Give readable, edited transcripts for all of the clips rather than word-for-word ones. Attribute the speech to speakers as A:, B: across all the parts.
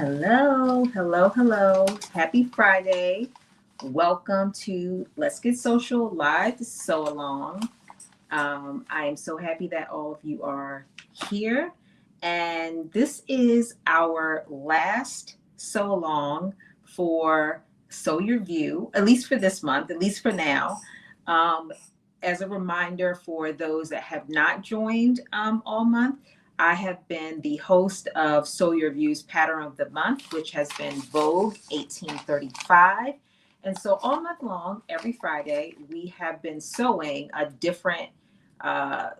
A: Hello, hello, hello. Happy Friday. Welcome to Let's Get Social Live. This is So Along. I am so happy that all of you are here. And this is our last So Along for Sow Your View, at least for this month, at least for now. Um, as a reminder for those that have not joined all month, I have been the host of Sow Your View's Pattern of the Month, which has been Vogue 1835. And so all month long, every Friday, we have been sewing a different uh,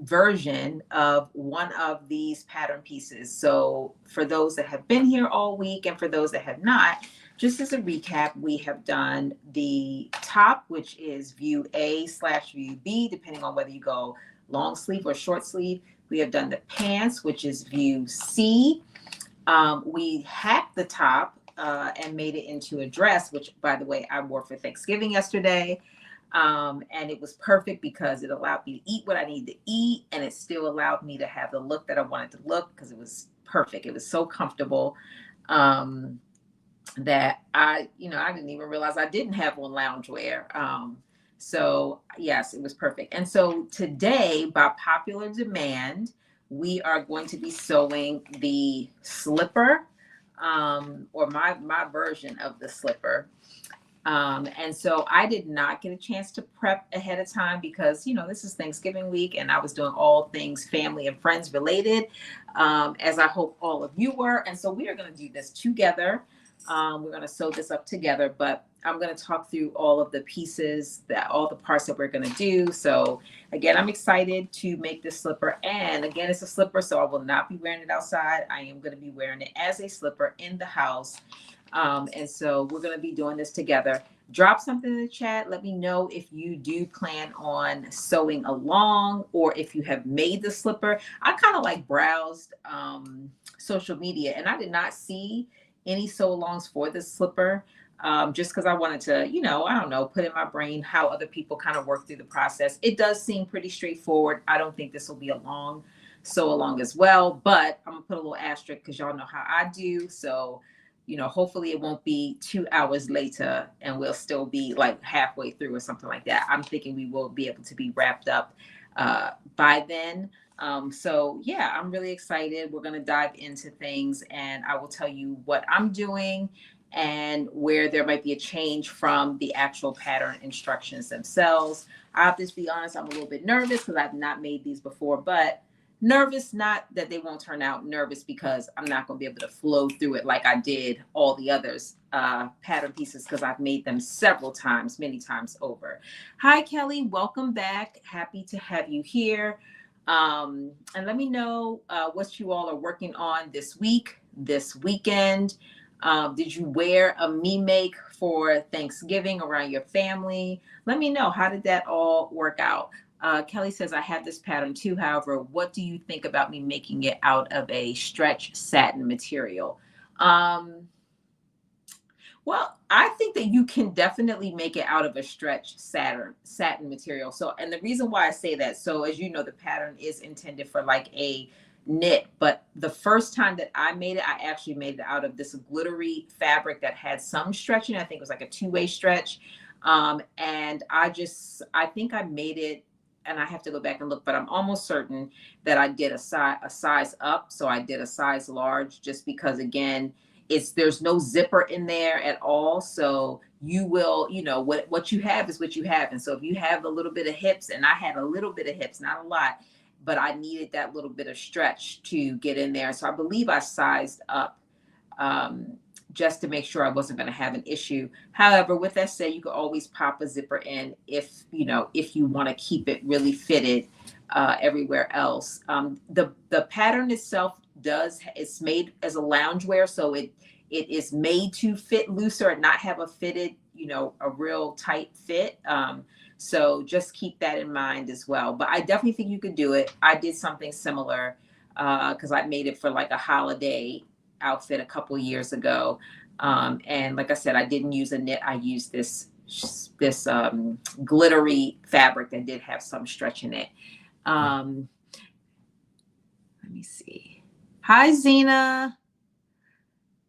A: version of one of these pattern pieces. So for those that have been here all week and for those that have not, just as a recap, we have done the top, which is view A/view B, depending on whether you go long sleeve or short sleeve. We have done the pants, which is view C. We hacked the top and made it into a dress, which, by the way, I wore for Thanksgiving yesterday. And it was perfect because it allowed me to eat what I needed to eat, and it still allowed me to have the look that I wanted to look because it was perfect. It was so comfortable that I didn't even realize I didn't have on loungewear. So yes, it was perfect. And so today, by popular demand, we are going to be sewing the slipper, or my version of the slipper. And so I did not get a chance to prep ahead of time because, this is Thanksgiving week and I was doing all things family and friends related, as I hope all of you were. And so we are going to do this together. We're going to sew this up together, but I'm going to talk through all of the pieces, all the parts that we're going to do. So again, I'm excited to make this slipper. And again, it's a slipper, so I will not be wearing it outside. I am going to be wearing it as a slipper in the house. And so we're going to be doing this together. Drop something in the chat. Let me know if you do plan on sewing along or if you have made the slipper. I kind of like browsed social media and I did not see any sew alongs for this slipper, just because I wanted to, I don't know, put in my brain how other people kind of work through the process. It does seem pretty straightforward. I don't think this will be a long sew along as well, but I'm gonna put a little asterisk because y'all know how I do. So hopefully it won't be 2 hours later and we'll still be like halfway through or something like that. I'm thinking we will be able to be wrapped up by then. So yeah, I'm really excited. We're going to dive into things and I will tell you what I'm doing and where there might be a change from the actual pattern instructions themselves. I have to be honest, I'm a little bit nervous because I've not made these before, but nervous, not that they won't turn out, nervous because I'm not going to be able to flow through it like I did all the others pattern pieces because I've made them several times, many times over. Hi, Kelly. Welcome back. Happy to have you here. And let me know what you all are working on this week, this weekend. Did you wear a me make for Thanksgiving around your family? Let me know. How did that all work out? Kelly says, I have this pattern too. However, what do you think about me making it out of a stretch satin material? Well, I think that you can definitely make it out of a stretch satin material. So, and the reason why I say that, so as you know, the pattern is intended for like a knit, but the first time that I made it, I actually made it out of this glittery fabric that had some stretching. I think it was like a two-way stretch. And I think I made it, and I have to go back and look, but I'm almost certain that I did a size up. So I did a size large just because, again, there's no zipper in there at all. So you will, what you have is what you have. And so if you have a little bit of hips, and I had a little bit of hips, not a lot, but I needed that little bit of stretch to get in there. So I believe I sized up just to make sure I wasn't going to have an issue. However, with that said, you can always pop a zipper in if you want to keep it really fitted everywhere else. The pattern itself it's made as a loungewear, so it is made to fit looser and not have a fitted, a real tight fit. So just keep that in mind as well. But I definitely think you could do it. I did something similar because I made it for like a holiday outfit a couple years ago. And like I said, I didn't use a knit. I used this glittery fabric that did have some stretch in it. Let me see. Hi, Zena.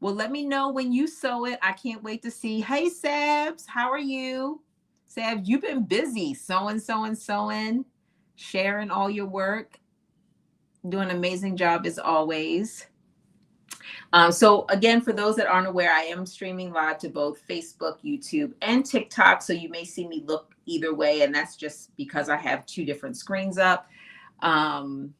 A: Well, let me know when you sew it. I can't wait to see. Hey, Sabs, how are you? Sabs, you've been busy sewing, sharing all your work, doing an amazing job as always. So again, for those that aren't aware, I am streaming live to both Facebook, YouTube, and TikTok. So you may see me look either way, and that's just because I have two different screens up. Um,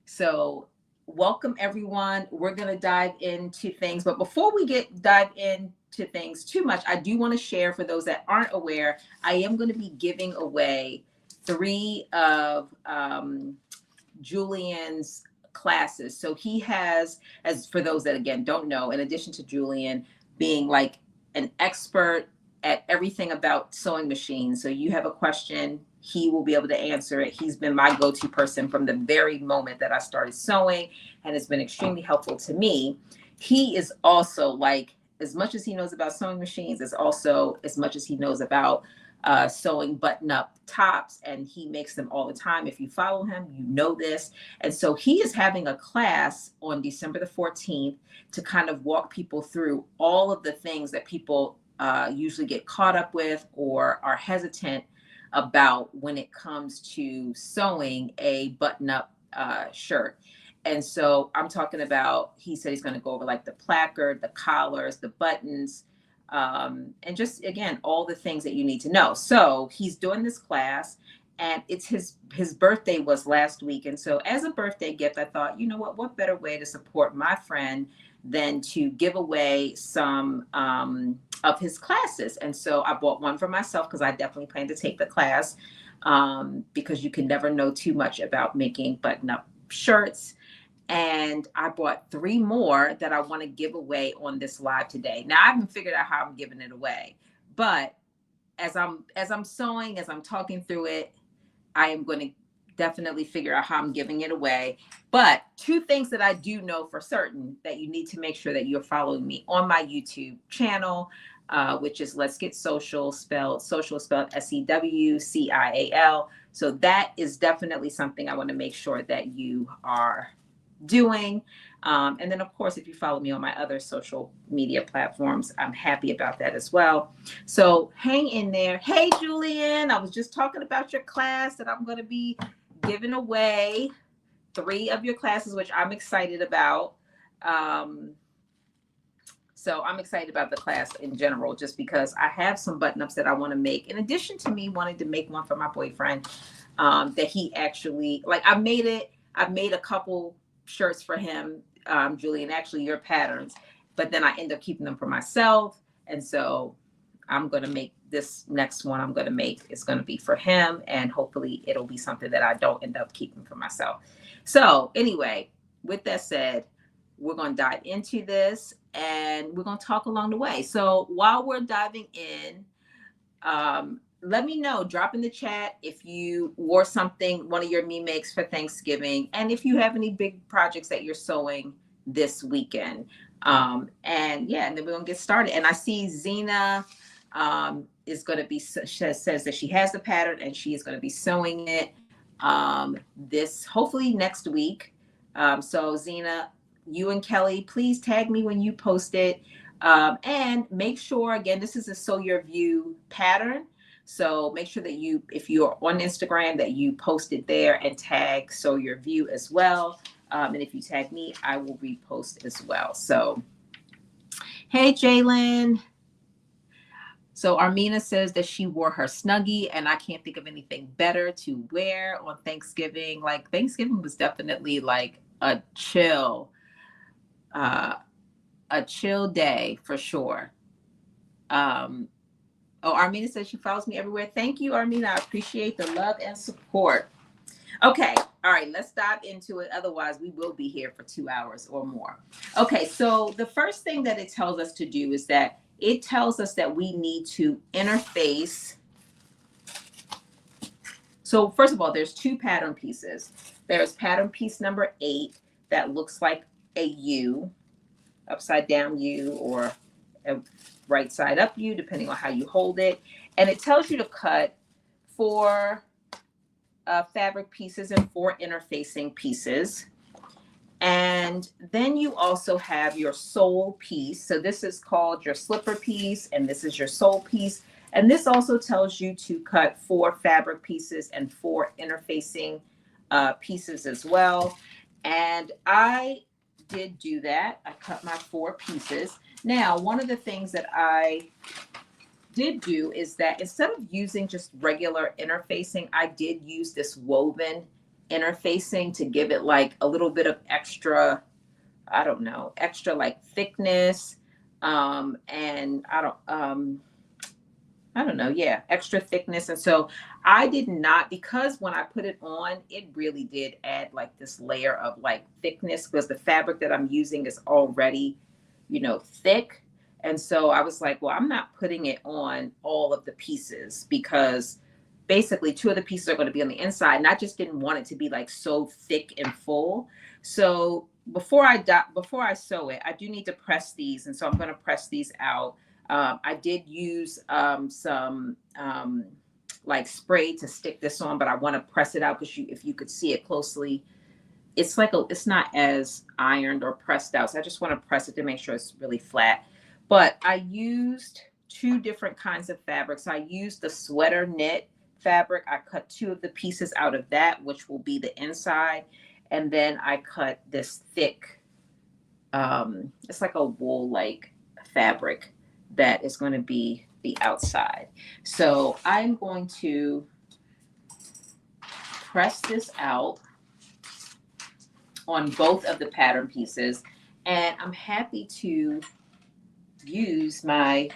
A: so welcome everyone. We're gonna dive into things, but before we dive into things too much, I do want to share for those that aren't aware, I am going to be giving away 3 of Julian's classes. So he has, as for those that again don't know, in addition to Julian being like an expert at everything about sewing machines, so you have a question, he will be able to answer it. He's been my go-to person from the very moment that I started sewing and has been extremely helpful to me. He is also like, as much as he knows about sewing machines, is also as much as he knows about sewing button-up tops, and he makes them all the time. If you follow him, you know this. And so he is having a class on December the 14th to kind of walk people through all of the things that people usually get caught up with or are hesitant about when it comes to sewing a button-up shirt. And so I'm talking about, he said he's going to go over like the placard, the collars, the buttons, and just again all the things that you need to know. So he's doing this class, and it's his birthday was last week, and so as a birthday gift I thought, you know what better way to support my friend than to give away some of his classes. And so I bought one for myself because I definitely plan to take the class, because you can never know too much about making button-up shirts. And I bought 3 more that I want to give away on this live today. Now I haven't figured out how I'm giving it away, but as I'm sewing, as I'm talking through it, I am going to definitely figure out how I'm giving it away. But 2 things that I do know for certain that you need to make sure that you're following me on my YouTube channel, which is Let's Get Social, spelled SEWCIAL. So that is definitely something I want to make sure that you are doing. And then of course, if you follow me on my other social media platforms, I'm happy about that as well. So hang in there. Hey, Julian, I was just talking about your class that I'm going to be giving away 3 of your classes, which I'm excited about. So I'm excited about the class in general, just because I have some button-ups that I want to make. In addition to me wanting to make one for my boyfriend, that he actually, like I've made a couple shirts for him, Julian, actually your patterns, but then I end up keeping them for myself. And so I'm going to make this next one I'm going to make is going to be for him, and hopefully it'll be something that I don't end up keeping for myself. So anyway, with that said, we're going to dive into this and we're going to talk along the way. So while we're diving in, let me know, drop in the chat if you wore something, one of your me makes for Thanksgiving, and if you have any big projects that you're sewing this weekend. And yeah, and then we're gonna get started. And I see Zena is going to be, says that she has the pattern and she is going to be sewing it this hopefully next week. So Zena, you and Kelly, please tag me when you post it. And make sure, again, this is a Sew Your View pattern. So make sure that you, if you're on Instagram, that you post it there and tag Sew Your View as well. And if you tag me, I will repost as well. So, hey, Jalen. So Armina says that she wore her Snuggie, and I can't think of anything better to wear on Thanksgiving. Like Thanksgiving was definitely like a chill day for sure. Oh, Armina says she follows me everywhere. Thank you, Armina. I appreciate the love and support. Okay. All right. Let's dive into it. Otherwise, we will be here for 2 hours or more. Okay. So the first thing that it tells us to do is that it tells us that we need to interface. So first of all, there's 2 pattern pieces. There's pattern piece number 8 that looks like a U, upside down U, or a right side up U, depending on how you hold it. And it tells you to cut 4 fabric pieces and 4 interfacing pieces. And then you also have your sole piece. So this is called your slipper piece, and this is your sole piece. And this also tells you to cut 4 fabric pieces and 4 interfacing pieces as well. And I did do that. I cut my 4 pieces. Now, one of the things that I did do is that instead of using just regular interfacing, I did use this woven interfacing to give it like a little bit of extra, I don't know, extra like thickness. And I don't know, yeah, extra thickness. And so I did not, because when I put it on, it really did add like this layer of like thickness because the fabric that I'm using is already, you know, thick. And so I was like, well, I'm not putting it on all of the pieces because basically 2 of the pieces are going to be on the inside. And I just didn't want it to be like so thick and full. So before I sew it, I do need to press these. And so I'm going to press these out. I did use some like spray to stick this on, but I want to press it out because if you could see it closely, it's like it's not as ironed or pressed out. So I just want to press it to make sure it's really flat. But I used 2 different kinds of fabrics. I used the sweater knit fabric. I cut 2 of the pieces out of that, which will be the inside. And then I cut this thick, it's like a wool like fabric that is going to be the outside. So I'm going to press this out on both of the pattern pieces. And I'm happy to use my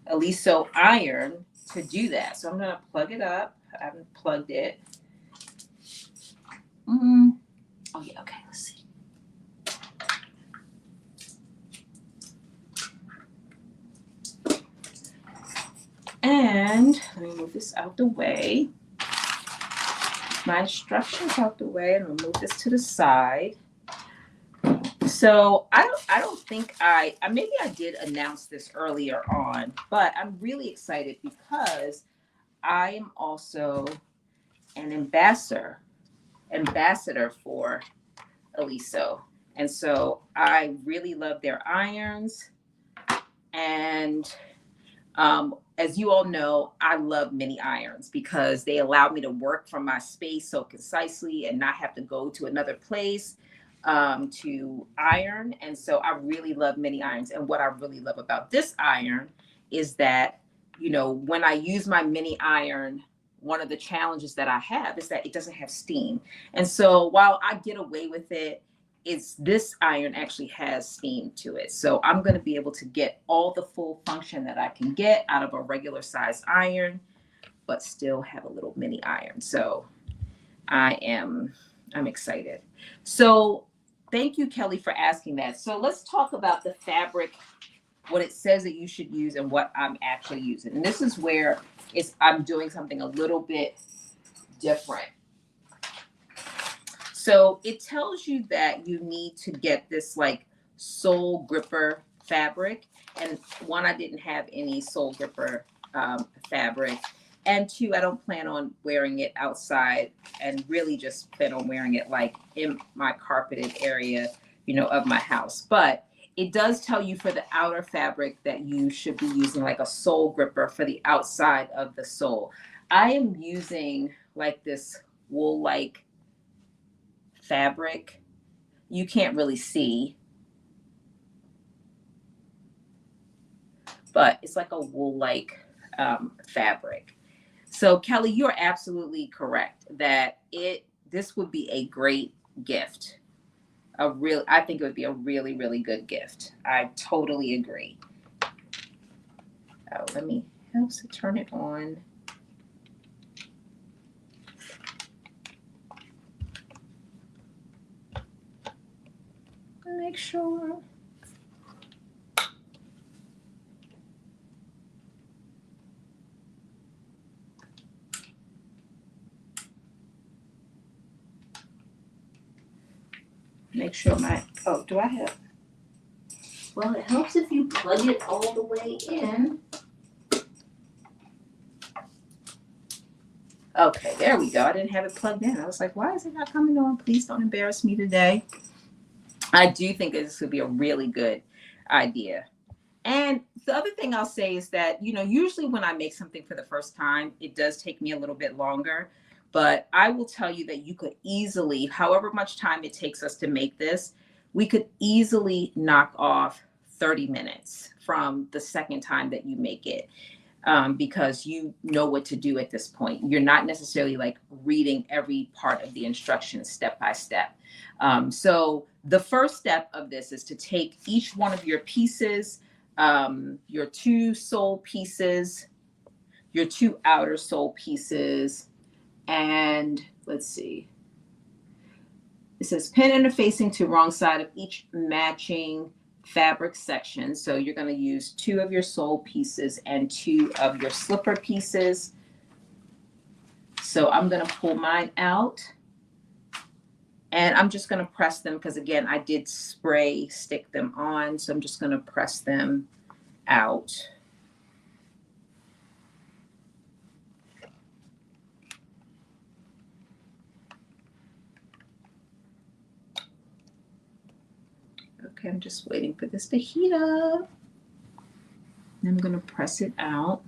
A: Aliso iron to do that. So I'm going to plug it up. I haven't plugged it. Oh yeah, okay, let's see. And let me move this out the way. My instructions out the way, and I'll move this to the side. So I don't think maybe I did announce this earlier on, but I'm really excited because I am also an ambassador for Aliso. And so I really love their irons. And as you all know, I love mini irons because they allow me to work from my space so concisely and not have to go to another place to iron. And so I really love mini irons. And what I really love about this iron is that, you know, when I use my mini iron, one of the challenges that I have is that it doesn't have steam. And so while I get away with it, this iron actually has steam to it. So I'm going to be able to get all the full function that I can get out of a regular size iron, but still have a little mini iron. So I'm excited. So thank you, Kelly, for asking that. So let's talk about the fabric, what it says that you should use and what I'm actually using. And this is where I'm doing something a little bit different. So it tells you that you need to get this like sole gripper fabric. And 1, I didn't have any sole gripper fabric. And 2, I don't plan on wearing it outside and really just plan on wearing it like in my carpeted area, you know, of my house. But it does tell you for the outer fabric that you should be using like a sole gripper for the outside of the sole. I am using like this wool-like fabric. You can't really see, but it's like a wool-like fabric. So Kelly, you're absolutely correct that this would be a great gift. I think it would be a really, really good gift. I totally agree. Oh, let me help to turn it on. Make sure. Make sure do I have? Well, it helps if you plug it all the way in. Okay, there we go. I didn't have it plugged in. I was like, why is it not coming on? Please don't embarrass me today. I do think that this would be a really good idea. And the other thing I'll say is that, usually when I make something for the first time, it does take me a little bit longer. But I will tell you that you could easily, however much time it takes us to make this, we could easily knock off 30 minutes from the second time that you make it, because you know what to do at this point. You're not necessarily like reading every part of the instructions step by step. So the first step of this is to take each one of your pieces, your two sole pieces, your two outer sole pieces, and let's see. It says pin interfacing to wrong side of each matching fabric section. So you're going to use two of your sole pieces and two of your slipper pieces. So I'm going to pull mine out, and I'm just going to press them because, again, I did spray stick them on. So I'm just going to press them out. Okay, I'm just waiting for this to heat up. And I'm going to press it out.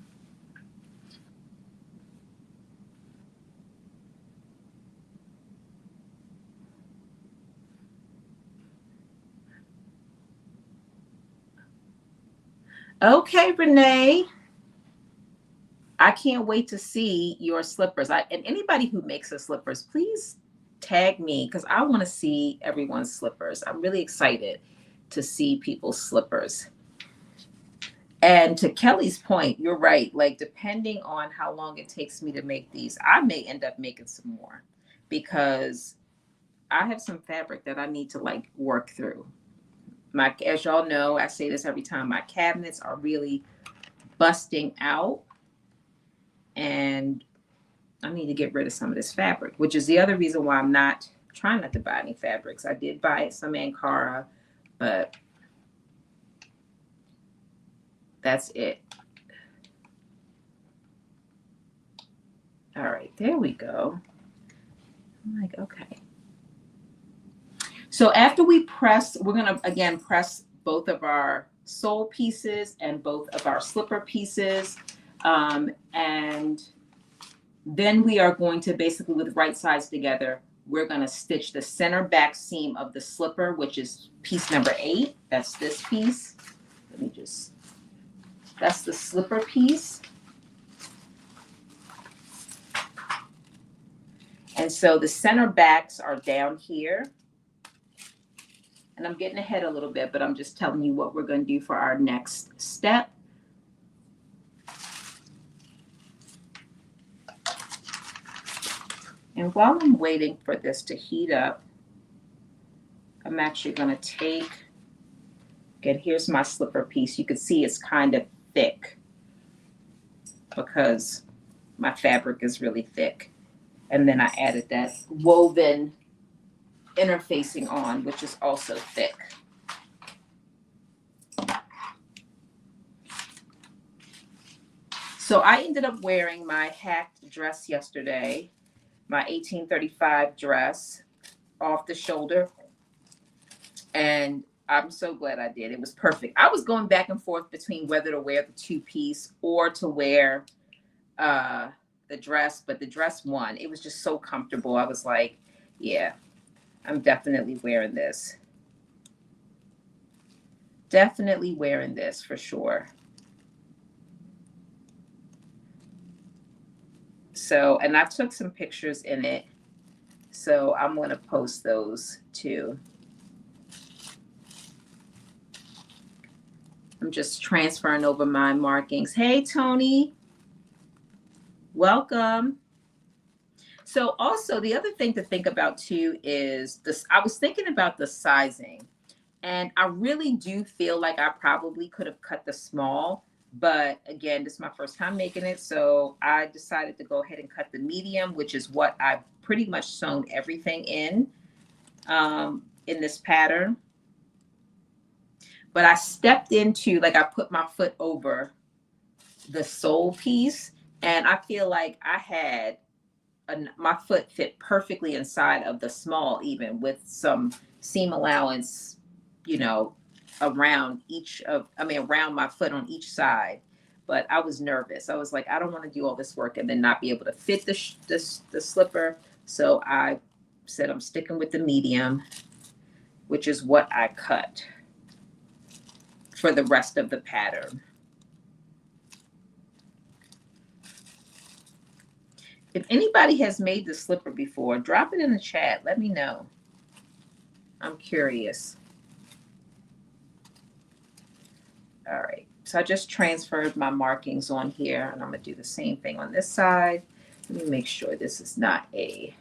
A: Okay, Renee. I can't wait to see your slippers. And anybody who makes the slippers, please tag me because I want to see everyone's slippers. I'm really excited to see people's slippers. And to Kelly's point, you're right. Like, depending on how long it takes me to make these, I may end up making some more because I have some fabric that I need to like work through. As y'all know, I say this every time, my cabinets are really busting out, and I need to get rid of some of this fabric, which is the other reason why I'm not trying not to buy any fabrics. I did buy some Ankara, but that's it. All right, there we go. I'm like, okay. So after we press, we're going to, again, press both of our sole pieces and both of our slipper pieces. And then we are going to basically, with right sides together, we're going to stitch the center back seam of the slipper, which is piece number 8. That's this piece. Let me just, that's the slipper piece. And so the center backs are down here. And I'm getting ahead a little bit, but I'm just telling you what we're going to do for our next step. And while I'm waiting for this to heat up, I'm actually going to take, again, here's my slipper piece. You can see it's kind of thick because my fabric is really thick. And then I added that woven interfacing on, which is also thick. So I ended up wearing my hacked dress yesterday, my 1835 dress, off the shoulder, and I'm so glad I did. It was perfect. I was going back and forth between whether to wear the two-piece or to wear the dress, but the dress won. It was just so comfortable. I was like, yeah, I'm definitely wearing this. Definitely wearing this for sure. So, and I took some pictures in it, so I'm going to post those too. I'm just transferring over my markings. Hey, Tony. Welcome. So also the other thing to think about too is this. I was thinking about the sizing, and I really do feel like I probably could have cut the small, but again, this is my first time making it. So I decided to go ahead and cut the medium, which is what I've pretty much sewn everything in this pattern. But I stepped into, like, I put my foot over the sole piece, and I feel like I had my foot fit perfectly inside of the small, even with some seam allowance you know, around my foot on each side. But I was nervous. I was like, I don't want to do all this work and then not be able to fit the slipper. So I said, I'm sticking with the medium, which is what I cut for the rest of the pattern. If anybody has made the slipper before, drop it in the chat. Let me know. I'm curious. All right, so I just transferred my markings on here, and I'm gonna do the same thing on this side. Let me make sure this is not a...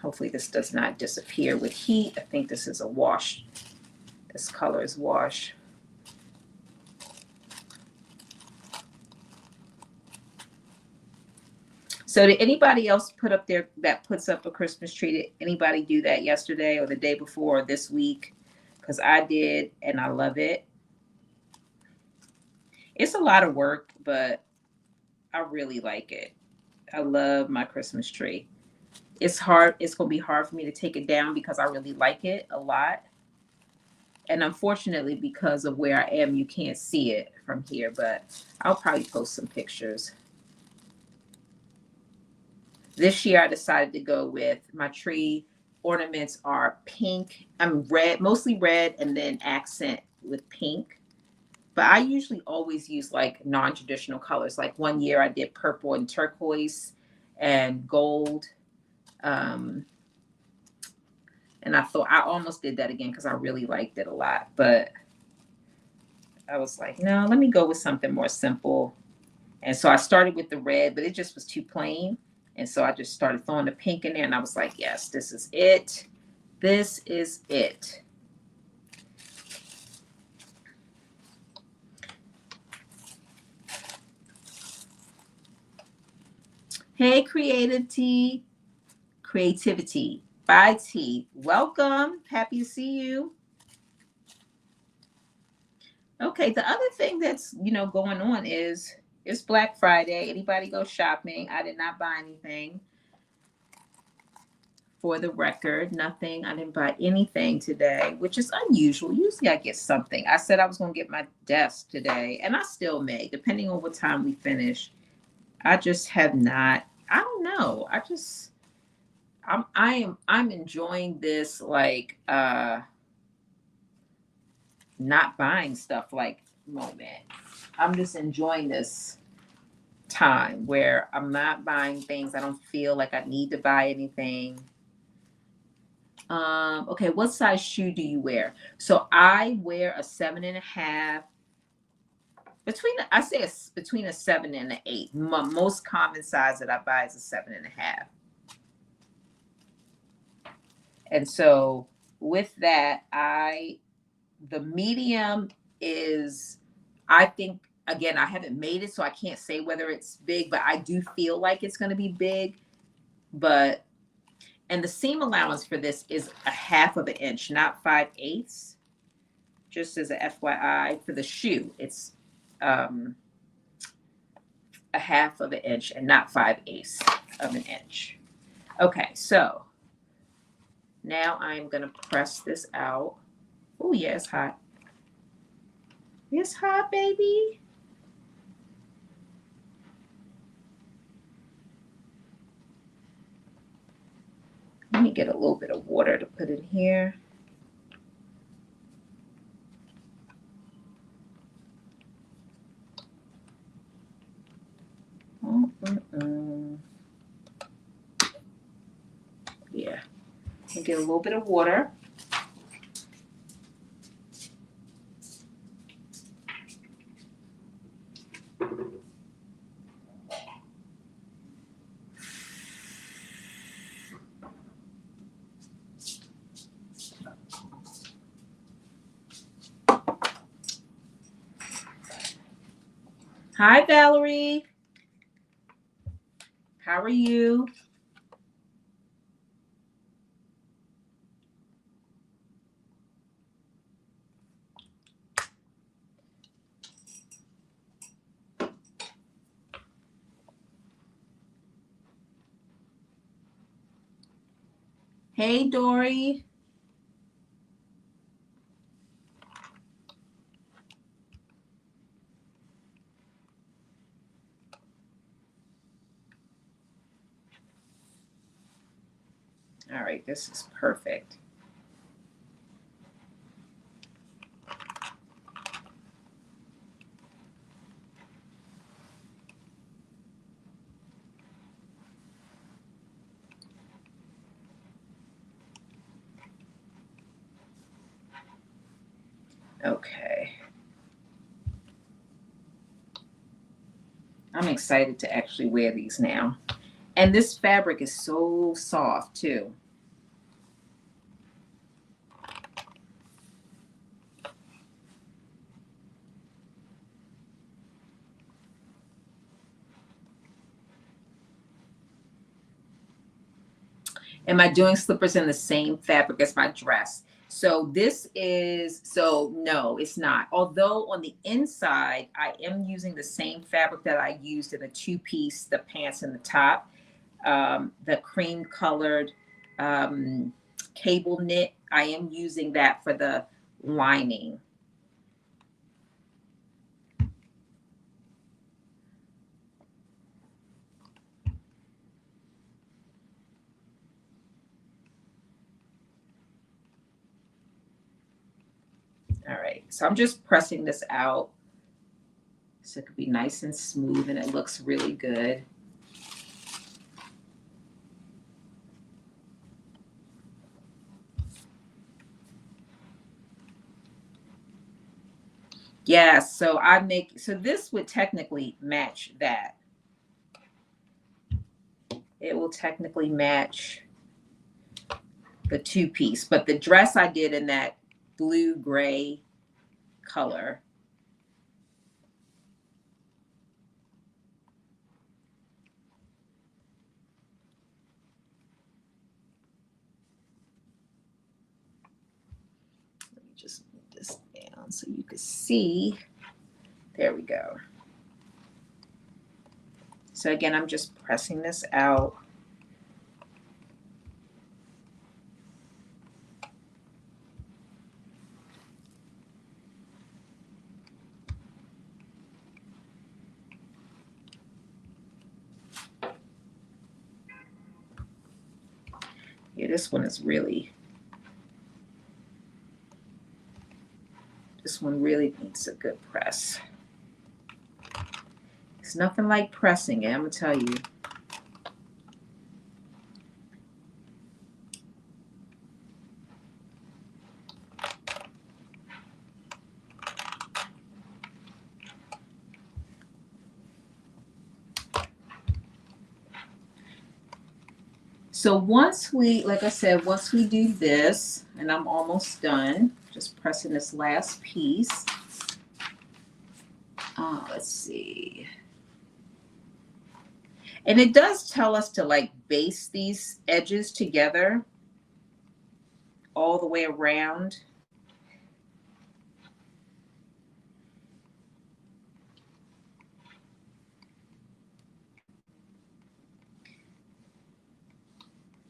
A: Hopefully this does not disappear with heat. I think this is a wash. This color is wash. So did anybody else puts up a Christmas tree? Did anybody do that yesterday or the day before or this week? Because I did, and I love it. It's a lot of work, but I really like it. I love my Christmas tree. It's hard. It's going to be hard for me to take it down because I really like it a lot. And unfortunately, because of where I am, you can't see it from here, but I'll probably post some pictures. This year, I decided to go with my tree ornaments are pink. I'm red, mostly red, and then accent with pink. But I usually always use like non-traditional colors. Like one year I did purple and turquoise and gold. And I thought I almost did that again because I really liked it a lot. But I was like, no, let me go with something more simple. And so I started with the red, but it just was too plain. And so I just started throwing the pink in there. And I was like, yes, this is it. This is it. Hey, creativity. Bye, T. Welcome. Happy to see you. Okay, the other thing that's, going on is it's Black Friday. Anybody go shopping? I did not buy anything. For the record, nothing. I didn't buy anything today, which is unusual. Usually I get something. I said I was going to get my desk today, and I still may, depending on what time we finish. I just have not. I don't know. I'm enjoying this not buying stuff moment. I'm just enjoying this time where I'm not buying things. I don't feel like I need to buy anything. Okay, what size shoe do you wear? So I wear a 7.5. Between a 7 and an 8. Most common size that I buy is a 7.5. And so with that, the medium is, I think, again, I haven't made it, so I can't say whether it's big, but I do feel like it's going to be big. And the seam allowance for this is 1/2 of an inch, not 5/8. Just as a FYI, for the shoe, it's 1/2 of an inch and not 5/8 of an inch. Okay, so now I'm going to press this out. Oh, yeah, it's hot. It's hot, baby. Let me get a little bit of water to put in here. Yeah, I'll get a little bit of water. Hi, Valerie. How are you? Hey, Dory. All right, this is perfect. Okay. I'm excited to actually wear these now. And this fabric is so soft too. Am I doing slippers in the same fabric as my dress? So this is, so no, it's not. Although on the inside, I am using the same fabric that I used in the two-piece, the pants and the top, the cream colored cable knit. I am using that for the lining. All right, so I'm just pressing this out so it could be nice and smooth and it looks really good. Yeah, so so this would technically match that. It will technically match the two-piece, but the dress I did in that blue gray color. Let me just move this down so you can see. There we go. So again, I'm just pressing this out. Yeah, this one is really, this one really needs a good press. It's nothing like pressing it, I'm gonna tell you. So once we, like I said, once we do this, and I'm almost done, just pressing this last piece. Let's see. And it does tell us to like baste these edges together all the way around.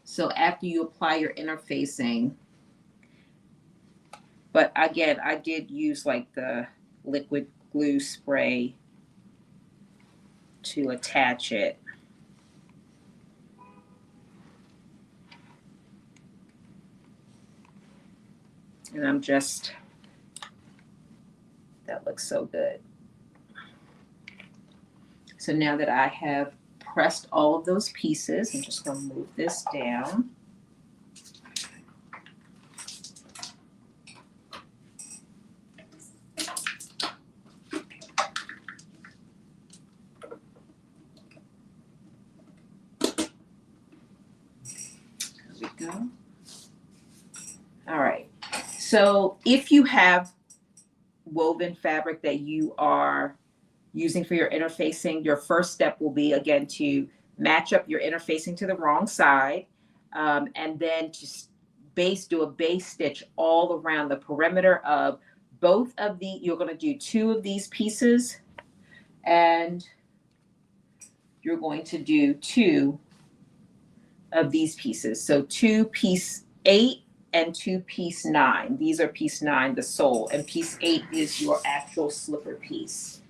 A: So after you apply your interfacing, but again, I did use like the liquid glue spray to attach it. And I'm just, that looks so good. So now that I have pressed all of those pieces, I'm just going to move this down. There we go. All right. So if you have woven fabric that you are using for your interfacing, your first step will be, again, to match up your interfacing to the wrong side, and then just do a base stitch all around the perimeter of both of the, you're going to do two of these pieces, and you're going to do two of these pieces. So 2 piece 8 and 2 piece 9. These are piece 9, the sole, and piece 8 is your actual slipper piece.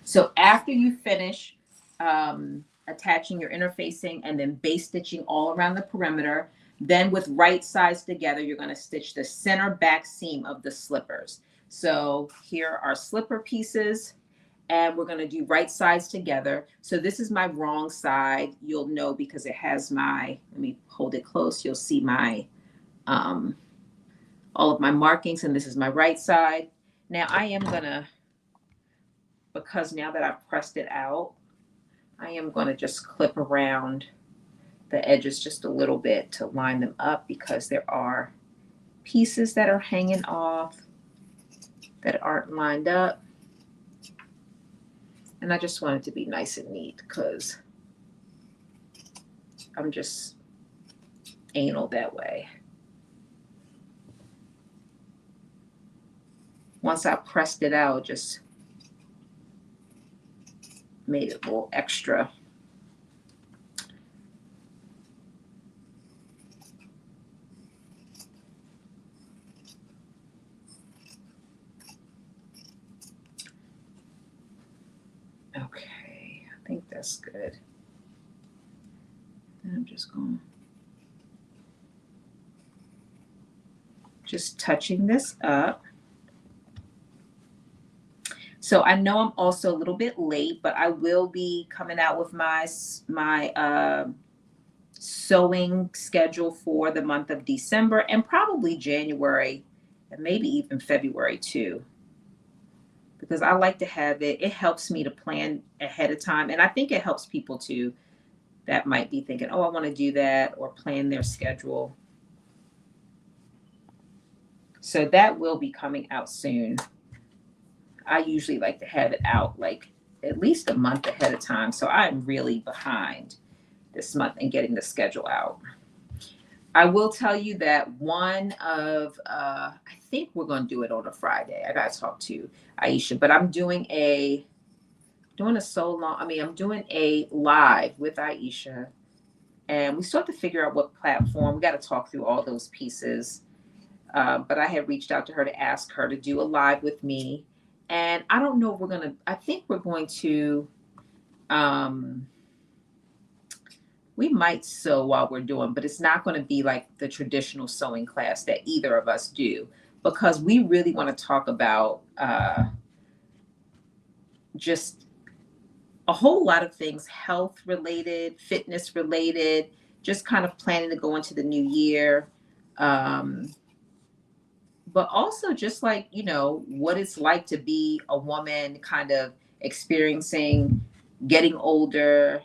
A: So after you finish attaching your interfacing and then base stitching all around the perimeter, then with right sides together, you're going to stitch the center back seam of the slippers. So here are slipper pieces, and we're going to do right sides together. So this is my wrong side. You'll know because it has my, let me hold it close. You'll see my, all of my markings, and this is my right side. Now I am going to, because now that I've pressed it out, I am going to just clip around the edges just a little bit to line them up, because there are pieces that are hanging off that aren't lined up. And I just want it to be nice and neat because I'm just anal that way. Once I pressed it out, just made it a little extra. Okay, I think that's good. And I'm just going, just touching this up. So I know I'm also a little bit late, but I will be coming out with my sewing schedule for the month of December and probably January and maybe even February too, because I like to have it. It helps me to plan ahead of time. And I think it helps people too that might be thinking, oh, I want to do that, or plan their schedule. So that will be coming out soon. I usually like to have it out like at least a month ahead of time. So I'm really behind this month in getting the schedule out. I will tell you that one of, I think we're going to do it on a Friday. I got to talk to Aisha, but I'm doing a live with Aisha, and we still have to figure out what platform. We got to talk through all those pieces. But I had reached out to her to ask her to do a live with me. And I don't know if I think we're going to, we might sew while we're doing, but it's not going to be like the traditional sewing class that either of us do, because we really want to talk about just a whole lot of things, health related, fitness related, just kind of planning to go into the new year. But also just like, what it's like to be a woman, kind of experiencing getting older,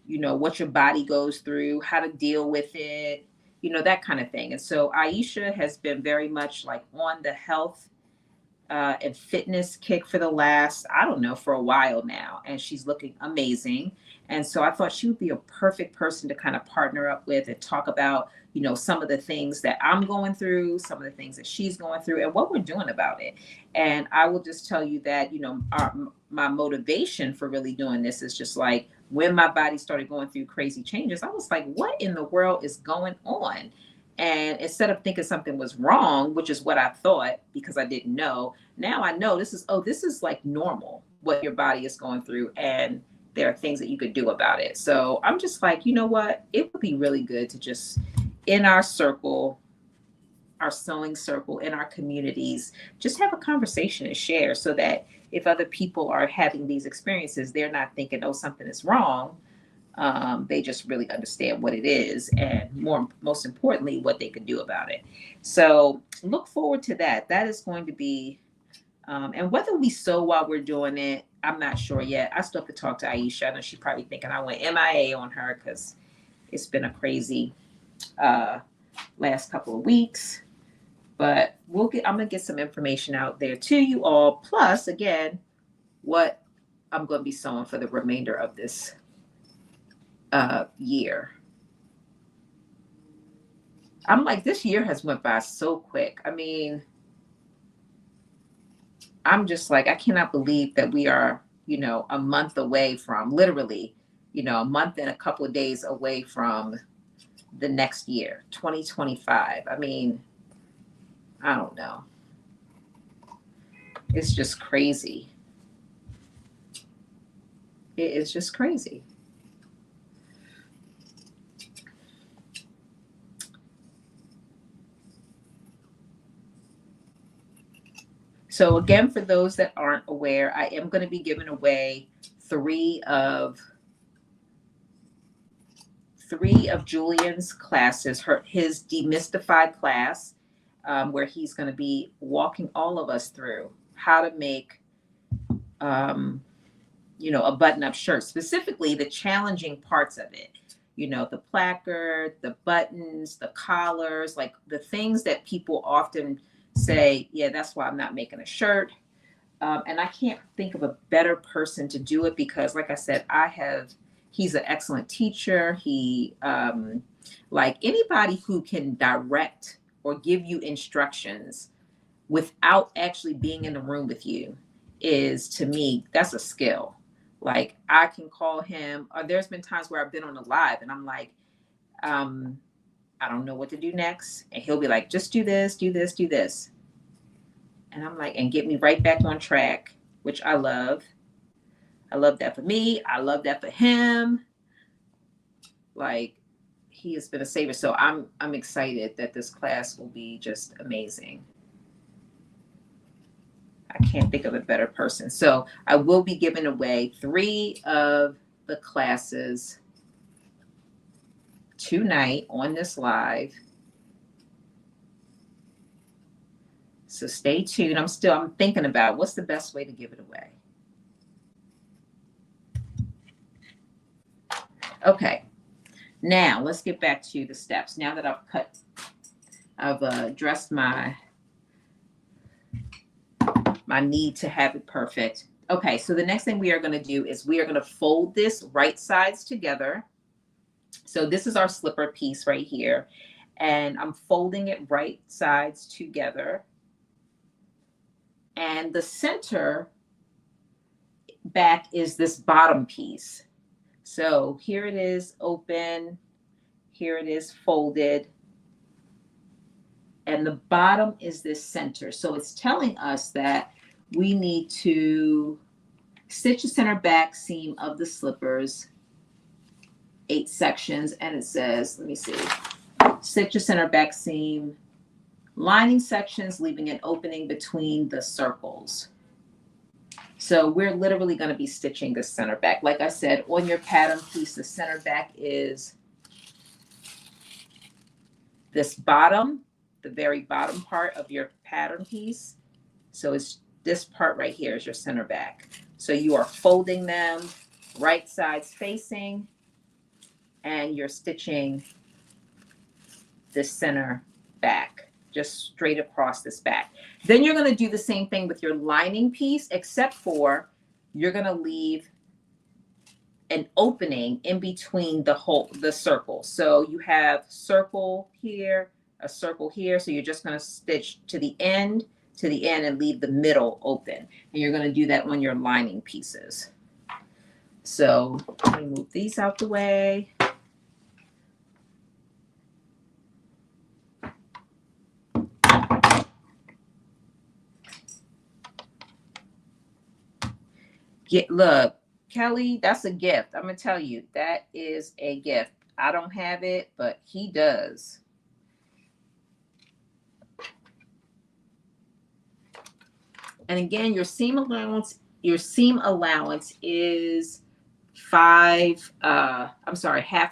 A: what your body goes through, how to deal with it, that kind of thing. And so Aisha has been very much like on the health and fitness kick for the last, I don't know, for a while now. And she's looking amazing. And so I thought she would be a perfect person to kind of partner up with and talk about, some of the things that I'm going through, some of the things that she's going through, and what we're doing about it. And I will just tell you that, my motivation for really doing this is just like, when my body started going through crazy changes, I was like, what in the world is going on? And instead of thinking something was wrong, which is what I thought because I didn't know, now I know this is like normal, what your body is going through. And there are things that you could do about it. So I'm just like, you know what? It would be really good to just, in our circle, our sewing circle, in our communities, just have a conversation and share, so that if other people are having these experiences, they're not thinking, oh, something is wrong. They just really understand what it is, and most importantly, what they could do about it. So look forward to that. That is going to be, and whether we sew while we're doing it, I'm not sure yet. I still have to talk to Aisha. I know she's probably thinking I went MIA on her because it's been a crazy last couple of weeks. But I'm gonna get some information out there to you all. Plus, again, what I'm going to be sewing for the remainder of this year. I'm like, this year has went by so quick. I mean, I'm just like, I cannot believe that we are, a month away from literally a month and a couple of days away from the next year, 2025. I mean, I don't know. It's just crazy. It is just crazy. So again, for those that aren't aware, I am going to be giving away three of Julian's classes, his demystified class, where he's going to be walking all of us through how to make, a button-up shirt, specifically the challenging parts of it. The placard, the buttons, the collars, like the things that people often say, yeah, that's why I'm not making a shirt. And I can't think of a better person to do it because, like I said, he's an excellent teacher. He, like anybody who can direct or give you instructions without actually being in the room with you is, to me, that's a skill. Like I can call him, or there's been times where I've been on a live and I'm like, I don't know what to do next. And he'll be like, just do this, do this, do this. And I'm like, and get me right back on track, which I love. I love that for me. I love that for him. Like, he has been a savior. So I'm excited that this class will be just amazing. I can't think of a better person. So I will be giving away 3 of the classes tonight on this live. So stay tuned. I'm thinking about what's the best way to give it away. Okay. Now let's get back to the steps. Now that I've addressed my need to have it perfect. Okay, so the next thing we are going to do is we are going to fold this right sides together. So this is our slipper piece right here, and I'm folding it right sides together. And the center back is this bottom piece. So here it is open, here it is folded, and the bottom is this center. So it's telling us that we need to stitch the center back seam of the slippers, 8 sections, and it says, let me see, stitch the center back seam, lining sections, leaving an opening between the circles. So we're literally going to be stitching the center back. Like I said, on your pattern piece, the center back is this bottom, the very bottom part of your pattern piece. So it's this part right here is your center back. So you are folding them right sides facing, and you're stitching the center back, just straight across this back. Then you're going to do the same thing with your lining piece, except for you're going to leave an opening in between the circle. So you have circle here, a circle here. So you're just going to stitch to the end and leave the middle open. And you're going to do that on your lining pieces. So let me move these out the way. Look, Kelly, that's a gift. I'm going to tell you, that is a gift. I don't have it, but he does. And again, your seam allowance is half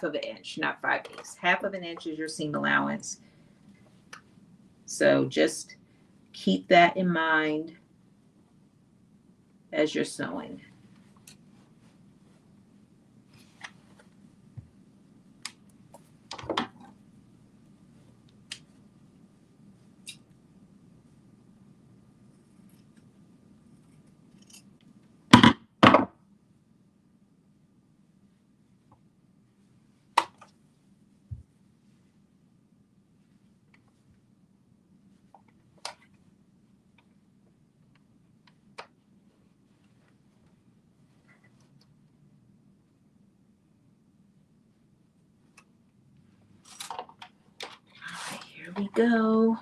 A: of an inch, not 5/8. Half of an inch is your seam allowance. So just keep that in mind as you're sewing. we go.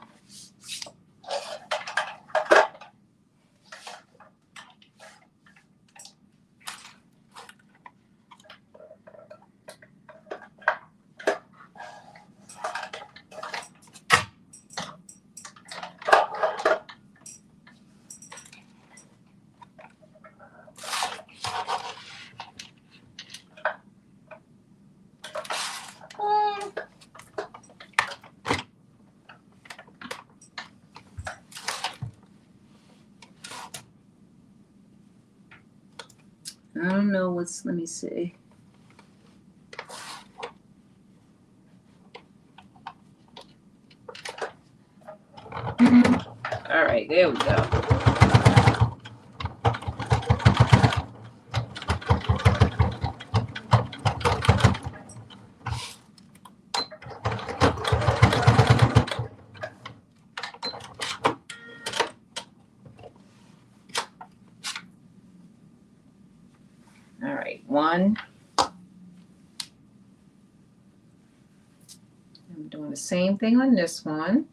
A: I don't know what's, let me see. All right, there we go. All right, one. I'm doing the same thing on this one.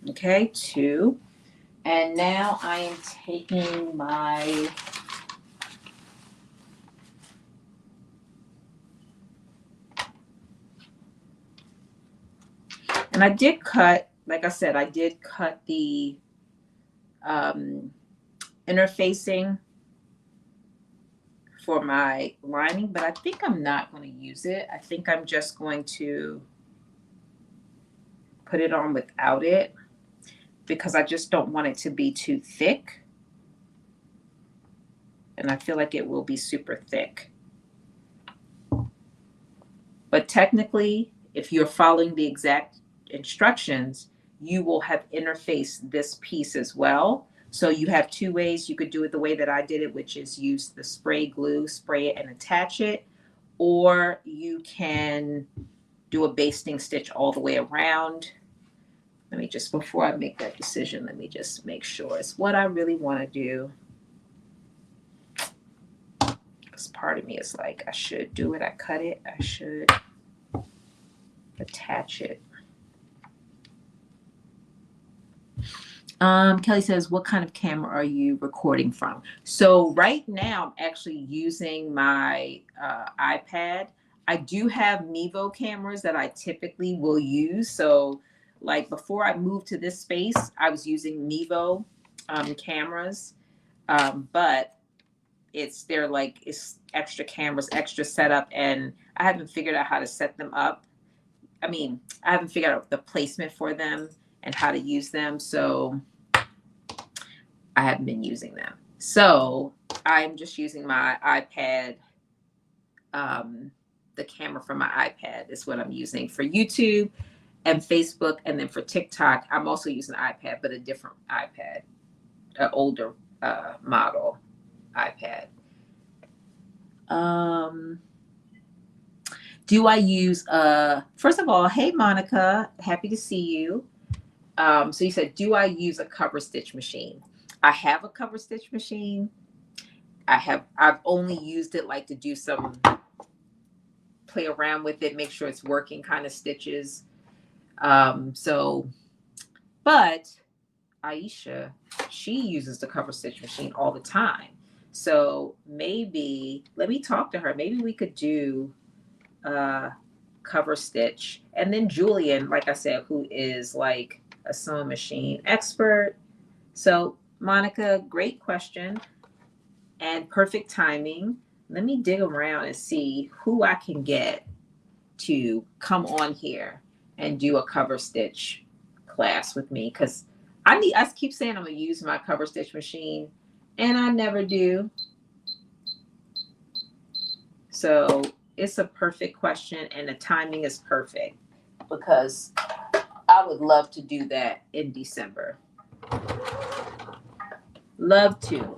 A: Okay, two. And now I am taking my and I did cut, like I said, I did cut the interfacing for my lining, but I think I'm not going to use it. I think I'm just going to put it on without it because I just don't want it to be too thick. And I feel like it will be super thick. But technically, if you're following the exact instructions, you will have interfaced this piece as well. So you have two ways. You could do it the way that I did it, which is use the spray glue, spray it and attach it. Or you can do a basting stitch all the way around. Let me just, before I make that decision, let me just make sure it's what I really want to do. Because part of me is like, I should do it. I cut it. I should attach it. Kelly says, what kind of camera are you recording from? So right now I'm actually using my iPad. I do have Mevo cameras that I typically will use. So like before I moved to this space, I was using Mevo cameras, but they're like, it's extra cameras, extra setup, and I haven't figured out how to set them up. I mean, I haven't figured out the placement for them and how to use them. So I haven't been using them. So I'm just using my iPad. The camera from my iPad is what I'm using for YouTube and Facebook. And then for TikTok, I'm also using an iPad, but a different iPad, an older model iPad. Do I use, first of all, hey, Monica, happy to see you. So you said, do I use a cover stitch machine? I have a cover stitch machine. I've only used it like to do some play around with it, make sure it's working kind of stitches. But Aisha, she uses the cover stitch machine all the time. So maybe, let me talk to her. Maybe we could do cover stitch. And then Julian, like I said, who is like a sewing machine expert. So Monica, great question and perfect timing. Let me dig around and see who I can get to come on here and do a cover stitch class with me, because I keep saying I'm gonna use my cover stitch machine and I never do. So it's a perfect question, and the timing is perfect because I would love to do that in December. Love to.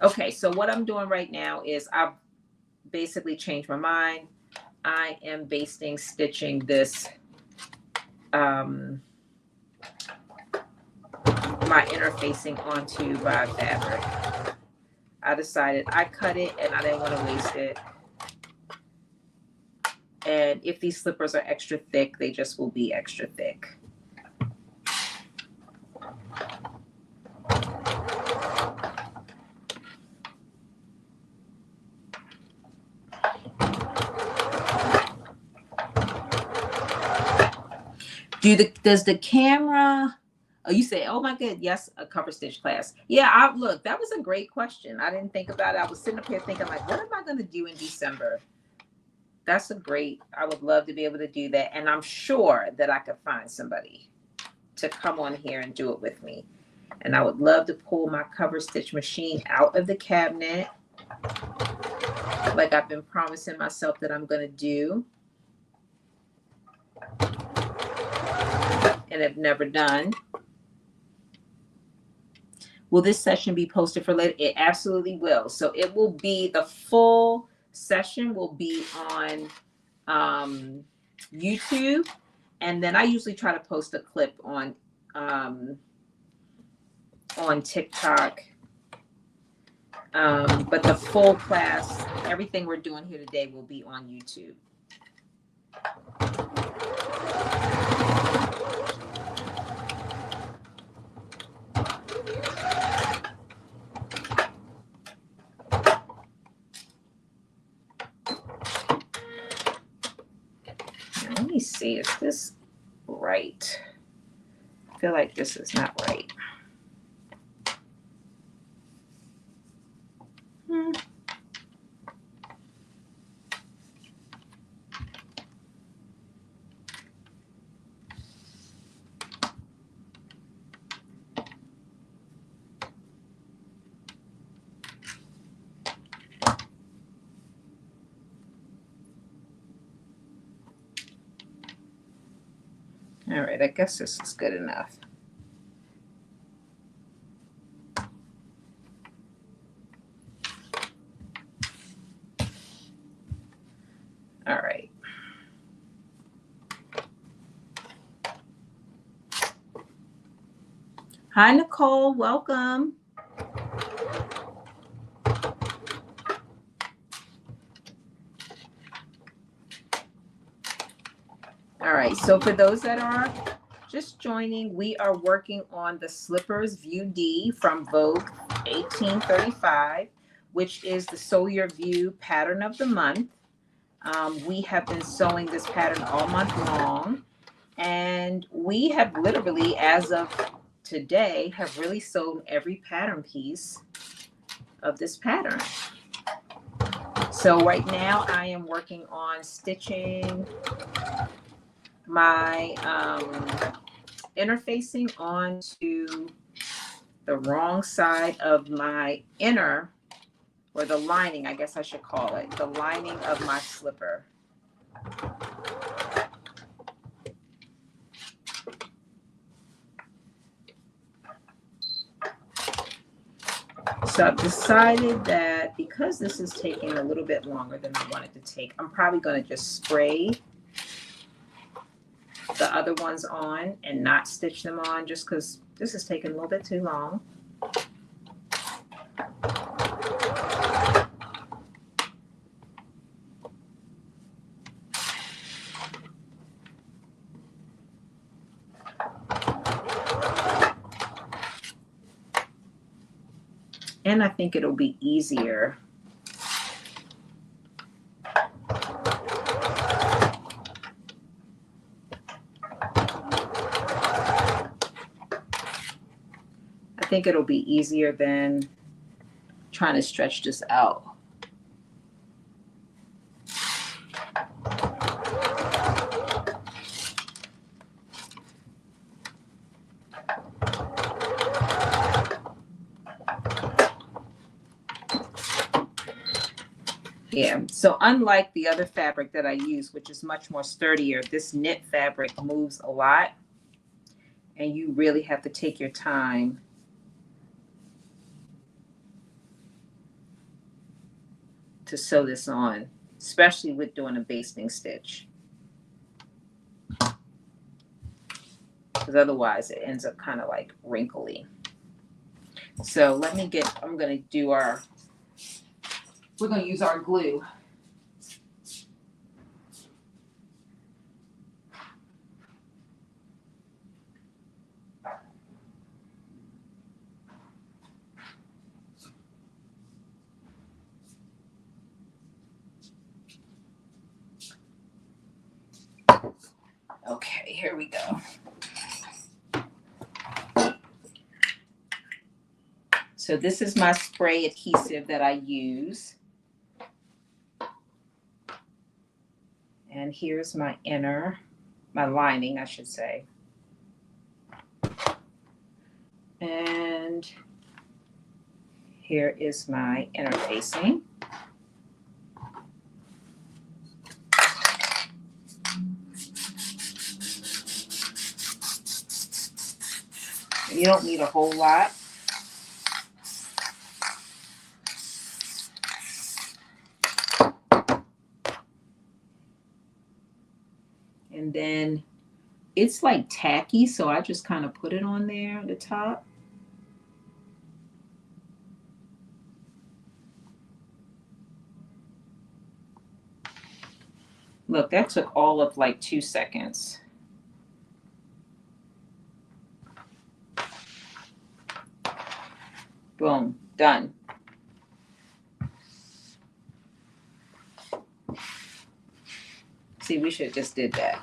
A: Okay, so what I'm doing right now is I've basically changed my mind. I am basting stitching this my interfacing onto my fabric. I decided I cut it and I didn't want to waste it. And if these slippers are extra thick, they just will be extra thick. Does the camera? Oh, you say, oh my good, yes, a cover stitch class. Yeah, look, that was a great question. I didn't think about it. I was sitting up here thinking, like, what am I going to do in December? That's I would love to be able to do that. And I'm sure that I could find somebody to come on here and do it with me. And I would love to pull my cover stitch machine out of the cabinet, like I've been promising myself that I'm going to do. And have never done. Will this session be posted for later? It absolutely will. So it will be, the full session will be on YouTube. And then I usually try to post a clip on TikTok. But the full class, everything we're doing here today will be on YouTube. Let me see, is this right? I feel like this is not right. All right, I guess this is good enough. All right. Hi, Nicole, welcome. All right, so for those that are just joining, we are working on the Slippers View D from Vogue 1835, which is the Sew Your View pattern of the month. We have been sewing this pattern all month long, and we have literally, as of today, have really sewn every pattern piece of this pattern. So right now I am working on stitching my interfacing onto the wrong side of my inner, or the lining, I guess I should call it, the lining of my slipper. So I've decided that because this is taking a little bit longer than I wanted to take, I'm probably going to just spray the other ones on and not stitch them on, just because this is taking a little bit too long. And I think it'll be easier. I think it'll be easier than trying to stretch this out. Yeah, so unlike the other fabric that I use, which is much more sturdier, this knit fabric moves a lot, and you really have to take your time to sew this on, especially with doing a basting stitch, because otherwise it ends up kind of like wrinkly. So let me get, I'm going to do our, we're going to use our glue. Okay, here we go. So this is my spray adhesive that I use. And here's my inner, my lining, I should say. And here is my inner facing. You don't need a whole lot. And then it's like tacky, so I just kind of put it on there at the top. Look, that took all of like 2 seconds. Boom, done. See, we should have just did that.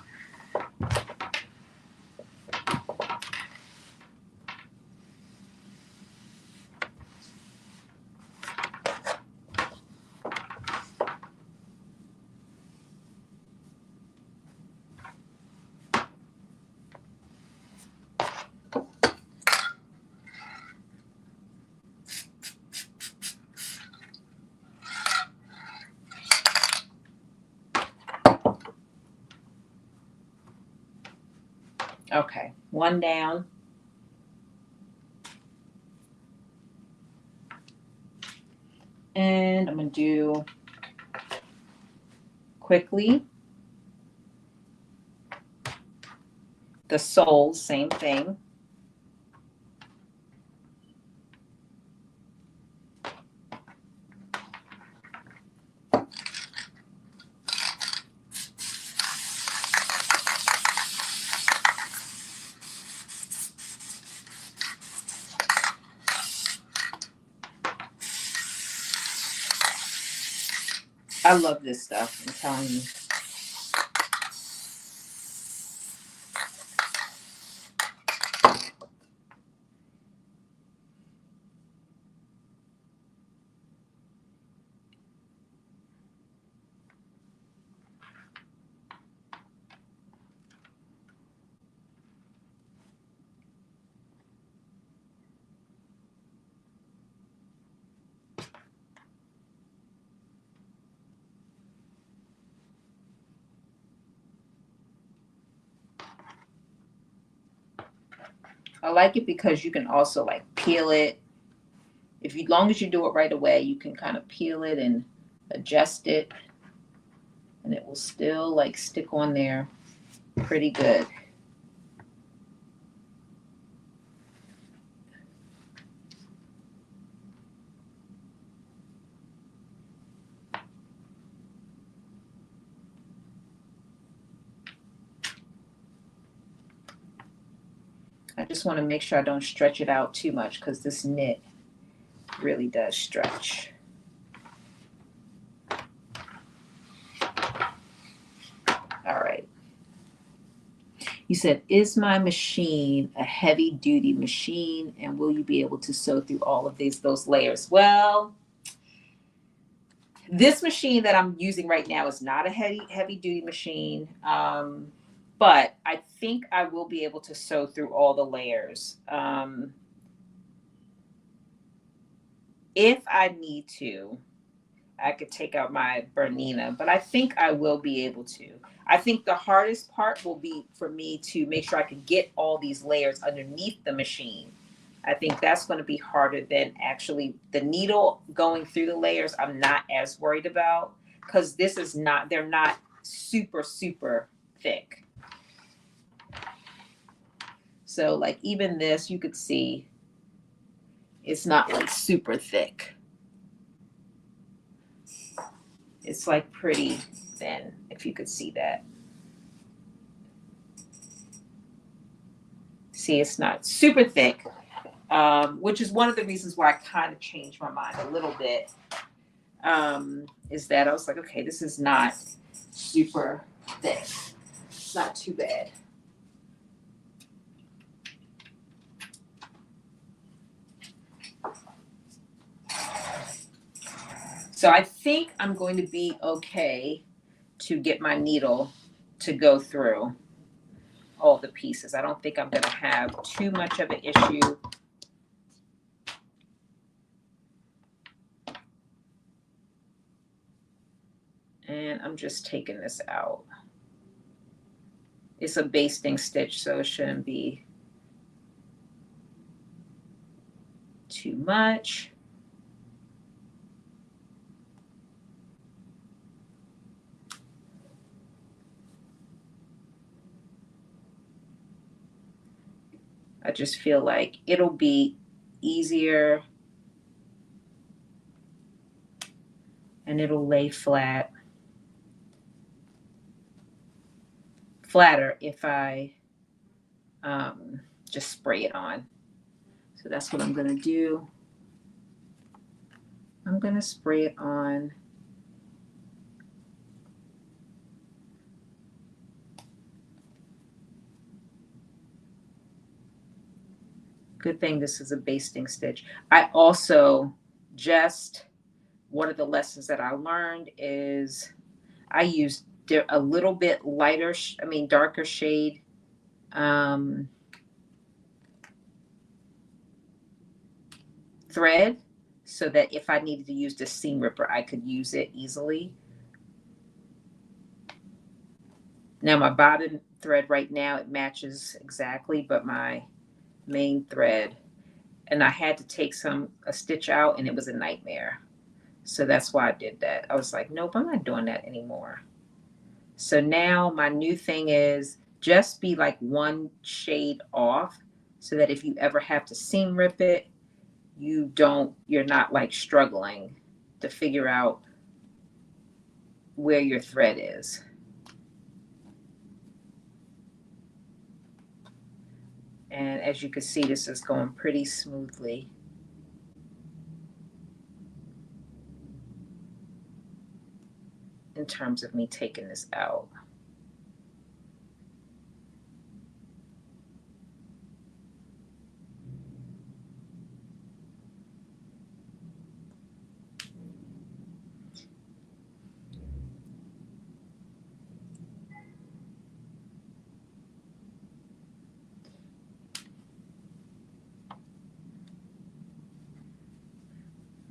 A: Okay, one down. And I'm going to do quickly the sole, same thing. I love this stuff, I'm telling you. I like it because you can also like peel it. If you, long as you do it right away, you can kind of peel it and adjust it, and it will still like stick on there pretty good. I just want to make sure I don't stretch it out too much because this knit really does stretch. All right. You said, is my machine a heavy duty machine and will you be able to sew through all of those layers? Well, this machine that I'm using right now is not a heavy duty machine. But I think I will be able to sew through all the layers. If I need to, I could take out my Bernina, but I think I will be able to. I think the hardest part will be for me to make sure I can get all these layers underneath the machine. I think that's going to be harder than actually the needle going through the layers. I'm not as worried about because this is not, they're not super, super thick. So like even this, you could see it's not like super thick. It's like pretty thin, if you could see that. See, it's not super thick, which is one of the reasons why I kind of changed my mind a little bit. Is that I was like, okay, this is not super thick. It's not too bad. So I think I'm going to be okay to get my needle to go through all the pieces. I don't think I'm going to have too much of an issue. And I'm just taking this out. It's a basting stitch, so it shouldn't be too much. I just feel like it'll be easier and it'll lay flatter if I just spray it on. So that's what I'm gonna do. I'm gonna spray it on. Good thing this is a basting stitch. I also just, one of the lessons that I learned is I used a little bit lighter, darker shade thread so that if I needed to use the seam ripper, I could use it easily. Now my bottom thread right now, it matches exactly, but my main thread, and I had to take a stitch out and it was a nightmare. So that's why I did that. I was like, nope, I'm not doing that anymore. So now my new thing is just be like one shade off so that if you ever have to seam rip it, you're not like struggling to figure out where your thread is. And as you can see, this is going pretty smoothly. In terms of me taking this out.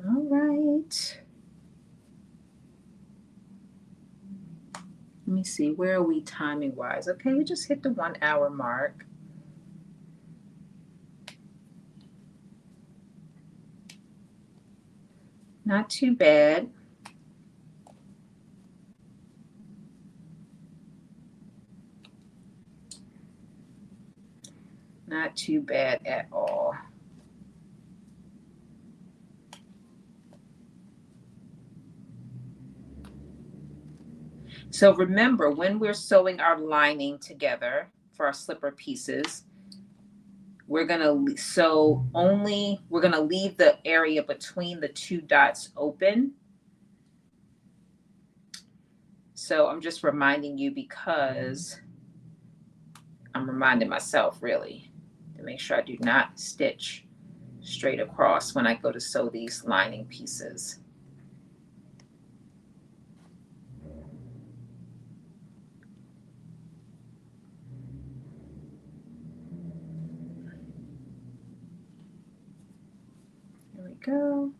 A: All right. Let me see, where are we timing wise? Okay, we just hit the 1 hour mark. Not too bad. Not too bad at all. So remember, when we're sewing our lining together for our slipper pieces, we're gonna leave the area between the 2 dots open. So I'm just reminding you because I'm reminding myself really to make sure I do not stitch straight across when I go to sew these lining pieces. There we go.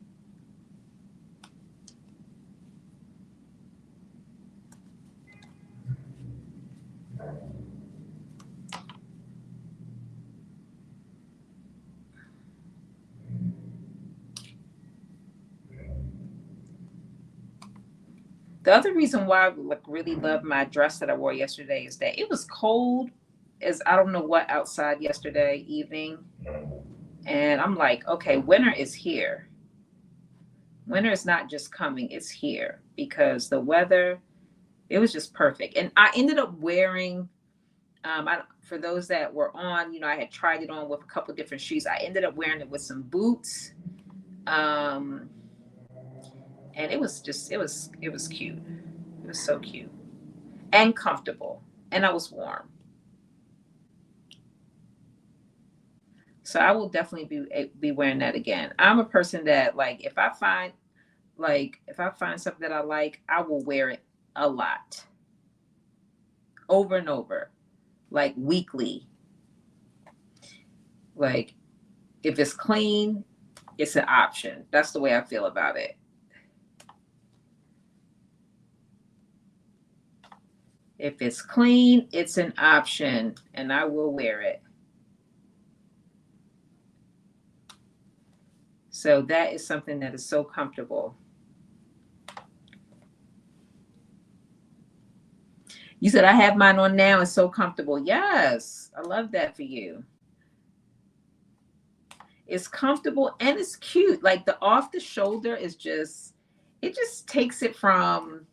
A: The other reason why I like really love my dress that I wore yesterday is that it was cold as I don't know what outside yesterday evening. And I'm like, okay, winter is here. Winter is not just coming, it's here because the weather, it was just perfect. And I ended up wearing, for those that were on, I had tried it on with a couple different shoes. I ended up wearing it with some boots. And it was cute. It was so cute and comfortable. And I was warm. So I will definitely be wearing that again. I'm a person that like if I find something that I like, I will wear it a lot, over and over, like weekly. Like if it's clean, it's an option. That's the way I feel about it. If it's clean, it's an option, and I will wear it. So that is something that is so comfortable. You said I have mine on now. It's so comfortable. Yes, I love that for you. It's comfortable and it's cute. Like the off the shoulder is just, it just takes it from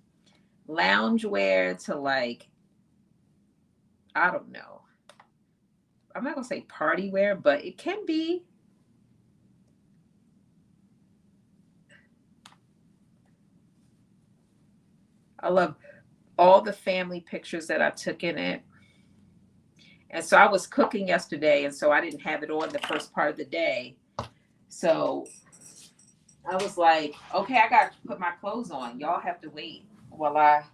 A: loungewear to like, I don't know. I'm not gonna say party wear, but it can be. I love all the family pictures that I took in it. And so I was cooking yesterday, and so I didn't have it on the first part of the day. So I was like, okay, I got to put my clothes on. Y'all have to wait while I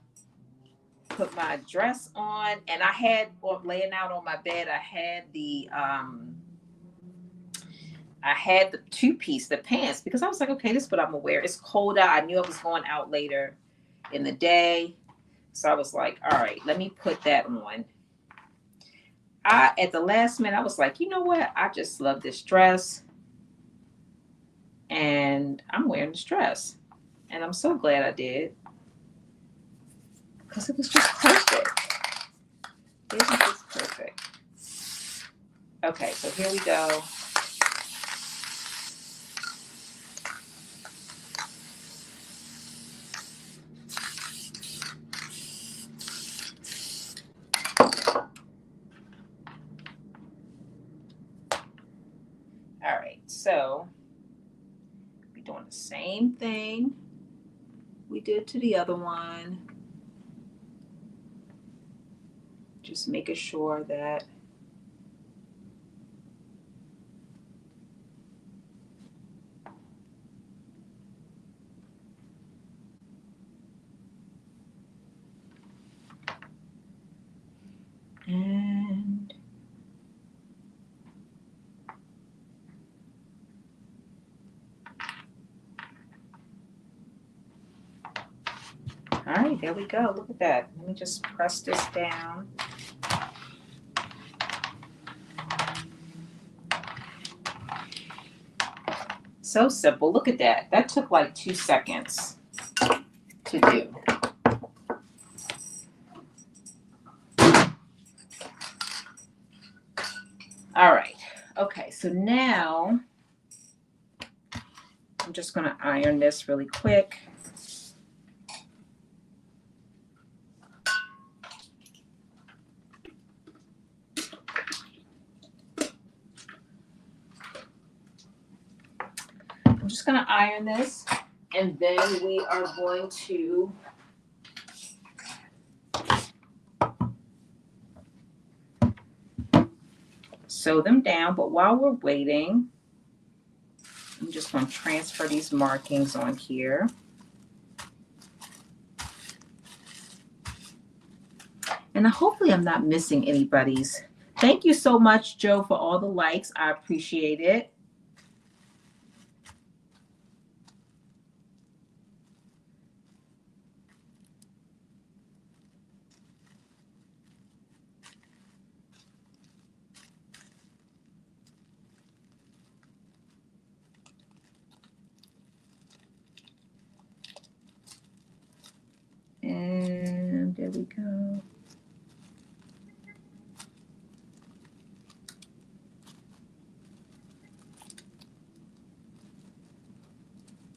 A: put my dress on. And I had, laying out on my bed, I had the two-piece, the pants, because I was like, okay, this is what I'm gonna wear. It's cold out. I knew I was going out later in the day. So I was like, all right, let me put that on. At the last minute, I was like, you know what? I just love this dress. And I'm wearing this dress. And I'm so glad I did. Because it was just perfect. It was just perfect. Okay, so here we go. All right, so we're doing the same thing we did to the other one. Just making sure that and all right, there we go. Look at that. Let me just press this down. So simple. Look at that. That took like 2 seconds to do. All right. Okay, so now I'm just going to iron this really quick. I'm just going to iron this, and then we are going to sew them down. But while we're waiting, I'm just going to transfer these markings on here. And hopefully I'm not missing anybody's. Thank you so much, Joe, for all the likes. I appreciate it. There we go.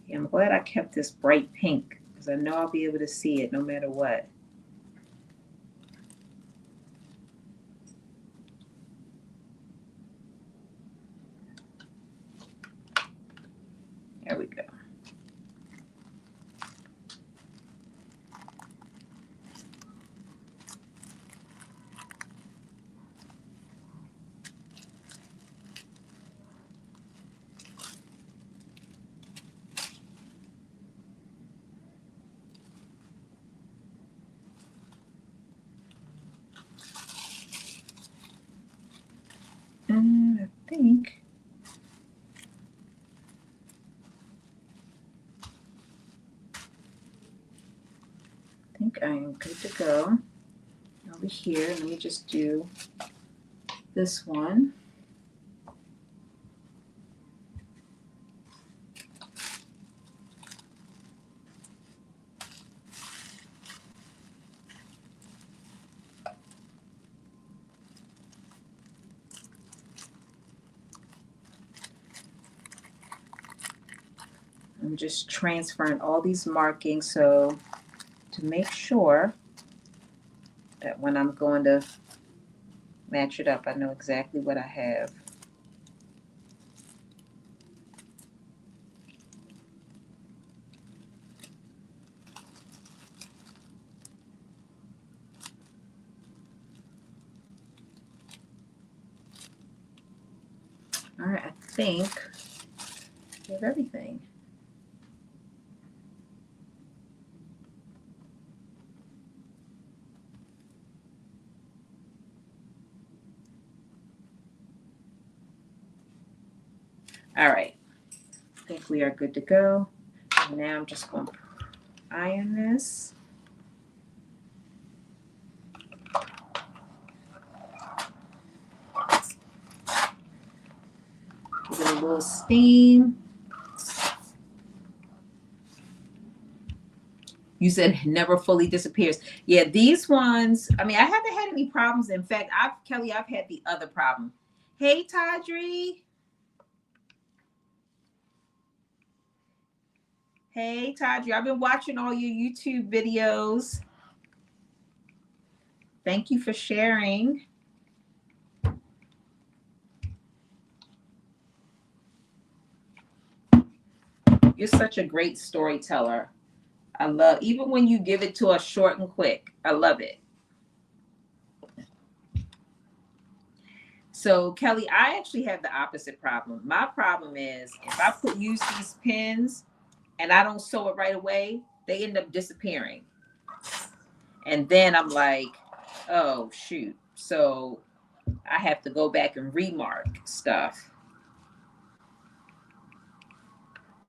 A: Yeah, I'm glad I kept this bright pink because I know I'll be able to see it no matter what. There we go. I think I am good to go. Over here, let me just do this one. I'm just transferring all these markings so to make sure that when I'm going to match it up, I know exactly what I have. All right, I think I have everything. All right, I think we are good to go. And now I'm just going to iron this. Give it a little steam. You said never fully disappears. Yeah, these ones, I mean, I haven't had any problems. In fact, Kelly, I've had the other problem. Hey, Tadri. Hey, Tadri. I've been watching all your YouTube videos. Thank you for sharing. You're such a great storyteller. I love, even when you give it to us short and quick, I love it. So Kelly, I actually have the opposite problem. My problem is if I use these pins and I don't sew it right away, they end up disappearing. And then I'm like, oh shoot. So I have to go back and remark stuff.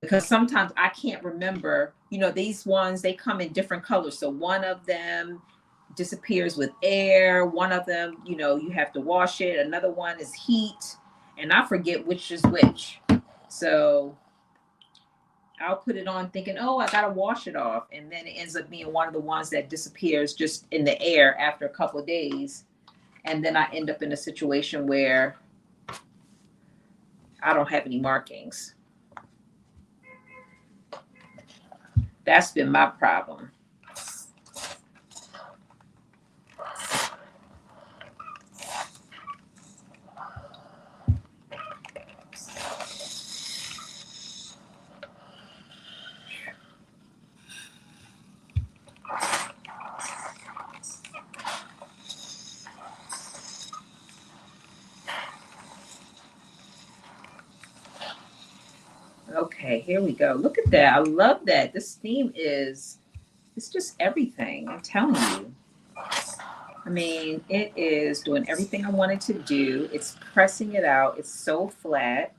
A: Because sometimes I can't remember, these ones, they come in different colors. So one of them disappears with air. One of them, you have to wash it. Another one is heat. And I forget which is which. So I'll put it on thinking, oh, I got to wash it off. And then it ends up being one of the ones that disappears just in the air after a couple of days. And then I end up in a situation where I don't have any markings. That's been my problem. Okay, here we go. Look at that. I love that. This theme it's just everything. I'm telling you. I mean, it is doing everything I wanted to do. It's pressing it out. It's so flat.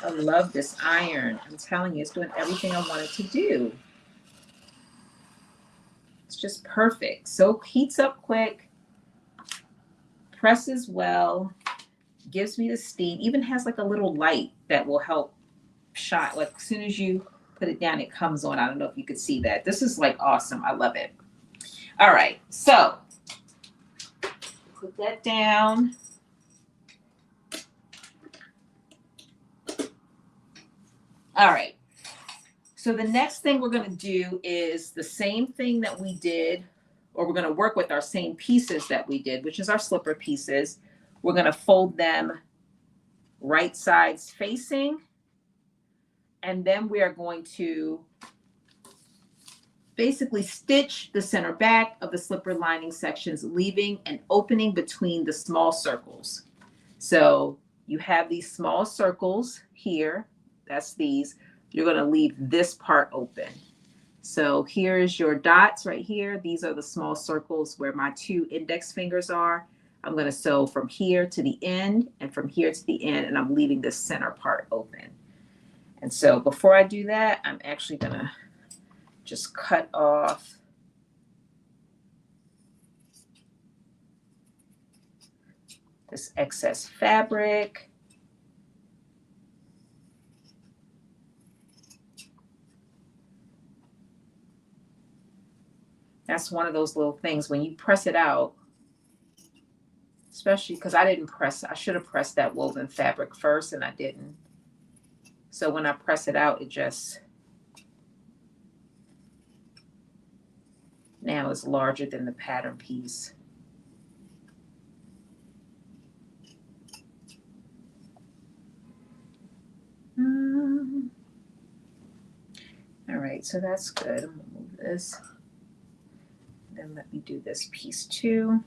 A: I love this iron. I'm telling you, it's doing everything I wanted to do. It's just perfect. So heats up quick, presses well, gives me the steam, even has like a little light that will help shine. Like as soon as you put it down, it comes on. I don't know if you could see that. This is like awesome. I love it. All right, so put that down. All right. So the next thing we're going to do is the same thing that we did, or we're going to work with our same pieces that we did, which is our slipper pieces. We're going to fold them right sides facing, and then we are going to basically stitch the center back of the slipper lining sections, leaving an opening between the small circles. So you have these small circles here, that's these. You're going to leave this part open. So here's your dots right here. These are the small circles where my 2 index fingers are. I'm going to sew from here to the end and from here to the end, and I'm leaving the center part open. And so before I do that, I'm actually going to just cut off this excess fabric. That's one of those little things when you press it out, especially because I didn't press, I should have pressed that woven fabric first and I didn't. So when I press it out, it just now is larger than the pattern piece. All right, so that's good. I'm gonna move this. Then let me do this piece too.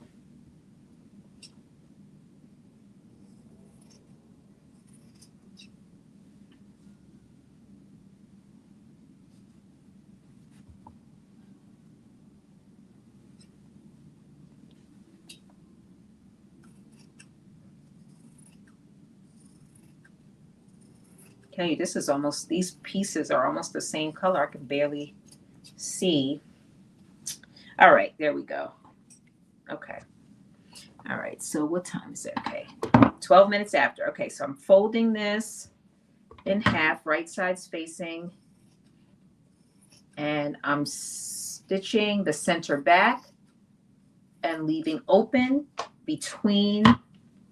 A: Okay, this is almost, these pieces are almost the same color. I can barely see. All right, there we go. Okay. All right, so what time is it? Okay, 12 minutes after. Okay, so I'm folding this in half, right sides facing, and I'm stitching the center back and leaving open between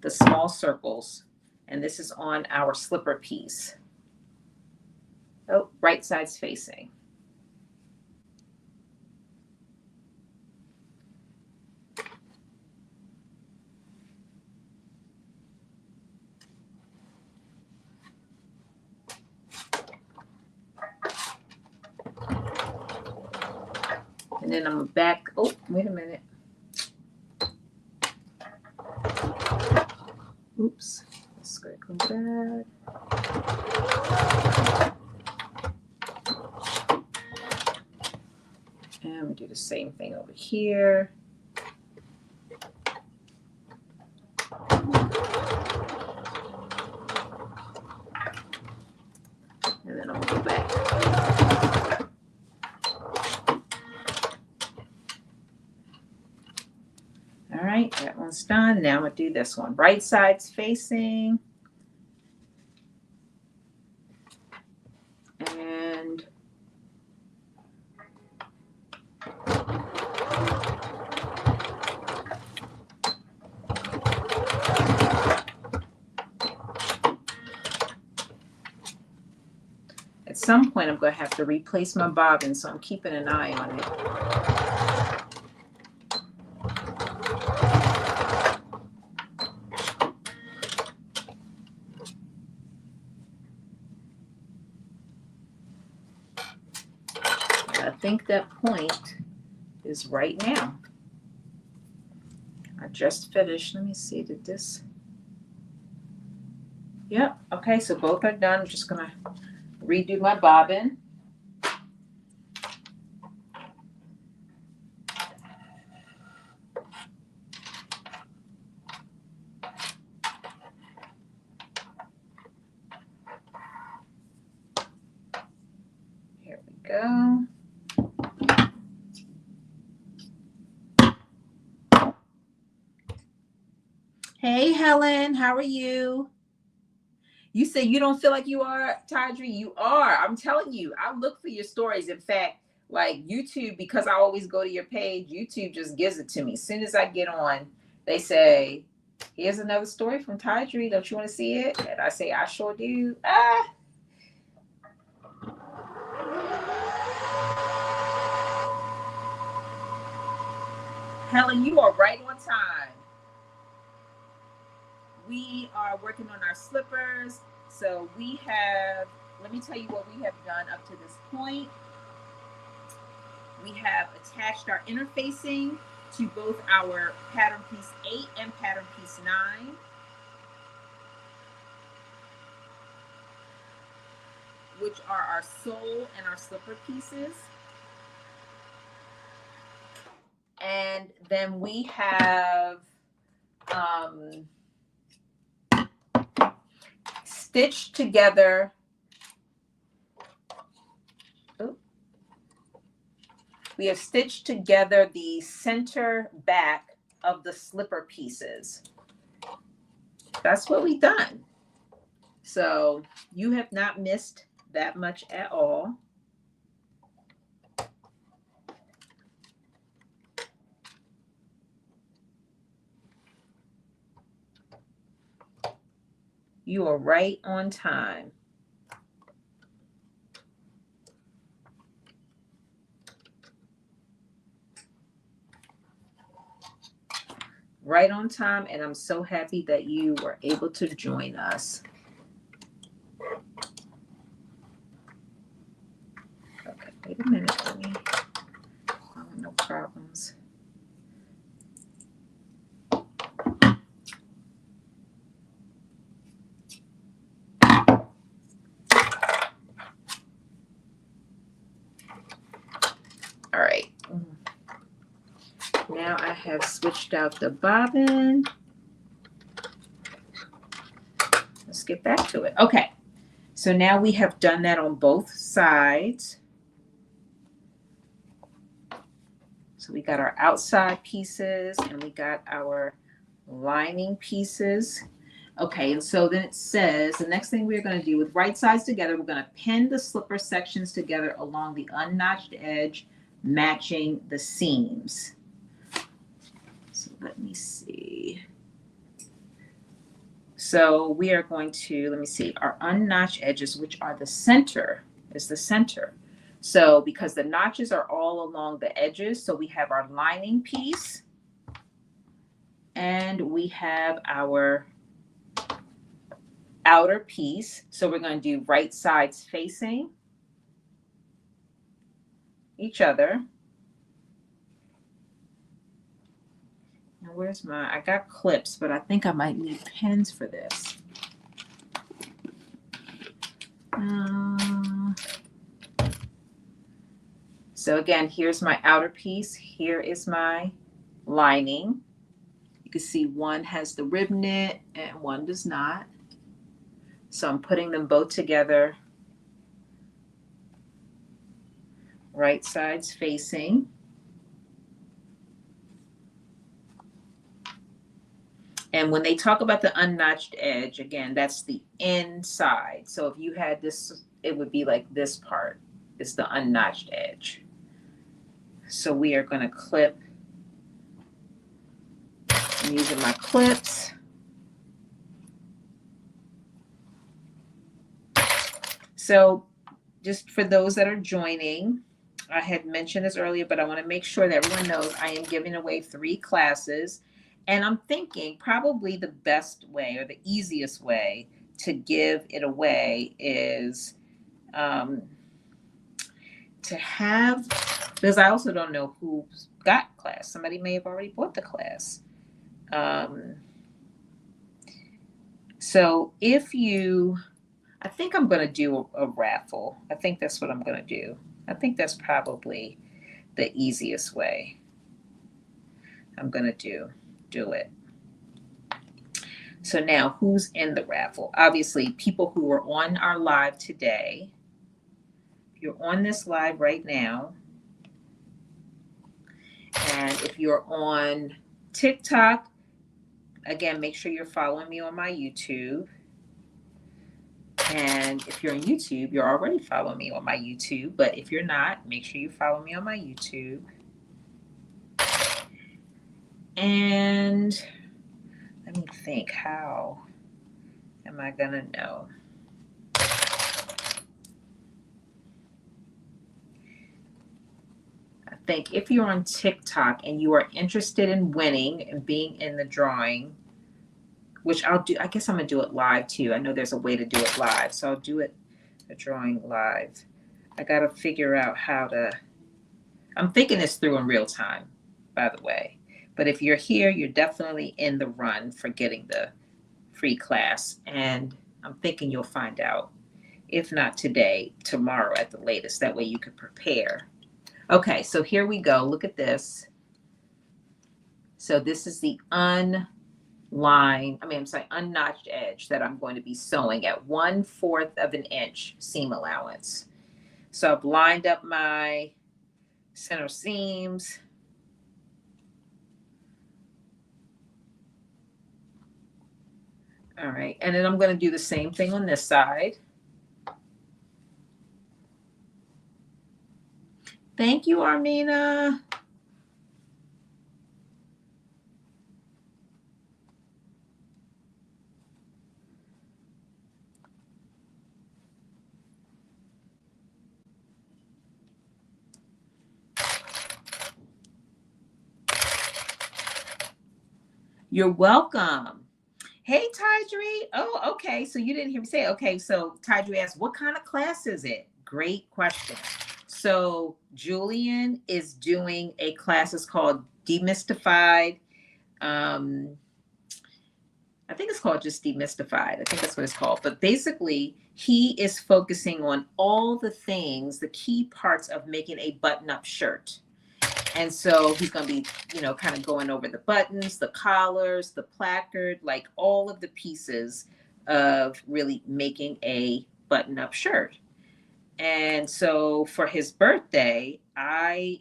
A: the small circles. And this is on our slipper piece. Oh, right sides facing. And then I'm back. Oh, wait a minute. Oops. Let's go back. And we do the same thing over here. And then I'm gonna go back. All right, that one's done. Now I'm gonna do this one. Right sides facing. And at some point, I'm going to have to replace my bobbin, so I'm keeping an eye on it. I think that point is right now. I just finished. Let me see, did this? Yep, okay, so both are done. I'm just going to redo my bobbin. Here we go. Hey, Helen, how are you? You say you don't feel like you are, Tydri. You are. I'm telling you, I look for your stories. In fact, like YouTube, because I always go to your page, YouTube just gives it to me. As soon as I get on, they say, here's another story from Tydri. Don't you want to see it? And I say, I sure do. Ah. Helen, you are right on time. We are working on our slippers. So we have, let me tell you what we have done up to this point. We have attached our interfacing to both our pattern piece 8 and pattern piece 9. Which are our sole and our slipper pieces. And then we have stitched together. We have stitched together the center back of the slipper pieces. That's what we've done. So you have not missed that much at all. You are right on time. Right on time, and I'm so happy that you were able to join us. Okay, wait a minute, let me. No problems. All right. Now I have switched out the bobbin. Let's get back to it. Okay. So now we have done that on both sides. So we got our outside pieces and we got our lining pieces. Okay, and so then it says the next thing we're going to do with right sides together, we're going to pin the slipper sections together along the unnotched edge, matching the seams. So let me see. So we are going to, let me see, our unnotched edges, which are the center, is the center. So because the notches are all along the edges, so we have our lining piece and we have our outer piece. So we're going to do right sides facing each other. Now where's my, I got clips, but I think I might need pens for this. So again, here's my outer piece. Here is my lining. You can see one has the rib knit and one does not. So I'm putting them both together, right sides facing. And when they talk about the unnotched edge, again, that's the inside. So if you had this, it would be like this part is the unnotched edge. So we are going to clip. I'm using my clips. So just for those that are joining, I had mentioned this earlier, but I want to make sure that everyone knows I am giving away 3 classes. And I'm thinking probably the best way or the easiest way to give it away is to have, because I also don't know who's got class. Somebody may have already bought the class. So if you, I think I'm going to do a raffle. I think that's what I'm going to do. I think that's probably the easiest way. I'm going to do it. So now who's in the raffle? Obviously, people who are on our live today. If you're on this live right now, and if you're on TikTok, Again, make sure you're following me on my YouTube. And if you're on YouTube, you're already following me on my YouTube. But if you're not, make sure you follow me on my YouTube. And let me think, how am I going to know? I think if you're on TikTok and you are interested in winning and being in the drawing, which I'll do, I guess I'm going to do it live too. I know there's a way to do it live. So I'll do it, the drawing live. I got to figure out how to, I'm thinking this through in real time, by the way. But if you're here, you're definitely in the run for getting the free class. And I'm thinking you'll find out, if not today, tomorrow at the latest. That way you can prepare. Okay, so here we go. Look at this. So this is the unnotched edge that I'm going to be sewing at 1/4 of an inch seam allowance. So I've lined up my center seams. All right, and then I'm going to do the same thing on this side. Thank you, Armina. You're welcome. Hey, Tydree. Oh, okay. So you didn't hear me say it. Okay, so Tydree asked, what kind of class is it? Great question. So Julian is doing a class. It's called Demystified. I think it's called just Demystified. I think that's what it's called. But basically, he is focusing on all the things, the key parts of making a button-up shirt. And so he's going to be, kind of going over the buttons, the collars, the placard, like all of the pieces of really making a button-up shirt. And so for his birthday, I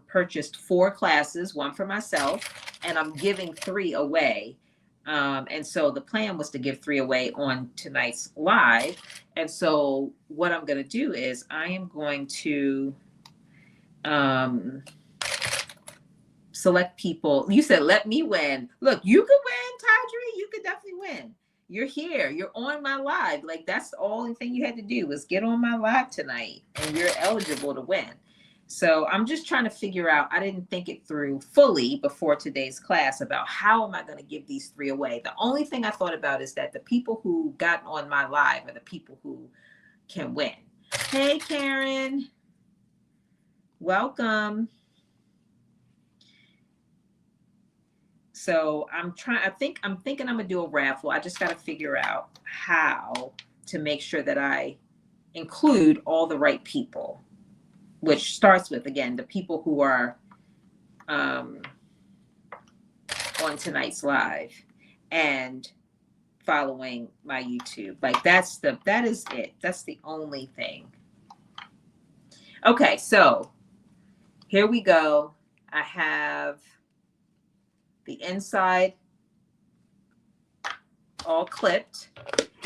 A: purchased 4 classes, 1 for myself, and I'm giving 3 away. And so the plan was to give 3 away on tonight's live. And so what I'm going to do is I am going to select people. You said, let me win. Look, you could win, Tydree. You could definitely win. You're here. You're on my live. Like, that's the only thing you had to do was get on my live tonight, and you're eligible to win. So I'm just trying to figure out, I didn't think it through fully before today's class about how am I going to give these 3 away. The only thing I thought about is that the people who got on my live are the people who can win. Hey, Karen. Welcome. So I'm thinking I'm gonna do a raffle. I just got to figure out how to make sure that I include all the right people, which starts with, again, the people who are on tonight's live and following my YouTube. Like that is it. That's the only thing. Okay, so here we go. I have the inside all clipped,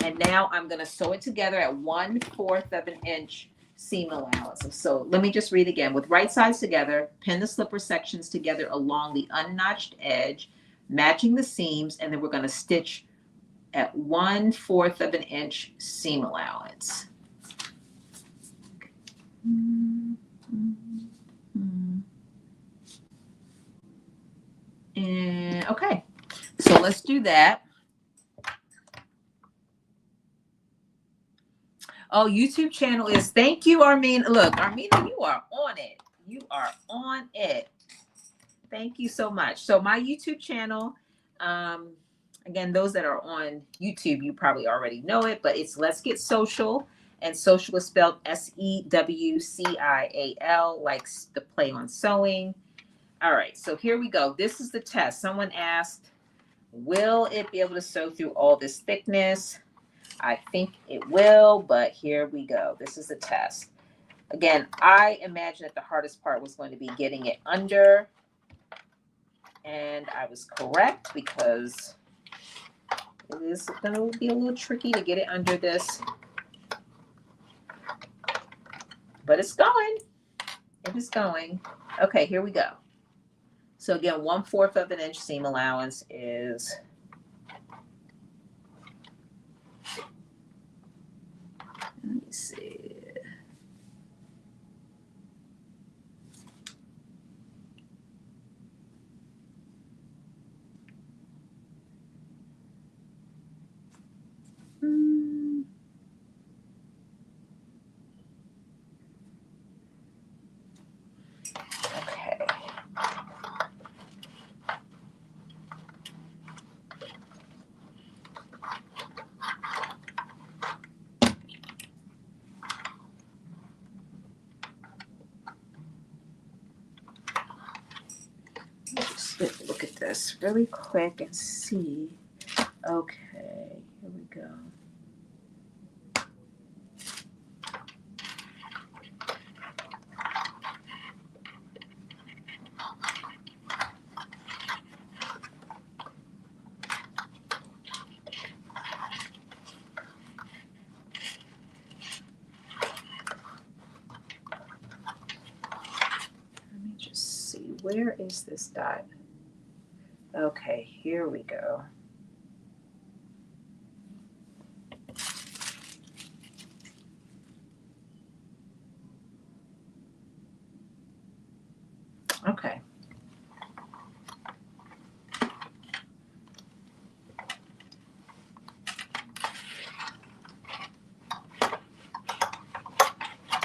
A: and now I'm going to sew it together at 1/4 of an inch seam allowance. So let me just read again. With right sides together, pin the slipper sections together along the unnotched edge, matching the seams, and then we're going to stitch at 1/4 of an inch seam allowance. And okay, so let's do that. Oh, YouTube channel is, thank you, Armina. Look, Armina, you are on it. You are on it. Thank you so much. So my YouTube channel, again, those that are on YouTube, you probably already know it, but it's Let's Get Social. And social is spelled SEWCIAL, like the play on sewing. All right, so here we go. This is the test. Someone asked, will it be able to sew through all this thickness? I think it will, but here we go. This is the test. Again, I imagine that the hardest part was going to be getting it under And I was correct because it is going to be a little tricky to get it under this. But it's going. It is going. Okay, here we go. So again, 1/4 of an inch seam allowance is let me see. Okay. Let's look at this really quick and see. Okay, here we go. Let me just see, where is this dot? Okay, here we go. Okay.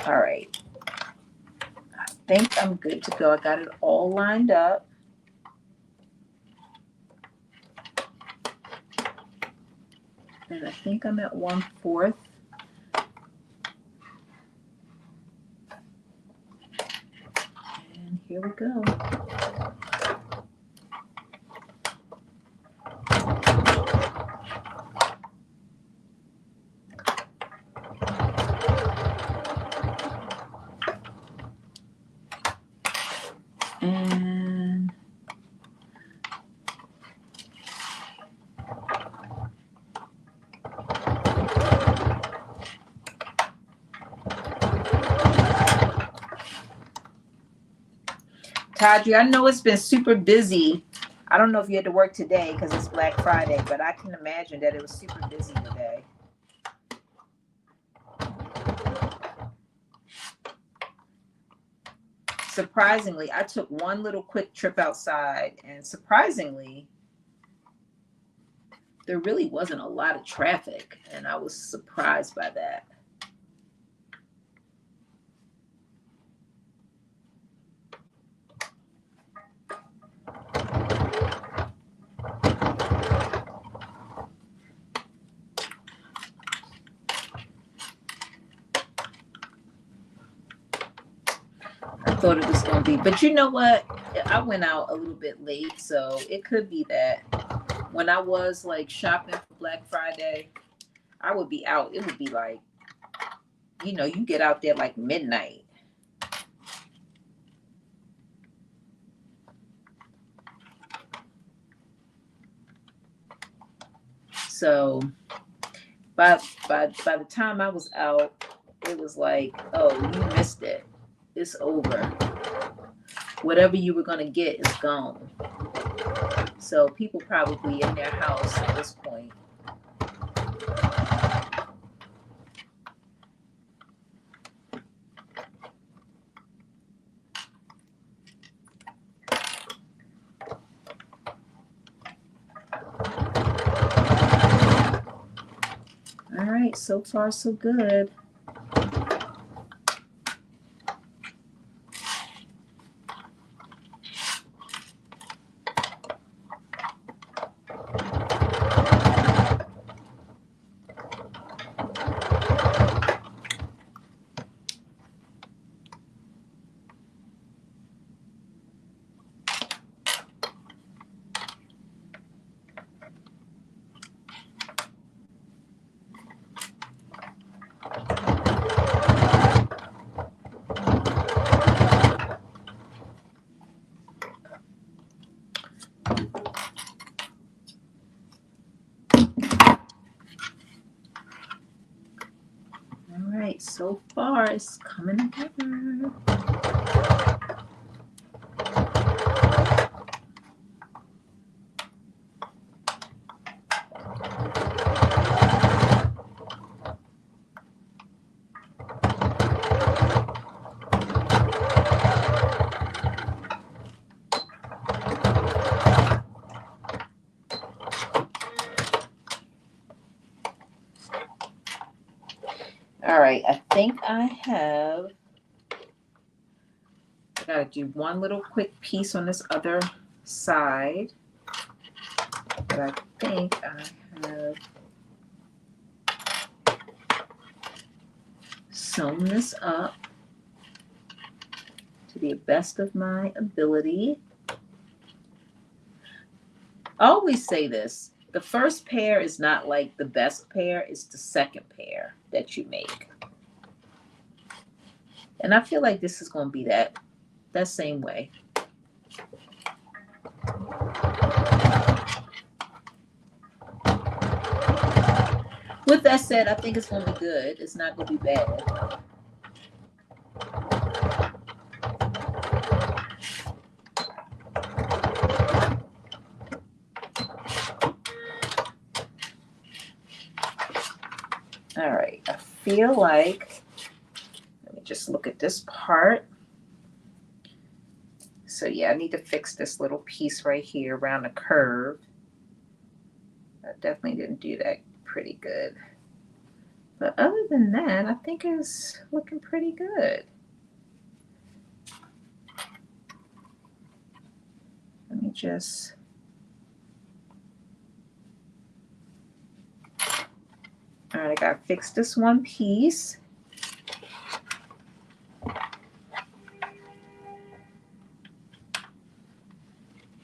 A: All right. I think I'm good to go. I got it all lined up. And I think I'm at 1/4. And here we go. And Tadri, I know it's been super busy. I don't know if you had to work today because it's Black Friday, but I can imagine that it was super busy today. Surprisingly, I took one little quick trip outside, and surprisingly, there really wasn't a lot of traffic, and I was surprised by that. I thought it was going to be, but you know what? I went out a little bit late, so it could be that when I was like shopping for Black Friday, I would be out. It would be like, you know, you get out there like midnight. So by the time I was out, it was like, oh, you missed it. It's over. Whatever you were gonna get is gone. So people probably in their house at this point. All right, so far so good. right, so far it's coming together. All right, I think I gotta do one little quick piece on this other side. But I think I have sewn this up to the best of my ability. I always say this, the first pair is not like the best pair, it's the second pair that you make. And I feel like this is going to be that same way. With that said, I think it's going to be good. It's not going to be bad. All right, I feel like, let me just look at this part. So yeah, I need to fix this little piece right here around the curve. I definitely didn't do that pretty good. But other than that, I think it's looking pretty good. Let me just... All right, I gotta fix this one piece.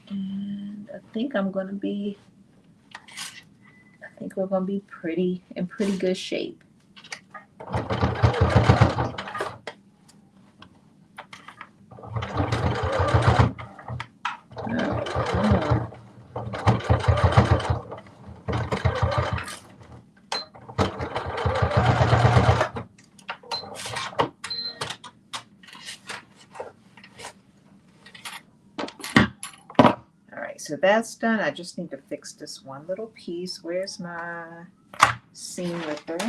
A: And I think we're gonna be in pretty good shape. So that's done. I just need to fix this one little piece. Where's my seam ripper? What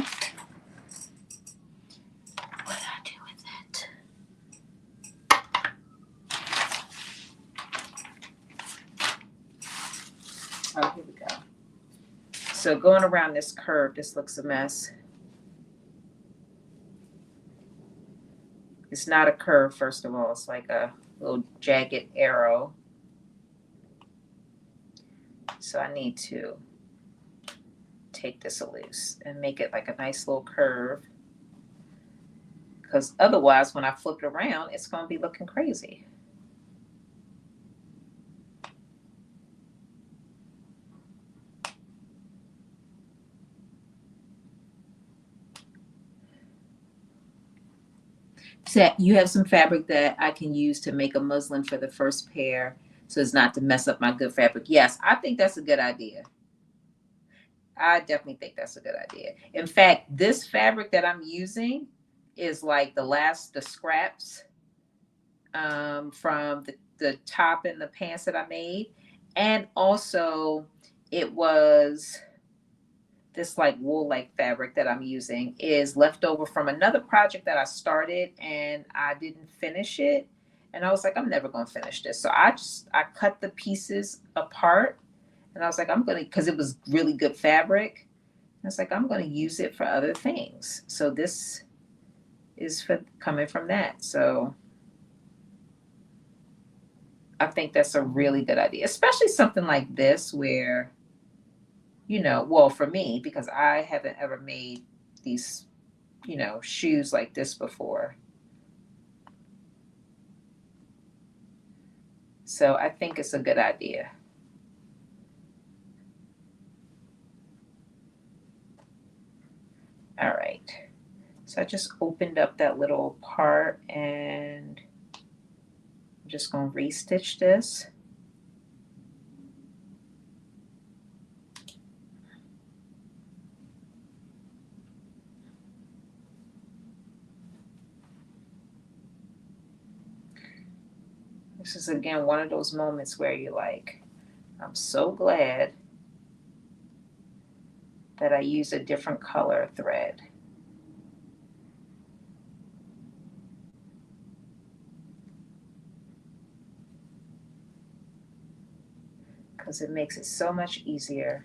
A: did I do with it? Oh, here we go. So going around this curve, this looks a mess. It's not a curve, first of all. It's like a little jagged arrow. So I need to take this loose and make it like a nice little curve. Because otherwise, when I flip it around, it's going to be looking crazy. So you have some fabric that I can use to make a muslin for the first pair, so as not to mess up my good fabric. Yes, I think that's a good idea. I definitely think that's a good idea. In fact, this fabric that I'm using is like the scraps from the top and the pants that I made. And also it was this like wool like fabric that I'm using is left over from another project that I started and I didn't finish it. And I was like, I'm never going to finish this. So I cut the pieces apart and I was like, because it was really good fabric. I was like, I'm going to use it for other things. So this is coming from that. So I think that's a really good idea, especially something like this where, well, for me, because I haven't ever made these, shoes like this before. So I think it's a good idea. All right. So I just opened up that little part and I'm just going to restitch this. This is again one of those moments where you're like, I'm so glad that I used a different color thread. Because it makes it so much easier.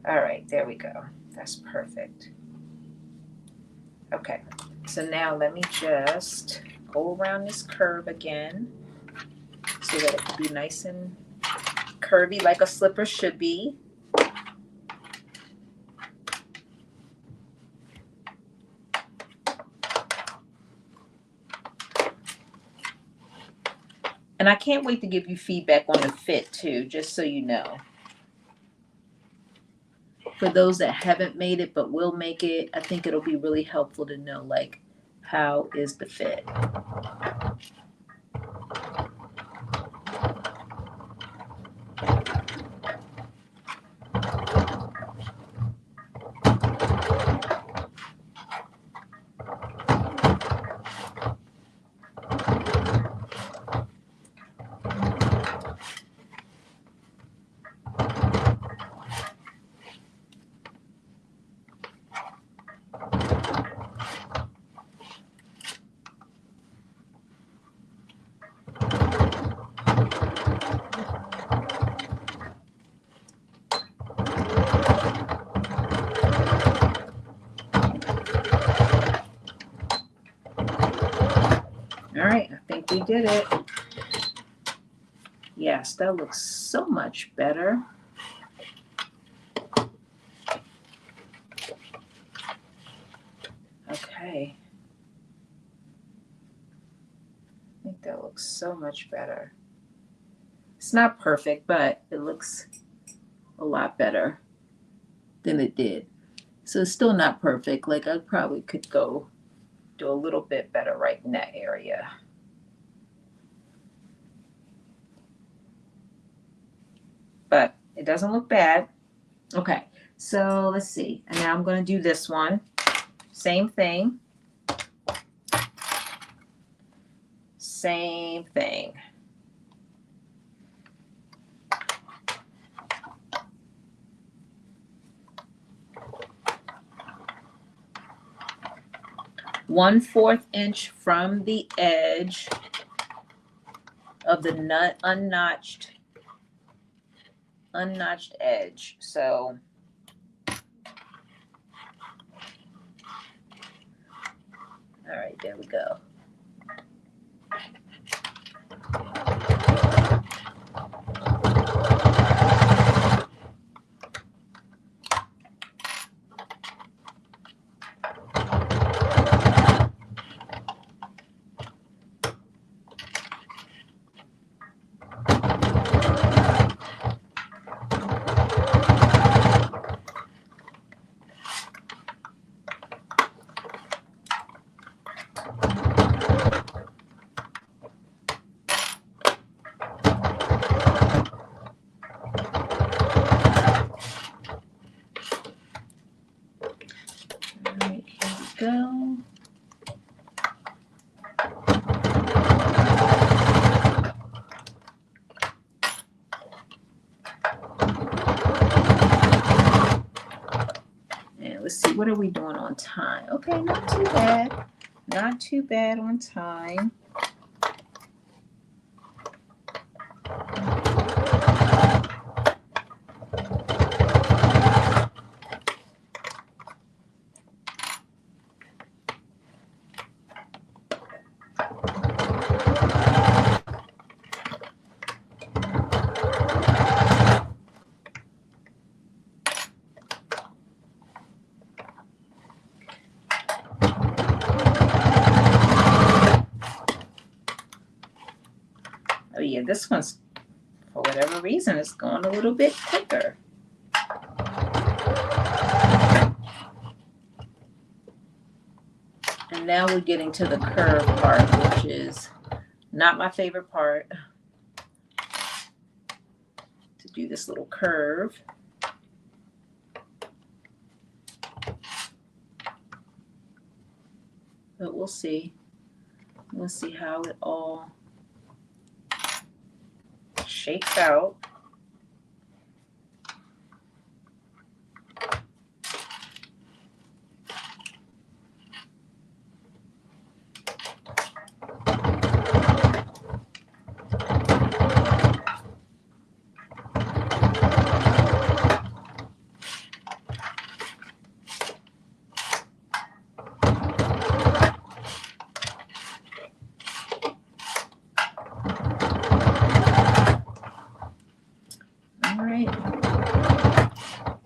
A: All right, there we go. That's perfect. Okay, so now let me just go around this curve again so that it can be nice and curvy like a slipper should be. And I can't wait to give you feedback on the fit too, just so you know. For those that haven't made it but will make it, I think it'll be really helpful to know, like, how is the fit? All right, I think we did it. Yes, that looks so much better. Okay. I think that looks so much better. It's not perfect, but it looks a lot better than it did. So it's still not perfect. Like, I probably could go do a little bit better right in that area. But it doesn't look bad. Okay, so let's see. And now I'm going to do this one. Same thing. Same thing. One-fourth inch from the edge of the unnotched edge. So all right, there we go. Go. And let's see, what are we doing on time? Okay, not too bad. Not too bad on time. Oh yeah, this one's, for whatever reason, it's going a little bit quicker. And now we're getting to the curve part, which is not my favorite part. To do this little curve. But we'll see. We'll see how it all shakes out.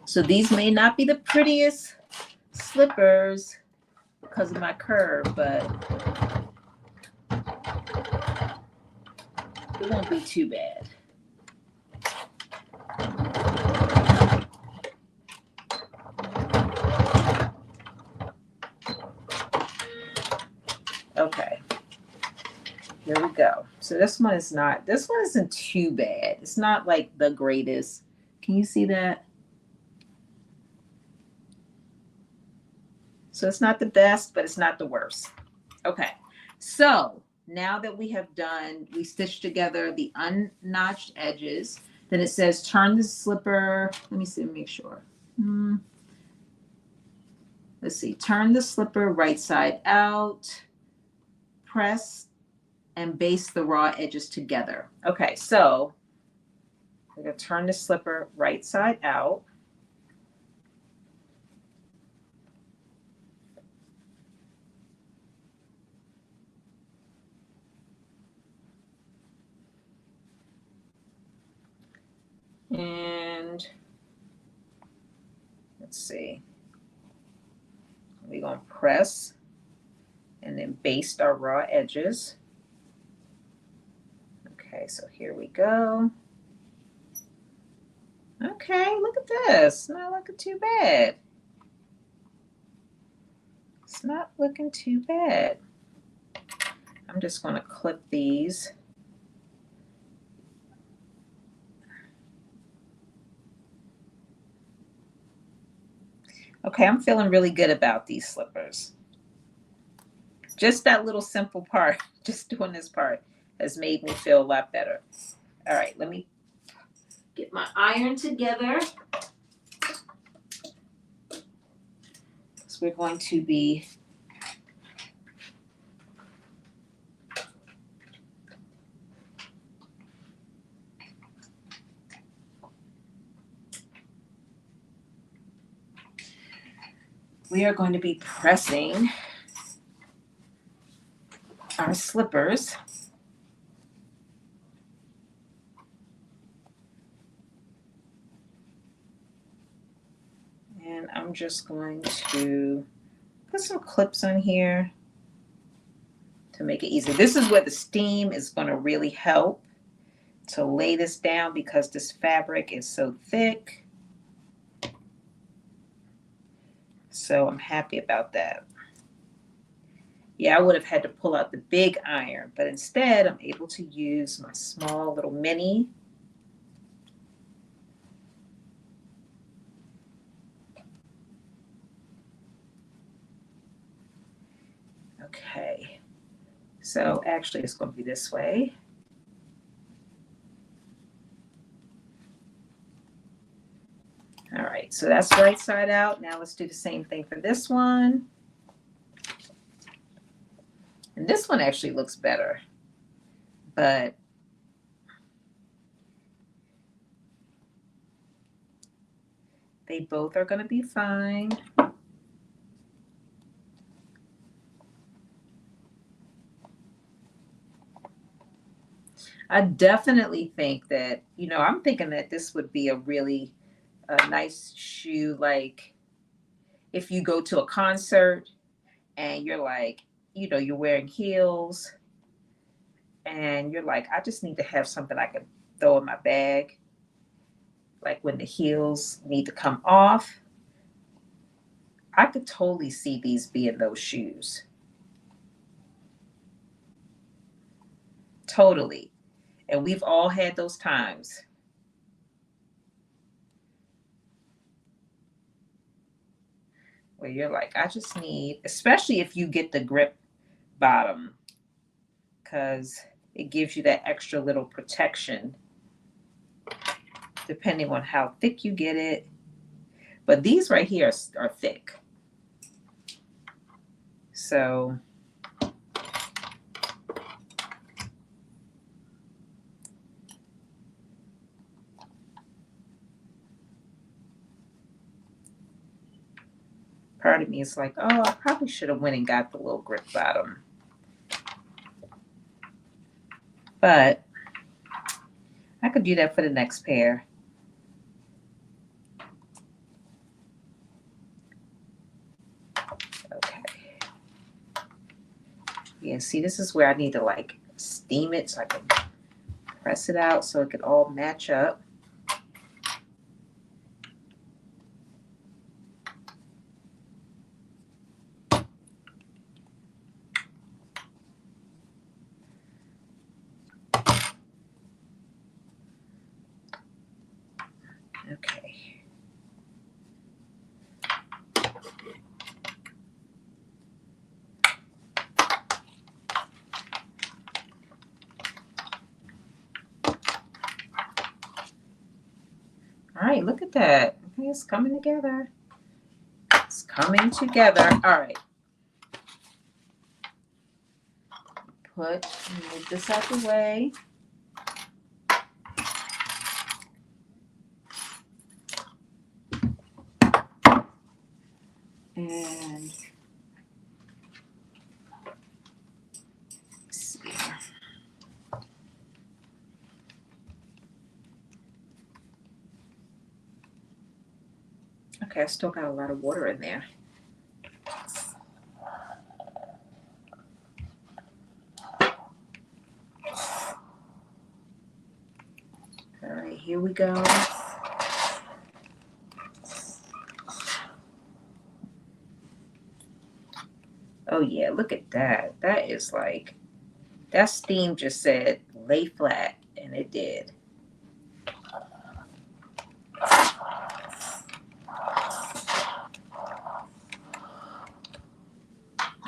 A: So these may not be the prettiest slippers because of my curve, but it won't be too bad. Okay, here we go. So this one isn't too bad. It's not like the greatest. Can you see that? So it's not the best, but it's not the worst. Okay, so now that we stitched together the unnotched edges, then it says turn the slipper. Let me see, make sure. Let's see, turn the slipper right side out, press and baste the raw edges together. Okay, so we're gonna turn the slipper right side out. And let's see, we're going to press and then baste our raw edges. Okay, so here we go. Okay, look at this. Not looking too bad. It's not looking too bad. I'm just going to clip these. Okay, I'm feeling really good about these slippers. Just that little simple part, just doing this part, has made me feel a lot better. All right, let me get my iron together. So we're going to be pressing our slippers. And I'm just going to put some clips on here to make it easy. This is where the steam is going to really help to lay this down because this fabric is so thick. So I'm happy about that. Yeah, I would have had to pull out the big iron, but instead I'm able to use my small little mini. Okay, so actually it's going to be this way. All right, so that's right side out. Now let's do the same thing for this one. And this one actually looks better, but they both are going to be fine. I definitely think that, I'm thinking that this would be a really nice shoe, like if you go to a concert and you're like, you're wearing heels and you're like, I just need to have something I can throw in my bag. Like when the heels need to come off, I could totally see these being those shoes. Totally. And we've all had those times. Where you're like, I just need, especially if you get the grip bottom, because it gives you that extra little protection. depending on how thick you get it. But these right here are thick. So part of me is like, oh, I probably should have went and got the little grip bottom. But I could do that for the next pair. Okay. Yeah, see, this is where I need to like steam it so I can press it out so it could all match up. Okay. All right, look at that. Okay, it's coming together. It's coming together. All right. Move this out the way. And let's see. Okay, I still got a lot of water in there. All right, here we go. Oh yeah, look at that. That is like, that steam just said lay flat, and it did.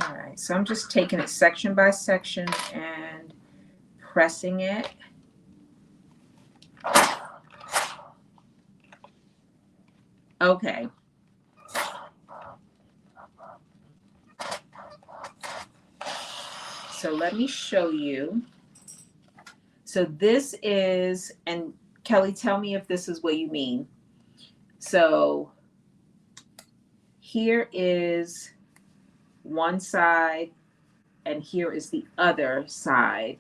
A: All right, so I'm just taking it section by section and pressing it. Okay. So let me show you. So this is, and Kelly, tell me if this is what you mean. So here is one side and here is the other side.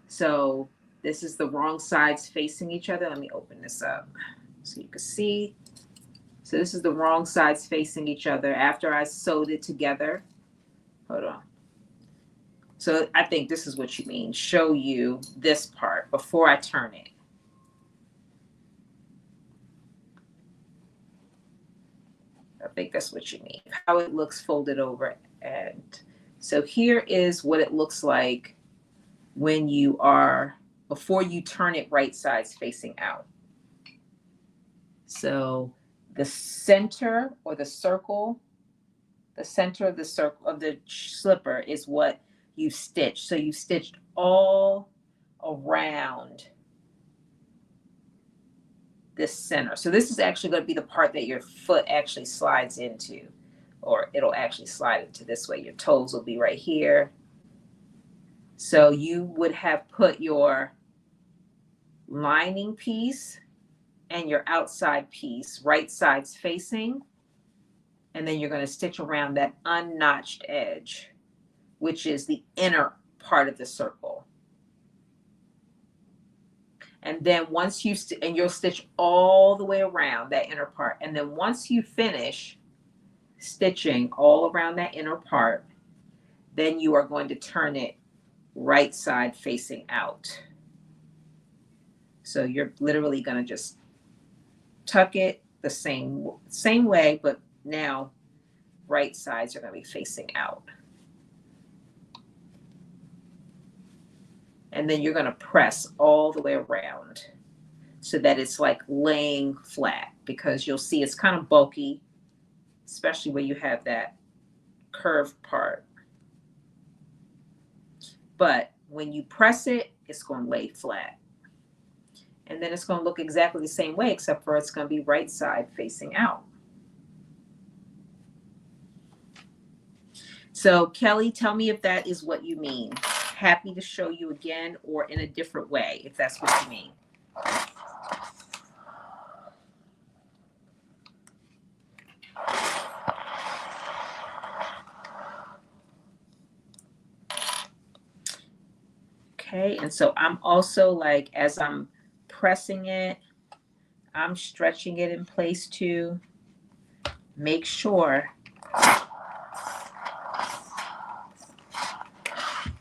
A: So this is the wrong sides facing each other. Let me open this up so you can see. So this is the wrong sides facing each other after I sewed it together. Hold on. So I think this is what you mean. Show you this part before I turn it. I think that's what you mean. How it looks folded over. And so here is what it looks like when you are, before you turn it right sides facing out. So the center or the circle, the center of the circle of the slipper is what you stitched. So you stitched all around this center. So this is actually going to be the part that your foot actually slides into, or it'll actually slide into this way. Your toes will be right here. So you would have put your lining piece and your outside piece right sides facing, and then you're going to stitch around that unnotched edge, which is the inner part of the circle. And then once you and you'll stitch all the way around that inner part, and then once you finish stitching all around that inner part, then you are going to turn it right side facing out. So you're literally going to just tuck it the same way, but now right sides are going to be facing out. And then you're going to press all the way around so that it's like laying flat, because you'll see it's kind of bulky, especially where you have that curved part. But when you press it, it's going to lay flat. And then it's going to look exactly the same way, except for it's going to be right side facing out. So Kelly, tell me if that is what you mean. Happy to show you again or in a different way, if that's what you mean. Okay, and so I'm also like, as I'm pressing it, I'm stretching it in place to make sure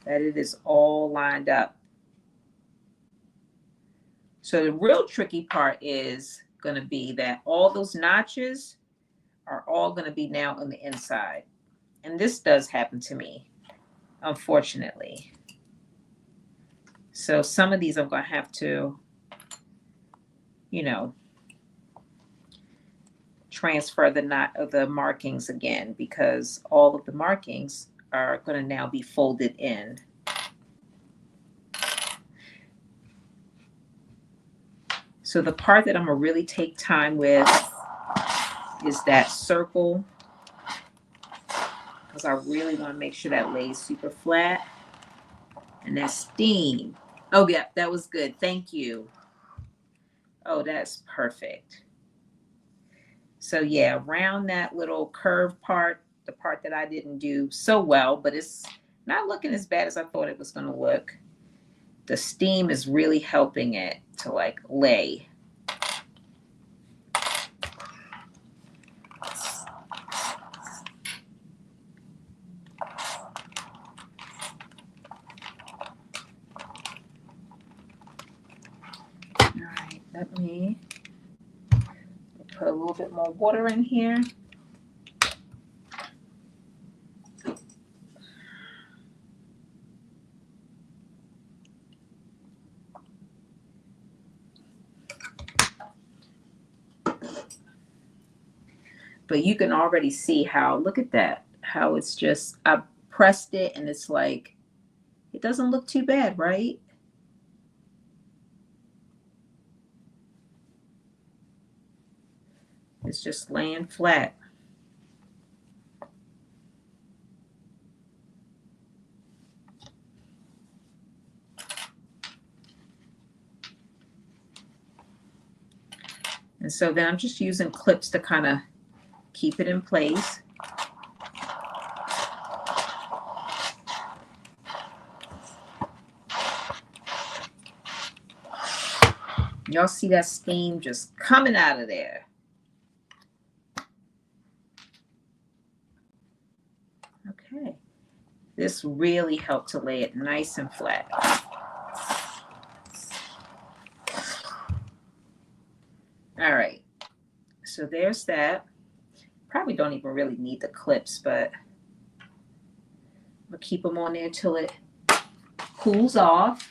A: that it is all lined up. So the real tricky part is going to be that all those notches are all going to be now on the inside. And this does happen to me, unfortunately. So some of these I'm going to have to, you know, transfer the markings again, because all of the markings are going to now be folded in. So the part that I'm going to really take time with is that circle, because I really want to make sure that lays super flat. And that steam. Oh, yeah, that was good. Thank you. Oh, that's perfect. So yeah, around that little curved part, the part that I didn't do so well, but it's not looking as bad as I thought it was going to look. The steam is really helping it to like lay. All right, let me put a little bit more water in here. But you can already see how, look at that, how it's just, I pressed it and it's like, it doesn't look too bad, right? It's just laying flat. And so then I'm just using clips to kind of keep it in place. Y'all see that steam just coming out of there. Okay. This really helped to lay it nice and flat. All right. So there's that. Probably don't even really need the clips, but we'll keep them on there till it cools off.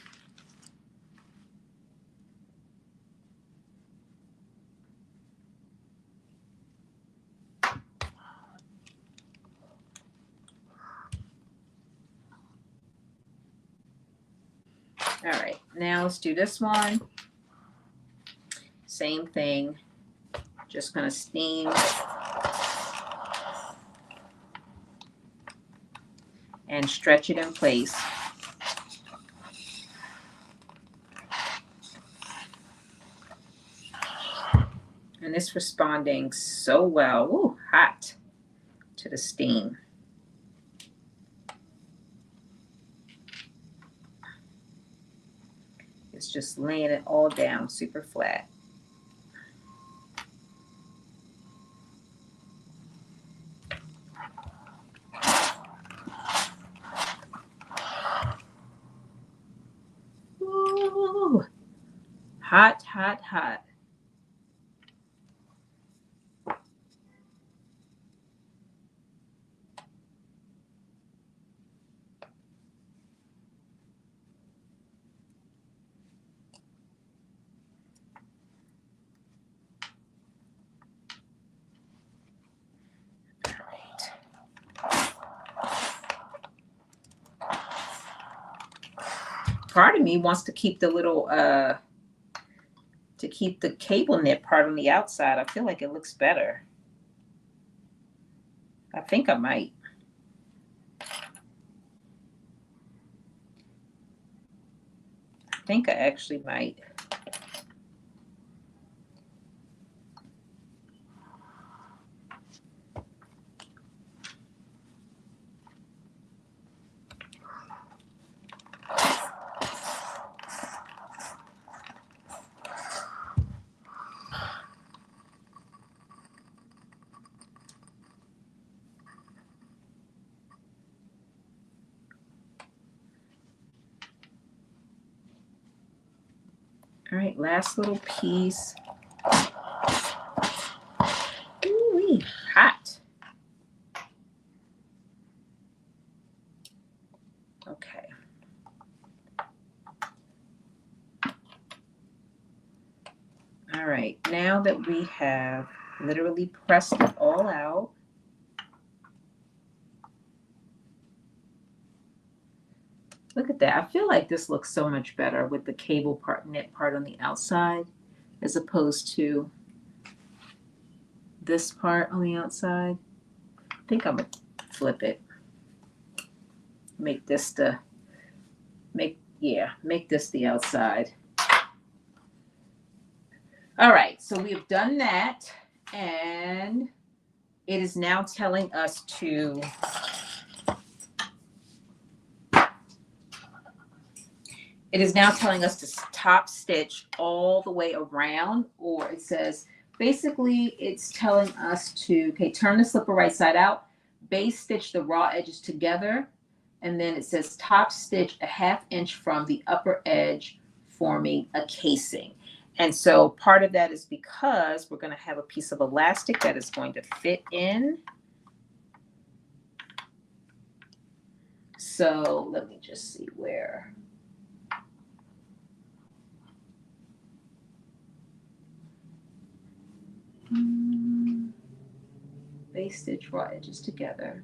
A: All right, now let's do this one. Same thing, just gonna steam and stretch it in place. And it's responding so well. Ooh, hot to the steam. It's just laying it all down super flat. Ooh, hot, hot, hot. Part of me wants to keep the little to keep the cable knit part on the outside. I feel like it looks better. I think I might. I think I actually might. All right, last little piece. Ooh, hot. Okay. All right, now that we have literally pressed it all out, look at that. I feel like this looks so much better with the cable part, knit part on the outside, as opposed to this part on the outside. I think I'm gonna flip it. Make this the, make this the outside. All right, so we have done that, and it is now telling us to top stitch all the way around, or it says, basically it's telling us to, okay, turn the slipper right side out, base stitch the raw edges together, and then it says top stitch a 1/2 inch from the upper edge, forming a casing. And so part of that is because we're going to have a piece of elastic that is going to fit in. So let me just see where. Base stitch raw edges together,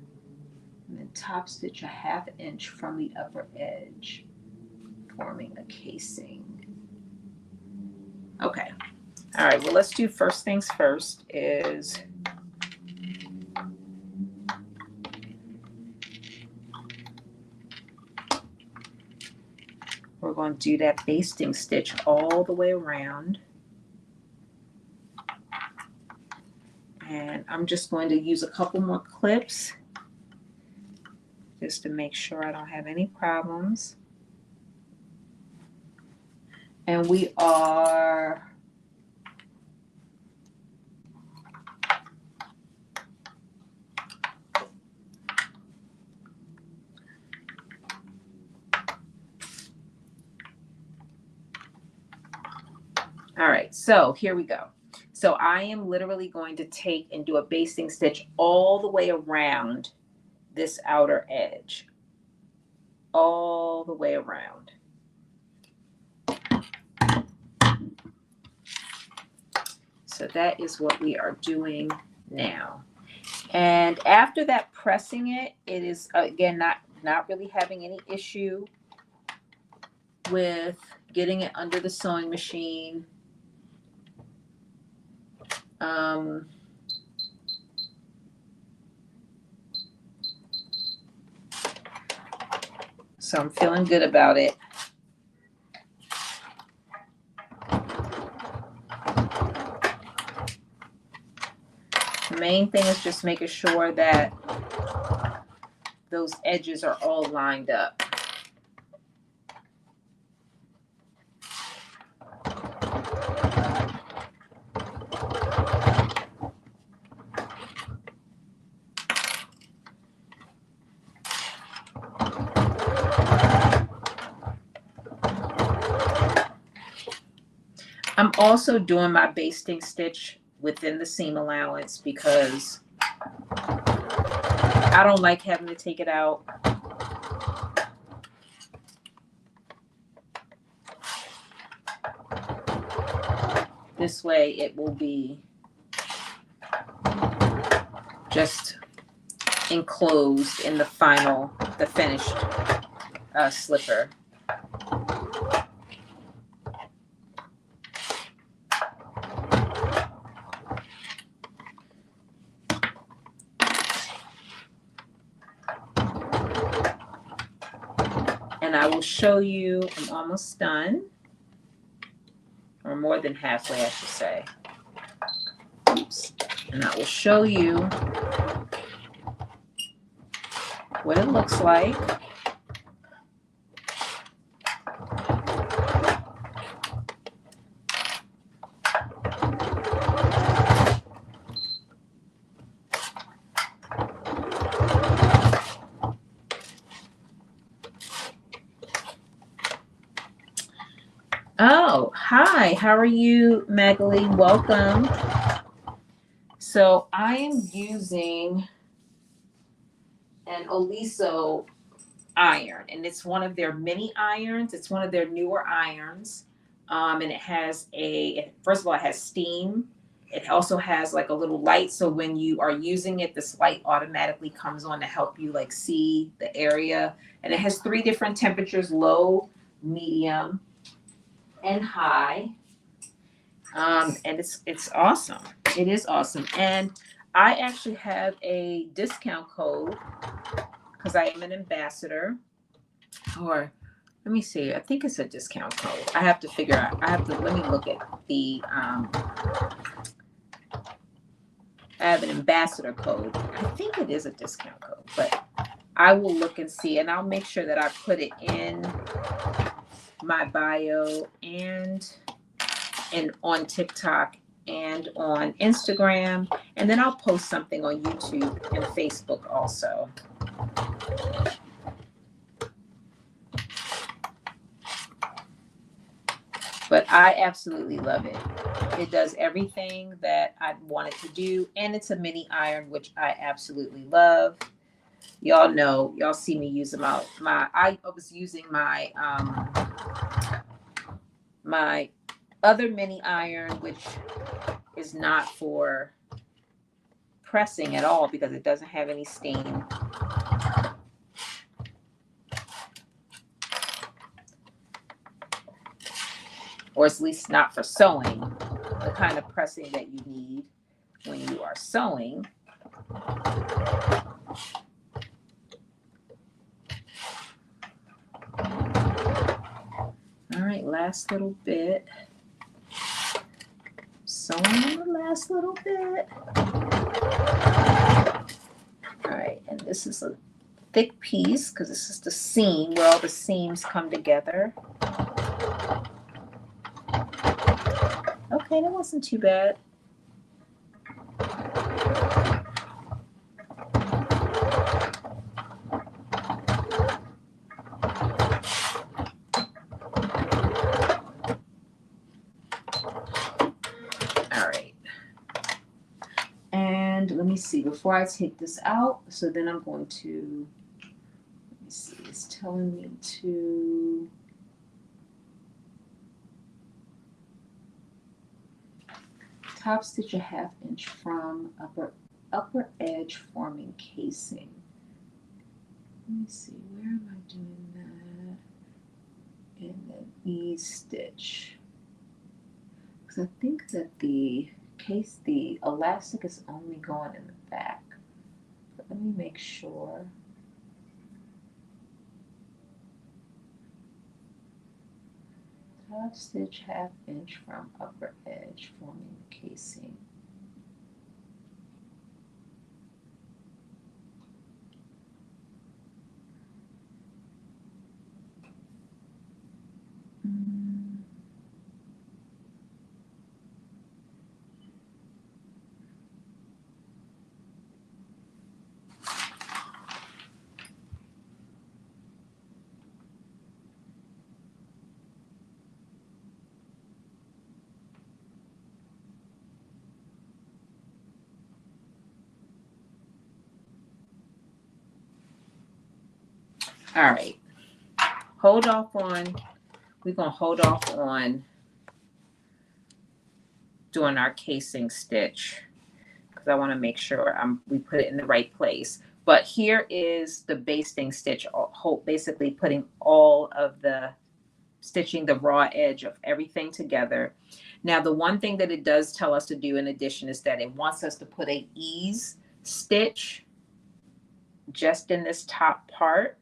A: and then top stitch a 1/2 inch from the upper edge, forming a casing. Okay. All right, well, let's do first things first is we're going to do that basting stitch all the way around. And I'm just going to use a couple more clips just to make sure I don't have any problems. And we are all right, so here we go. So I am literally going to take and do a basting stitch all the way around this outer edge, all the way around. So that is what we are doing now. And after that, pressing it, it is, again, not really having any issue with getting it under the sewing machine. So I'm feeling good about it. The main thing is just making sure that those edges are all lined up. I'm also doing my basting stitch within the seam allowance because I don't like having to take it out. This way it will be just enclosed in the finished slipper. and I will show you, I'm almost done, or more than halfway, I should say. Oops. And I will show you what it looks like. Oh, hi. How are you, Magali? Welcome. So I am using an Oliso iron, and it's one of their mini irons. It's one of their newer irons. And it has first of all, it has steam. It also has like a little light. So when you are using it, this light automatically comes on to help you like see the area. And it has 3 different temperatures: low, medium, and high. And it's awesome. It is awesome. And I actually have a discount code because I am an ambassador. Or let me see. I think it's a discount code. I have to figure out. Let me look at the. I have an ambassador code. I think it is a discount code, but I will look and see, and I'll make sure that I put it in my bio and on TikTok and on Instagram, and then I'll post something on YouTube and Facebook also. But I absolutely love it. It does everything that I wanted to do, and it's a mini iron, which I absolutely love. Y'all know, y'all see me using I was using my my other mini iron, which is not for pressing at all because it doesn't have any steam. Or at least not for sewing, the kind of pressing that you need when you are sewing. All right, last little bit. Sewing on the last little bit. All right, and this is a thick piece because this is the seam where all the seams come together. Okay, that wasn't too bad. All right. And let me see, before I take this out, so then I'm going to, let me see, it's telling me to, top stitch a 1/2 inch from upper edge forming casing. Let me see, where am I doing that? And then ease stitch. Because I think that the elastic is only going in the back. But let me make sure. Top stitch 1/2 inch from upper edge forming casing. All right. We're going to hold off on doing our casing stitch because I want to make sure we put it in the right place. But here is the basting stitch, basically putting all of stitching the raw edge of everything together. Now, the one thing that it does tell us to do in addition is that it wants us to put a ease stitch just in this top part.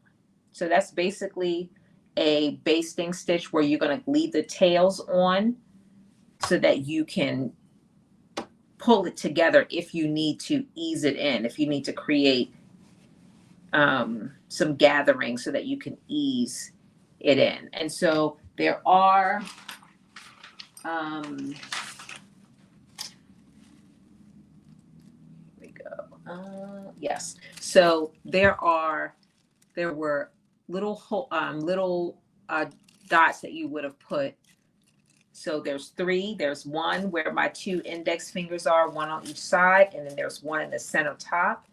A: So that's basically a basting stitch where you're going to leave the tails on so that you can pull it together if you need to ease it in, if you need to create some gathering so that you can ease it in. And so there are here we go. Yes. So there were little dots that you would have put. So there's 3. There's one where my 2 index fingers are, one on each side, and then there's one in the center top.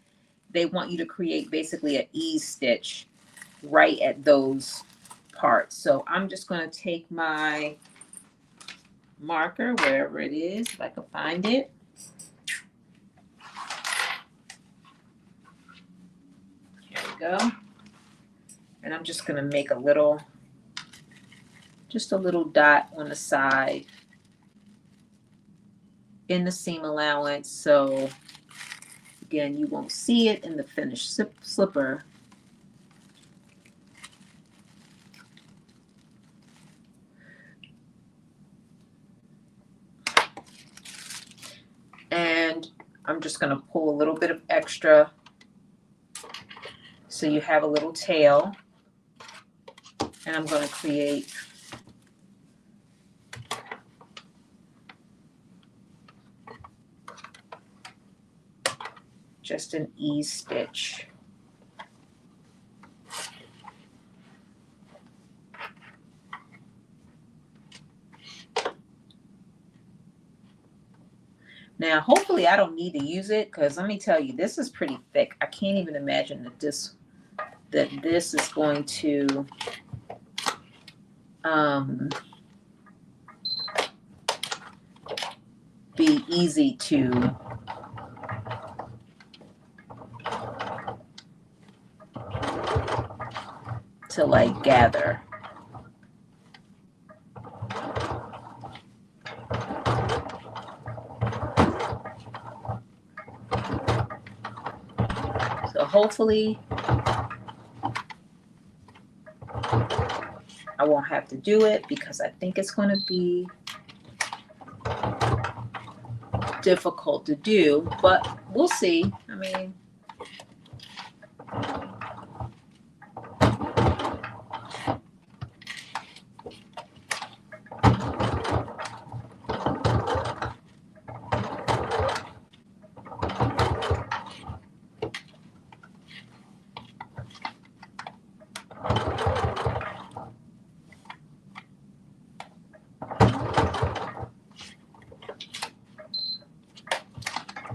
A: They want you to create basically an ease stitch right at those parts. So I'm just going to take my marker, wherever it is, if I can find it. Here we go. And I'm just going to make just a little dot on the side in the seam allowance. So again, you won't see it in the finished slipper. And I'm just going to pull a little bit of extra so you have a little tail. And I'm going to create just an ease stitch. Now, hopefully I don't need to use it, because let me tell you, this is pretty thick. I can't even imagine that this is going to be easy to like gather. So hopefully I won't have to do it, because I think it's going to be difficult to do, but we'll see. I mean,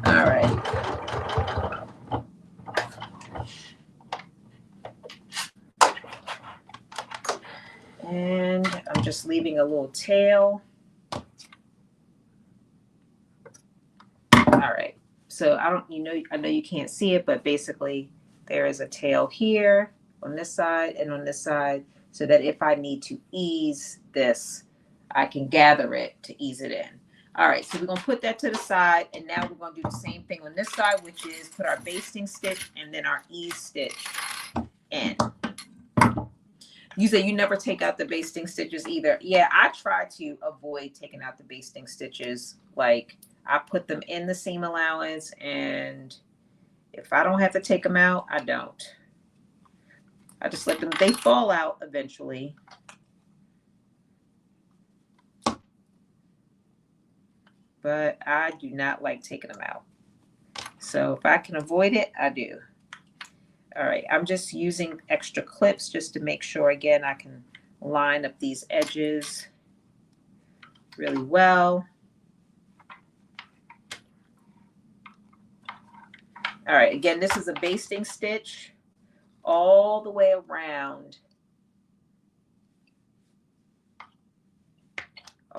A: all right. And I'm just leaving a little tail. All right. So I know you can't see it, but basically there is a tail here on this side and on this side, so that if I need to ease this, I can gather it to ease it in. All right, so we're going to put that to the side, and now we're going to do the same thing on this side, which is put our basting stitch and then our ease stitch in. You say you never take out the basting stitches either. Yeah, I try to avoid taking out the basting stitches. Like, I put them in the seam allowance, and if I don't have to take them out, I don't. I just let them, they fall out eventually. But I do not like taking them out. So if I can avoid it, I do. All right, I'm just using extra clips just to make sure, again, I can line up these edges really well. All right, again, this is a basting stitch all the way around.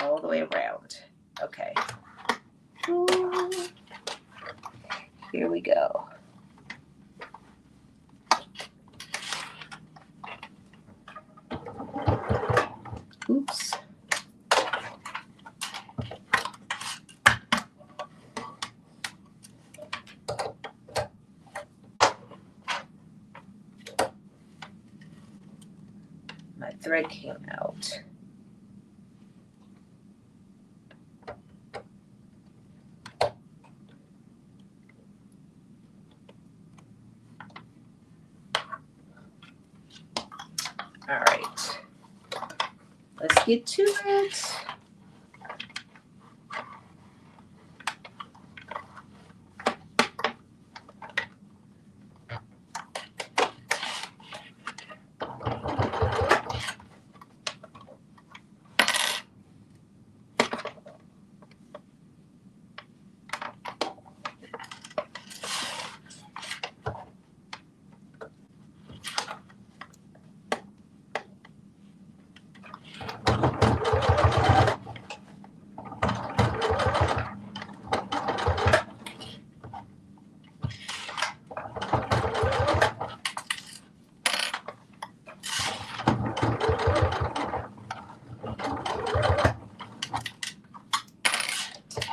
A: All the way around. Okay. Ooh. Here we go. Oops. My thread came out. All right, let's get to it.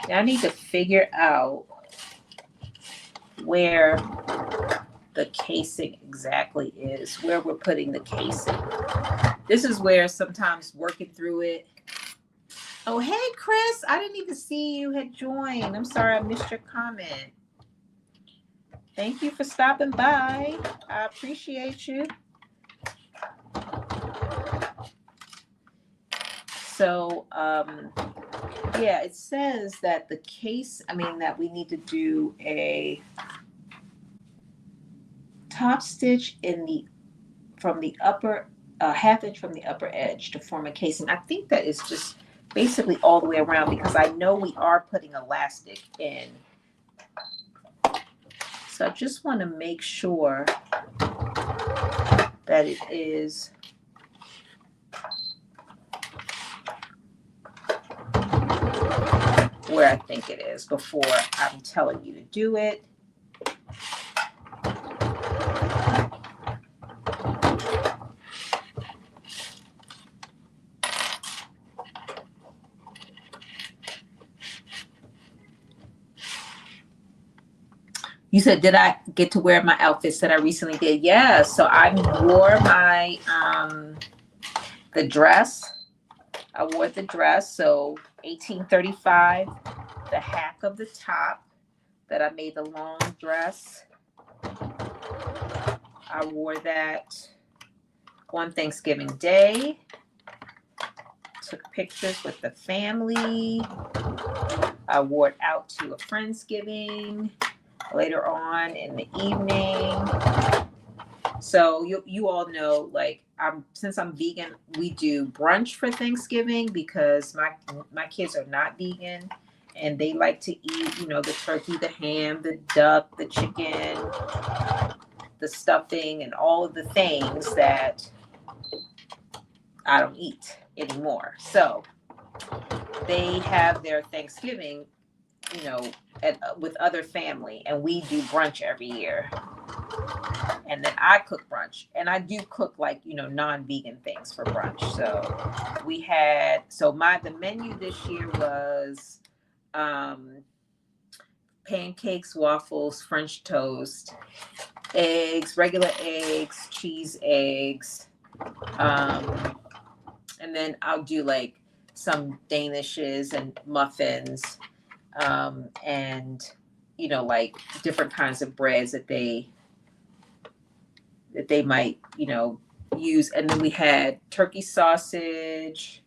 A: Now I need to figure out where the casing exactly is, where we're putting the casing. This is where sometimes working through it. Oh, hey, Chris. I didn't even see you had joined. I'm sorry I missed your comment. Thank you for stopping by. I appreciate you. So, yeah, it says that that we need to do a top stitch from the upper, half inch from the upper edge to form a casing. I think that is just basically all the way around because I know we are putting elastic in. So I just want to make sure that it is where I think it is before I'm telling you to do it. You said, did I get to wear my outfits that I recently did? Yeah, so I wore my, the dress. I wore the dress, so 1835, the hack of the top that I made the long dress. I wore that on Thanksgiving Day. Took pictures with the family. I wore it out to a Friendsgiving later on in the evening. So you all know, like, since I'm vegan, we do brunch for Thanksgiving because my kids are not vegan and they like to eat, the turkey, the ham, the duck, the chicken, the stuffing, and all of the things that I don't eat anymore. So they have their Thanksgiving, with other family, and we do brunch every year. And then I cook brunch, and I do cook non-vegan things for brunch. So we had, the menu this year was pancakes, waffles, French toast, eggs, regular eggs, cheese eggs. And then I'll do some Danishes and muffins, and different kinds of breads that they might use. And then we had turkey sausage,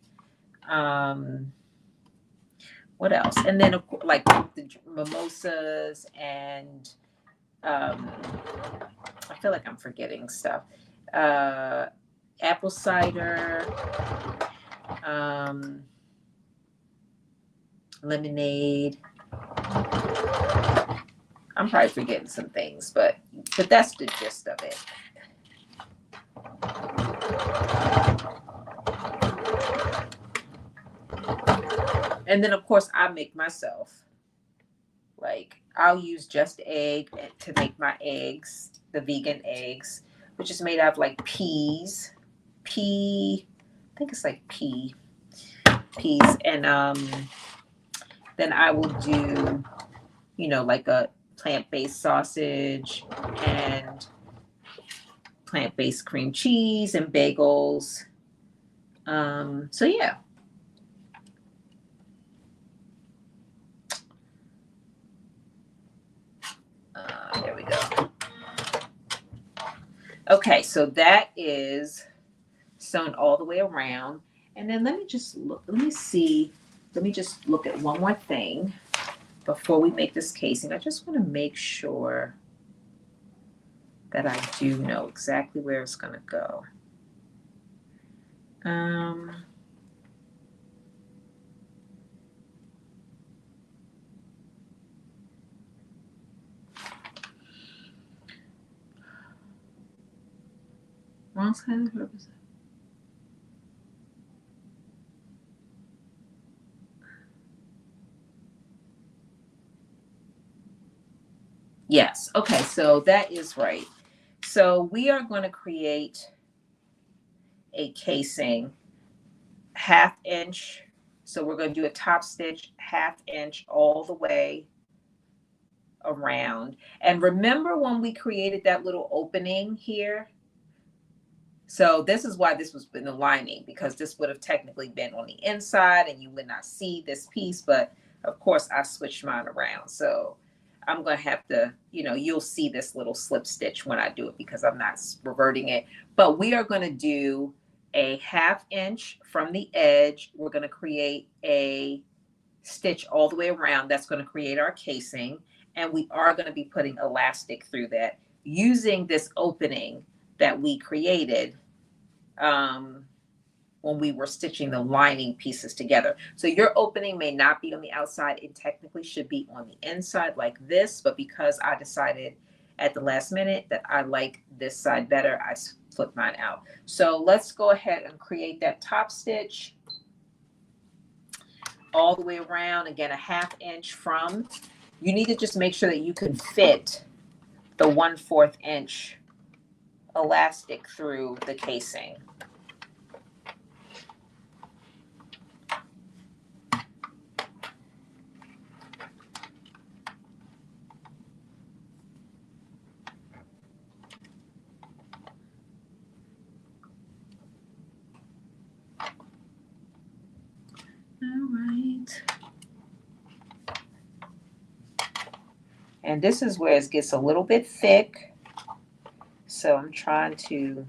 A: what else? And then the mimosas, and I feel like I'm forgetting stuff. Apple cider, lemonade. I'm probably forgetting some things, but that's the gist of it. And then of course I make myself. I'll use just egg to make my eggs, the vegan eggs, which is made out of peas. I think it's peas, and then I will do a plant-based sausage and plant-based cream cheese and bagels. So yeah. There we go. Okay, so that is sewn all the way around. And then let me just look, let me see, let me just look at one more thing before we make this casing. I just want to make sure that I do know exactly where it's going to go. Wrong side of the purpose. Yes. Okay. So that is right. So we are going to create a casing 1/2 inch. So we're going to do a top stitch 1/2 inch all the way around. And remember when we created that little opening here? So this is why this was in the lining, because this would have technically been on the inside and you would not see this piece. But of course I switched mine around. So I'm going to have to, you'll see this little slip stitch when I do it because I'm not reverting it. But we are going to do a 1/2 inch from the edge. We're going to create a stitch all the way around. That's going to create our casing. And we are going to be putting elastic through that using this opening that we created when we were stitching the lining pieces together. So your opening may not be on the outside. It technically should be on the inside like this, but because I decided at the last minute that I like this side better, I flipped mine out. So let's go ahead and create that top stitch all the way around. Again, a 1/2 inch from. You need to just make sure that you can fit the 1/4 inch elastic through the casing. All right. And this is where it gets a little bit thick. So I'm trying to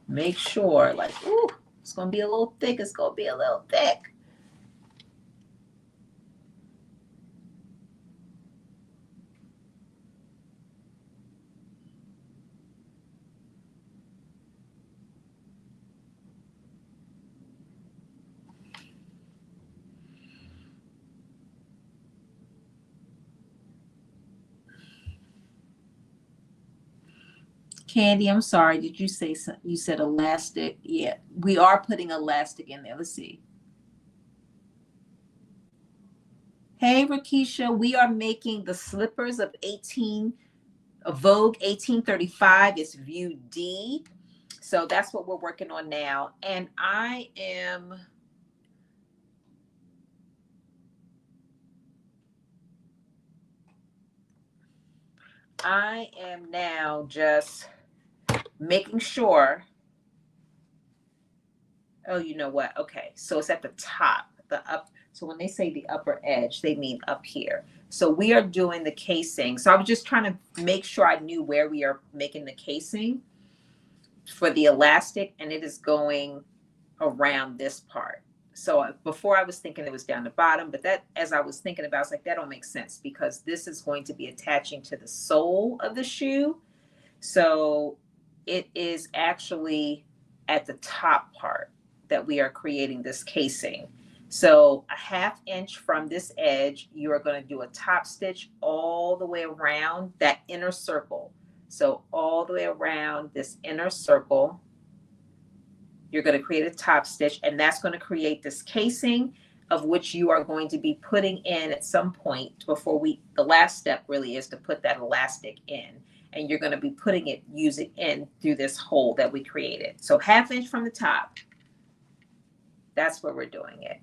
A: make sure, like, ooh, it's going to be a little thick. It's going to be a little thick. Candy, I'm sorry. Did you say you said elastic? Yeah, we are putting elastic in there. Let's see. Hey, Rakisha, we are making the slippers of Vogue 1835. It's view D. So that's what we're working on now. And I am now just making sure. Oh, you know what? Okay. So it's at the top, the up. So when they say the upper edge, they mean up here. So we are doing the casing. So I was just trying to make sure I knew where we are making the casing for the elastic, and it is going around this part. So before I was thinking it was down the bottom, but that, as I was thinking about, I was like, that don't make sense because this is going to be attaching to the sole of the shoe. So it is actually at the top part that we are creating this casing. So a 1/2 inch from this edge, you are going to do a top stitch all the way around that inner circle. So all the way around this inner circle, you're going to create a top stitch, and that's going to create this casing of which you are going to be putting in at some point before the last step really is to put that elastic in. And you're going to be putting it, using in through this hole that we created. So 1/2 inch from the top, that's where we're doing it.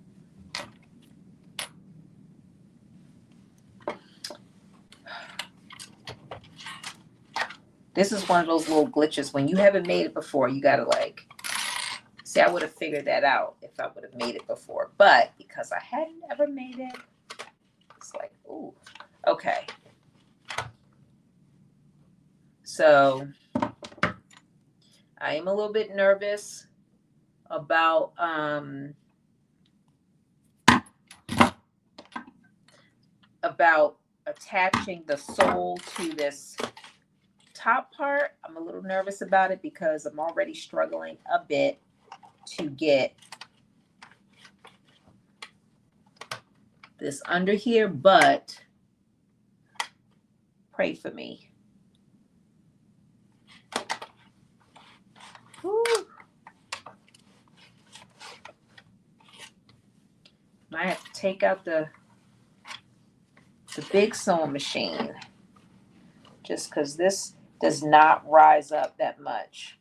A: This is one of those little glitches. When you haven't made it before, you gotta like, see, I would have figured that out if I would have made it before. But because I hadn't ever made it, it's like, ooh, okay. So I am a little bit nervous about attaching the sole to this top part. I'm a little nervous about it because I'm already struggling a bit to get this under here, but pray for me. Whew. I have to take out the big sewing machine just because this does not rise up that much.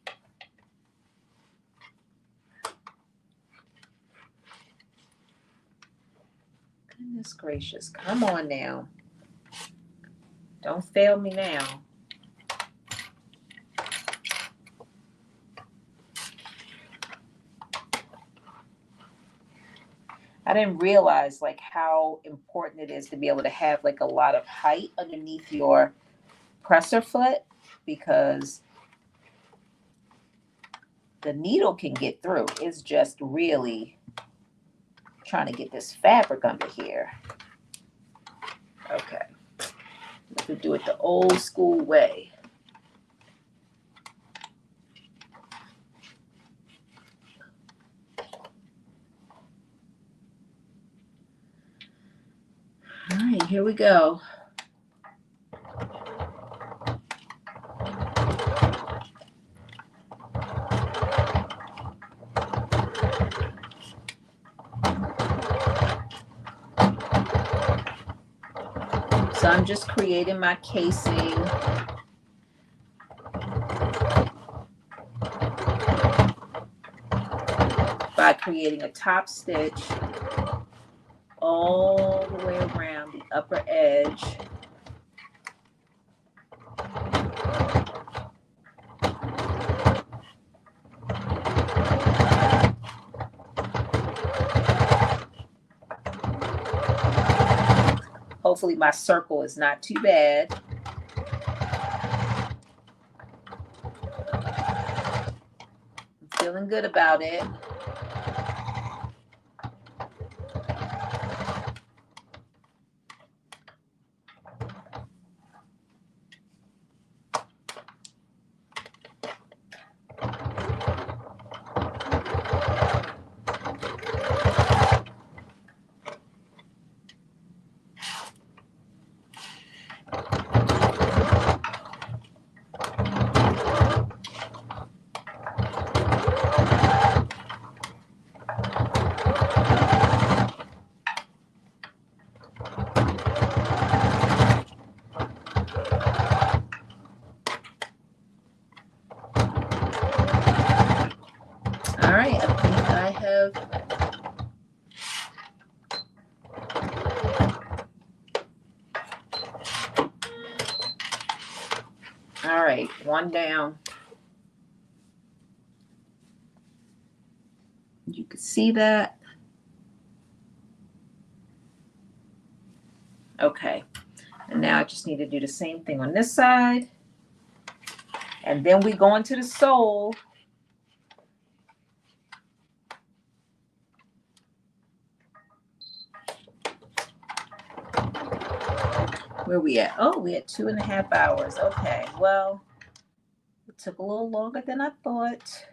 A: Goodness gracious, come on now. Don't fail me now. I didn't realize like how important it is to be able to have like a lot of height underneath your presser foot, because the needle can get through. It's just really trying to get this fabric under here. Okay, let's do it the old school way. All right, here we go. So I'm just creating my casing. By creating a top stitch all the way around the upper edge. Hopefully my circle is not too bad. I'm feeling good about it. All right, I think I have all right, one down. You can see that. Okay, and now I just need to do the same thing on this side. And then we go into the sole. Where we at? Oh, we at 2.5 hours. Okay, well, it took a little longer than I thought.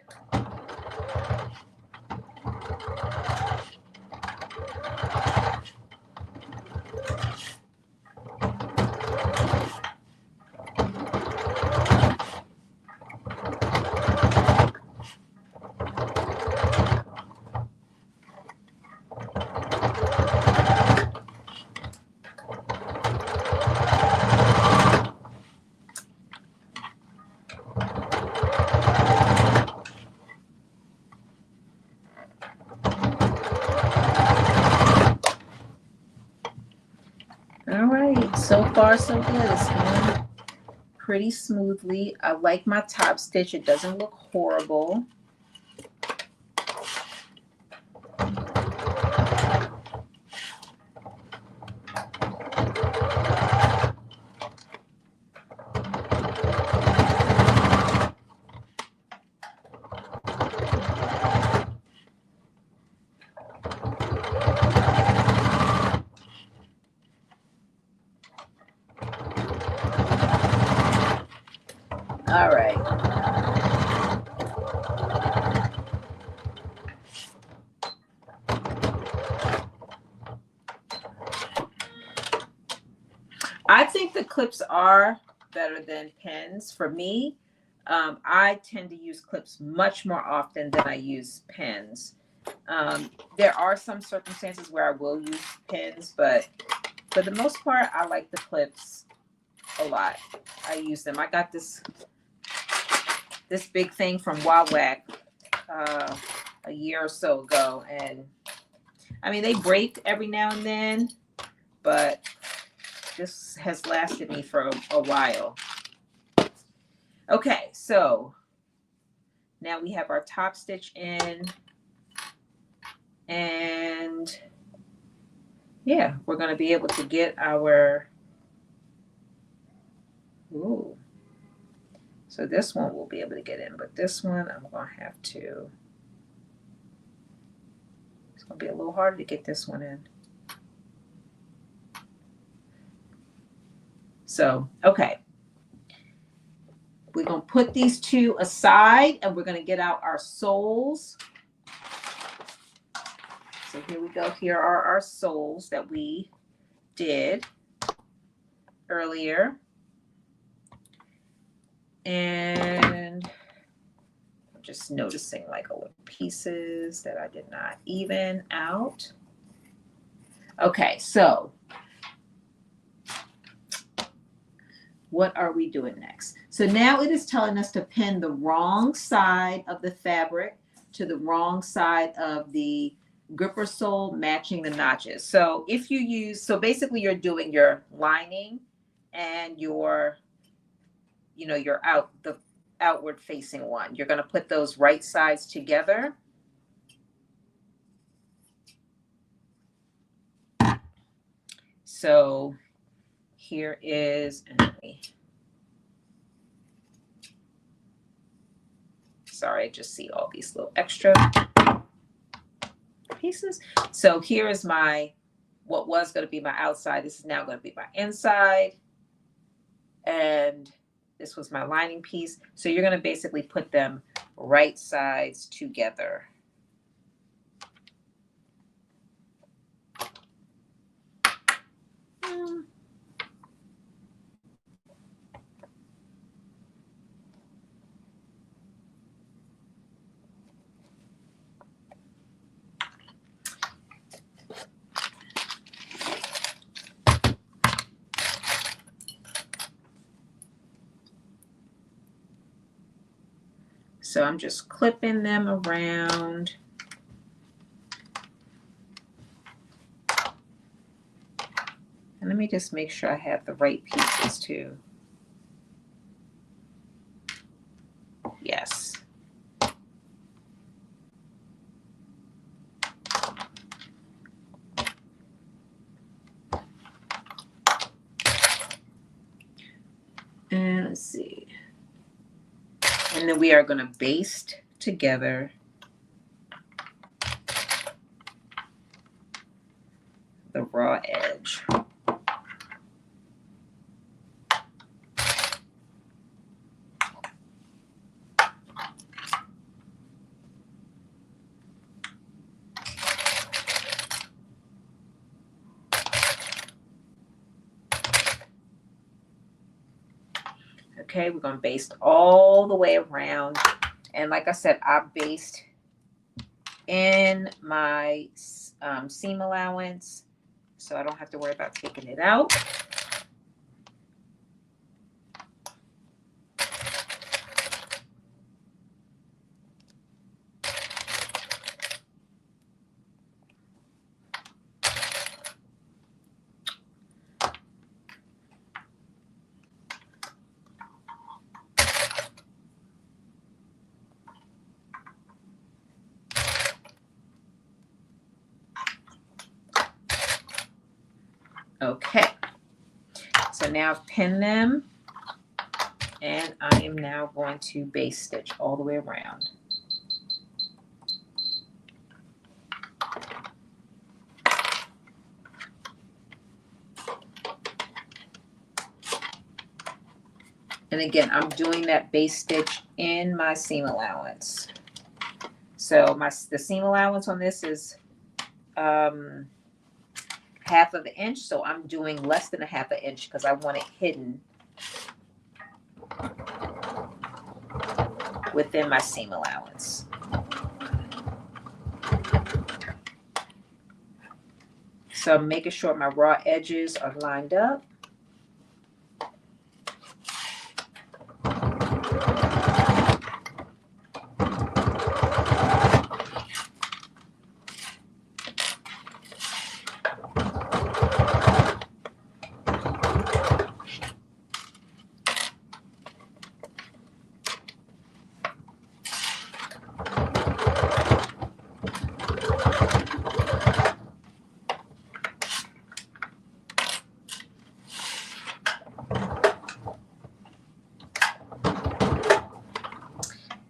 A: All right, so far so good. It's going pretty smoothly. I like my top stitch. It doesn't look horrible. All right. I think the clips are better than pens. For me, I tend to use clips much more often than I use pens. There are some circumstances where I will use pens, but for the most part, I like the clips a lot. I use them. I got this big thing from Wawak a year or so ago, and I mean they break every now and then, but this has lasted me for a while. Okay, so now we have our top stitch in, and yeah, we're going to be able to get our, ooh, so this one we'll be able to get in, but this one I'm going to have to, it's going to be a little harder to get this one in. So, okay. We're going to put these two aside and we're going to get out our soles. So here we go. Here are our soles that we did earlier. And I'm just noticing like a little pieces that I did not even out. Okay, so what are we doing next? So now it is telling us to pin the wrong side of the fabric to the wrong side of the gripper sole, matching the notches. So if you use, so basically you're doing your lining and your, you know, your the outward facing one. You're going to put those right sides together. So here is, sorry, I just see all these little extra pieces. So here is my, what was going to be my outside. This is now going to be my inside. And this was my lining piece. So you're going to basically put them right sides together. So I'm just clipping them around. And let me just make sure I have the right pieces too. Yes. And let's see. And then we are going to baste together the raw edge. Okay, we're going to baste all the way around. And like I said, I based in my seam allowance, so I don't have to worry about taking it out. Okay, so now I've pinned them, and I am now going to base stitch all the way around. And again, I'm doing that base stitch in my seam allowance. So the seam allowance on this is 1/2 of an inch. So I'm doing less than 1/2 inch because I want it hidden within my seam allowance. So I'm making sure my raw edges are lined up.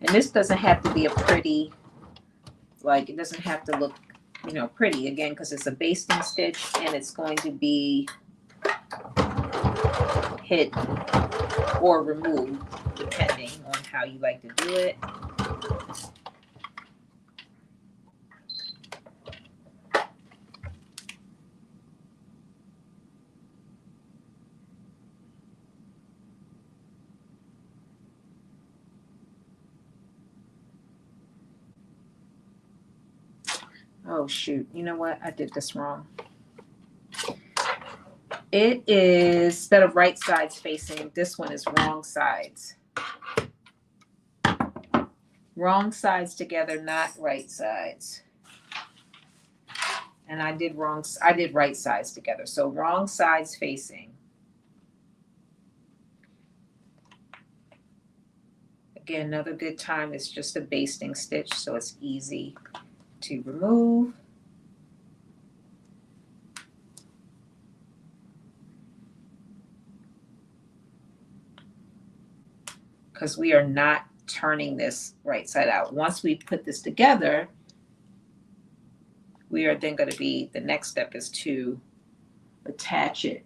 A: And this doesn't have to be a pretty, like it doesn't have to look, you know, pretty again, because it's a basting stitch and it's going to be hidden or removed depending on how you like to do it. Oh shoot, you know what? I did this wrong. It is, instead of right sides facing, this one is wrong sides. Wrong sides together, not right sides. And I did right sides together. So wrong sides facing. Again, another good time is just a basting stitch, so it's easy to remove. Because we are not turning this right side out. Once we put this together, we are then going to be, the next step is to attach it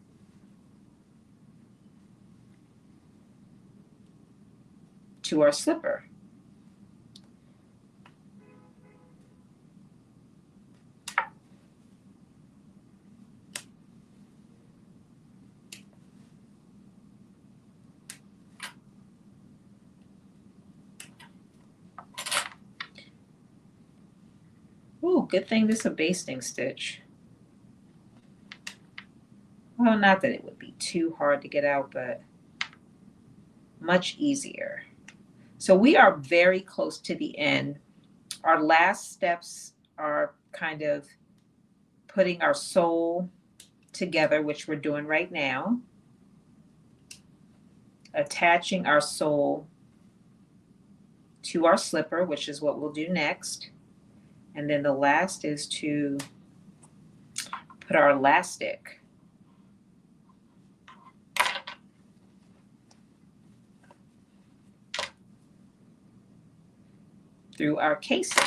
A: to our slipper. Ooh, good thing this is a basting stitch. Well, not that it would be too hard to get out, but much easier. So we are very close to the end. Our last steps are kind of putting our sole together, which we're doing right now. Attaching our sole to our slipper, which is what we'll do next. And then the last is to put our elastic through our casing.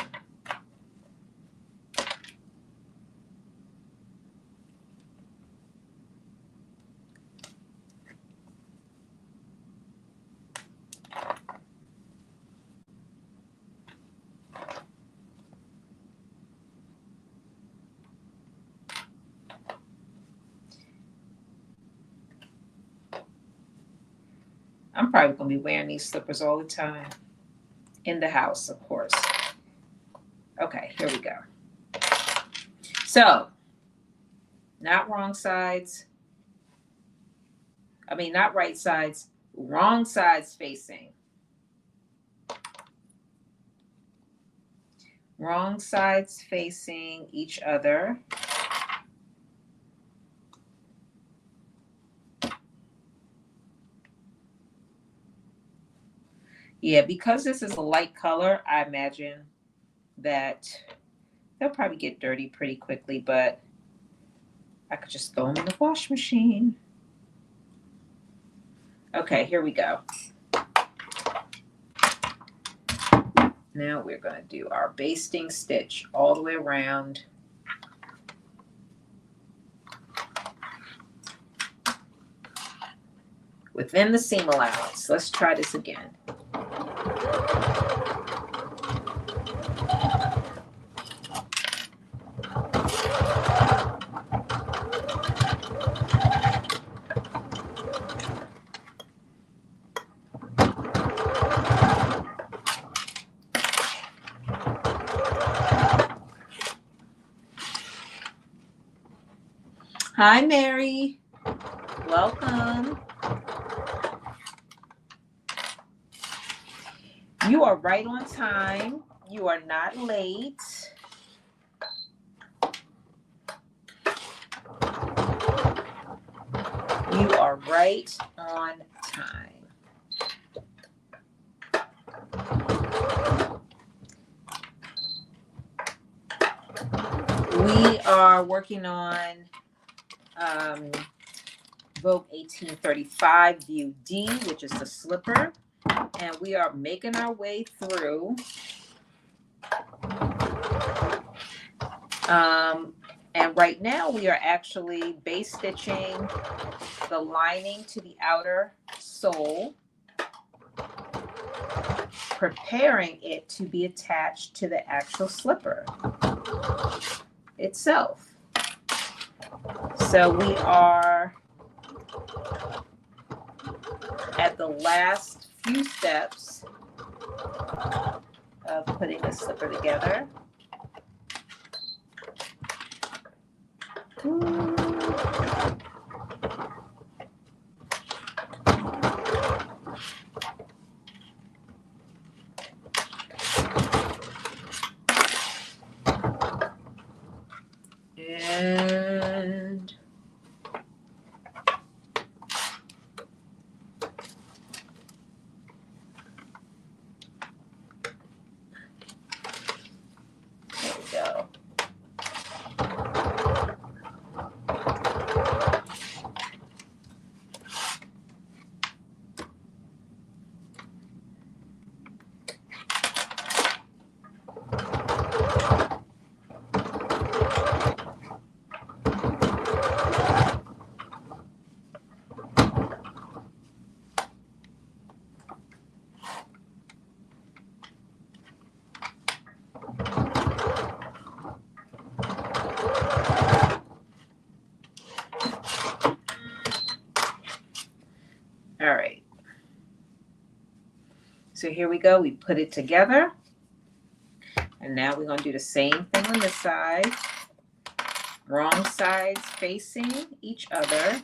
A: I'm probably going to be wearing these slippers all the time. In the house, of course. Okay, here we go. So, not wrong sides. I mean, not right sides. Wrong sides facing. Wrong sides facing each other. Yeah, because this is a light color, I imagine that they'll probably get dirty pretty quickly, but I could just throw them in the wash machine. Okay, here we go. Now we're going to do our basting stitch all the way around. Within the seam allowance. Let's try this again. Hi, Mary. Welcome. You are right on time. You are not late. You are right on time. We are working on Vogue 1835 View D, which is the slipper. And we are making our way through. And right now we are actually base stitching the lining to the outer sole, preparing it to be attached to the actual slipper itself. So we are at the last few steps of putting the slipper together. And there we go. All right. So here we go. We put it together. And now we're going to do the same thing on this side. Wrong sides facing each other.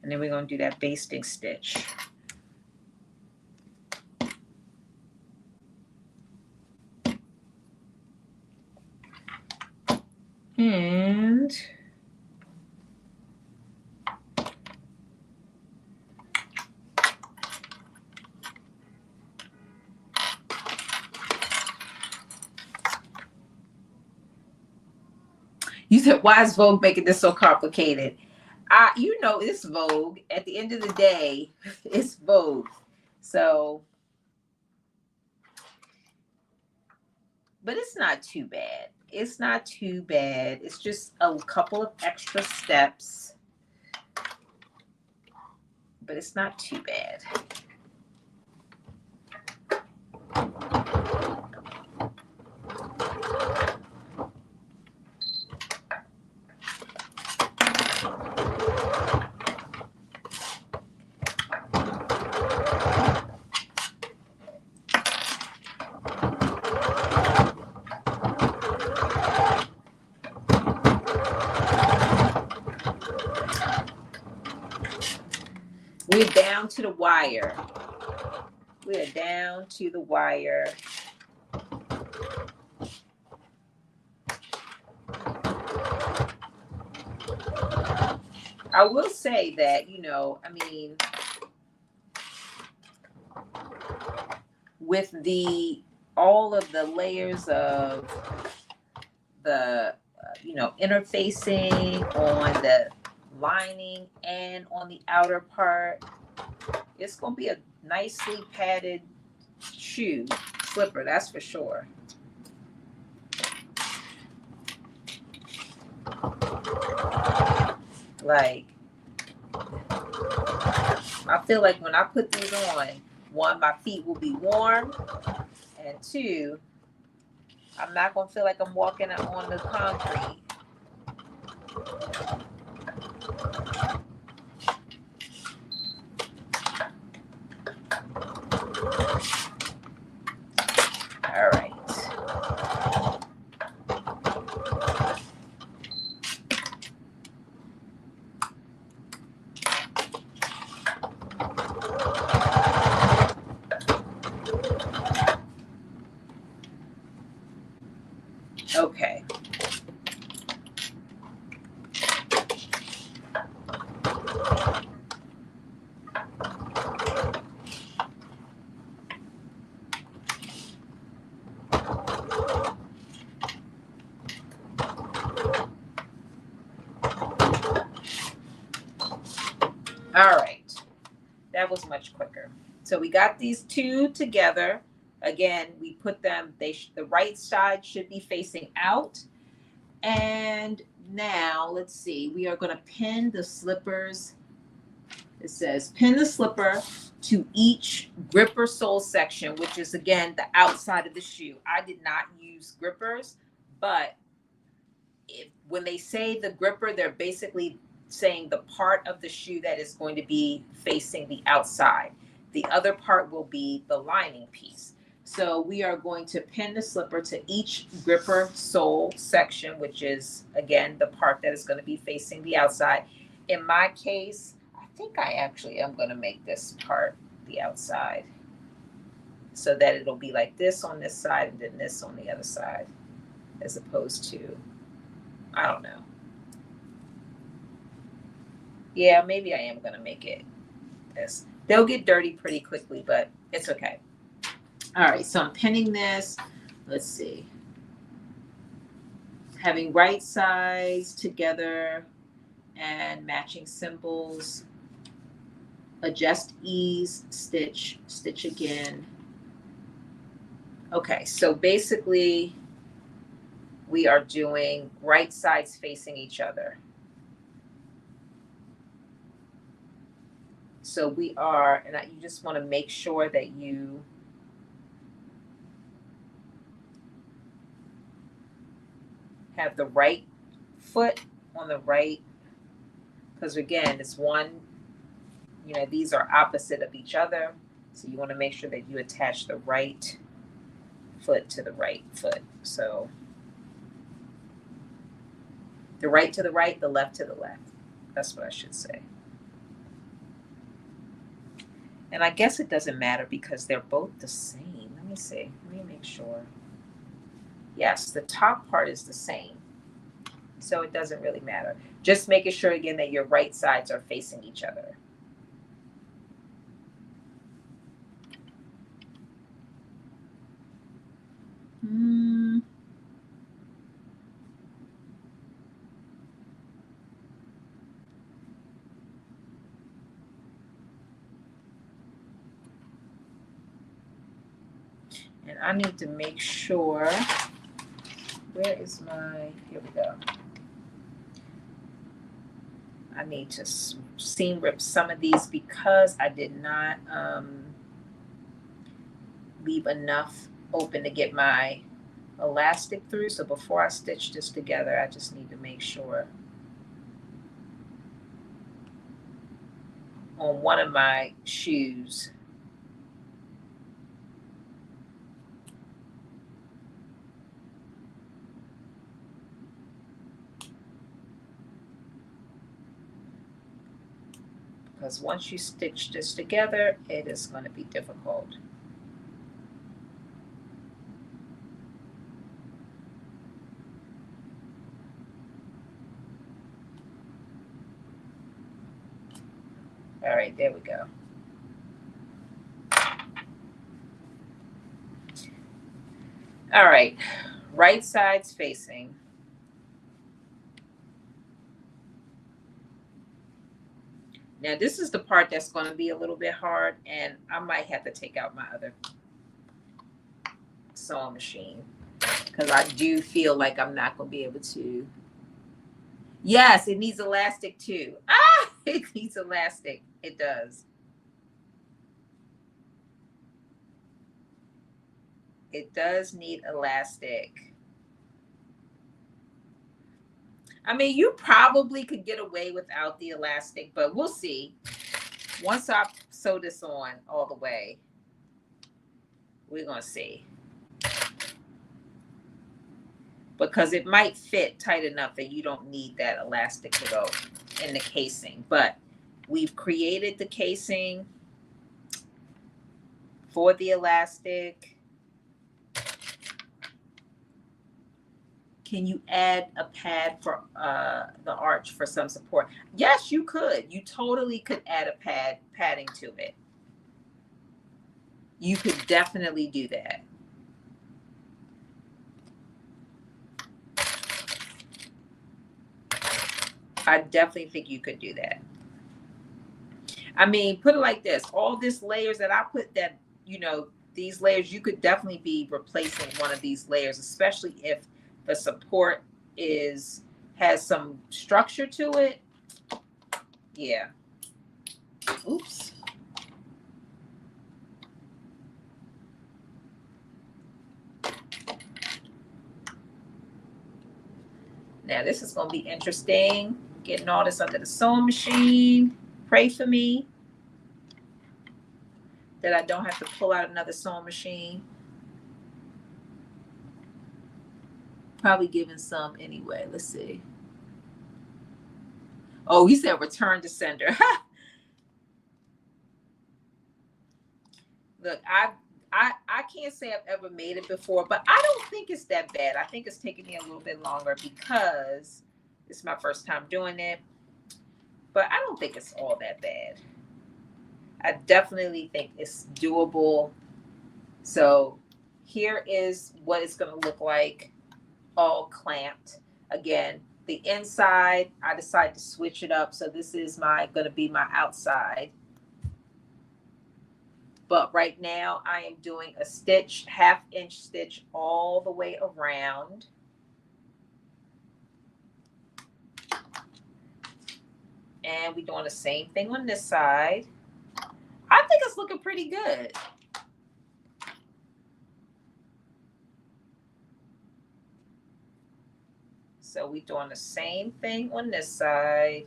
A: And then we're going to do that basting stitch. And you said, why is Vogue making this so complicated? You know, it's Vogue. At the end of the day, it's Vogue. So, but it's not too bad. It's not too bad. It's just a couple of extra steps, but it's not too bad. We're down to the wire. We are down to the wire. I will say that, you know, I mean, with all of the layers of the interfacing on the lining and on the outer part, it's going to be a nicely padded slipper, that's for sure. Like, I feel like when I put these on, one, my feet will be warm, and two, I'm not going to feel like I'm walking on the concrete. All right. Okay. All right. That was much quicker. So we got these two together. Again, we put them, the right side should be facing out. And now let's see, we are going to pin the slippers. It says pin the slipper to each gripper sole section, which is again the outside of the shoe. I did not use grippers, but when they say the gripper, they're basically saying the part of the shoe that is going to be facing the outside. The other part will be the lining piece. So we are going to pin the slipper to each gripper sole section, which is, again, the part that is going to be facing the outside. In my case, I think I actually am going to make this part the outside so that it'll be like this on this side and then this on the other side, as opposed to, I don't know. Yeah, maybe I am going to make it this. They'll get dirty pretty quickly, but it's okay. All right, so I'm pinning this. Let's see. Having right sides together and matching symbols. Adjust ease, stitch, stitch again. Okay, so basically we are doing right sides facing each other. So we are, and you just want to make sure that you have the right foot on the right, because again, it's one, these are opposite of each other. So you want to make sure that you attach the right foot to the right foot. So the right to the right, the left to the left. That's what I should say. And I guess it doesn't matter because they're both the same. Let me see. Let me make sure. Yes, the top part is the same. So it doesn't really matter. Just making sure again that your right sides are facing each other. And I need to make sure, here we go. I need to seam rip some of these because I did not leave enough open to get my elastic through. So before I stitch this together, I just need to make sure on one of my shoes. Because once you stitch this together, it is going to be difficult. All right, there we go. All right, right sides facing. Now this is the part that's going to be a little bit hard, and I might have to take out my other sewing machine because I do feel like I'm not going to be able to. Yes, it needs elastic too. Ah, it needs elastic. It does. It does need elastic. I mean, you probably could get away without the elastic, but we'll see. Once I sew this on all the way, we're going to see. Because it might fit tight enough that you don't need that elastic to go in the casing. But we've created the casing for the elastic. Can you add a pad for the arch for some support? Yes, you could. You totally could add a padding to it. You could definitely do that. I definitely think you could do that. I mean, put it like this. All these layers that I put that, you know, these layers, you could definitely be replacing one of these layers, especially if the support has some structure to it. Yeah. Oops. Now this is going to be interesting. Getting all this under the sewing machine. Pray for me that I don't have to pull out another sewing machine. Probably giving some anyway. Let's see. Oh, he said return to sender. Look, I can't say I've ever made it before, but I don't think it's that bad. I think it's taking me a little bit longer because it's my first time doing it. But I don't think it's all that bad. I definitely think it's doable. So here is what it's going to look like all clamped. Again, the inside, I decided to switch it up. So this is going to be my outside. But right now I am doing a stitch, 1/2 inch stitch all the way around. And we're doing the same thing on this side. I think it's looking pretty good. So we're doing the same thing on this side.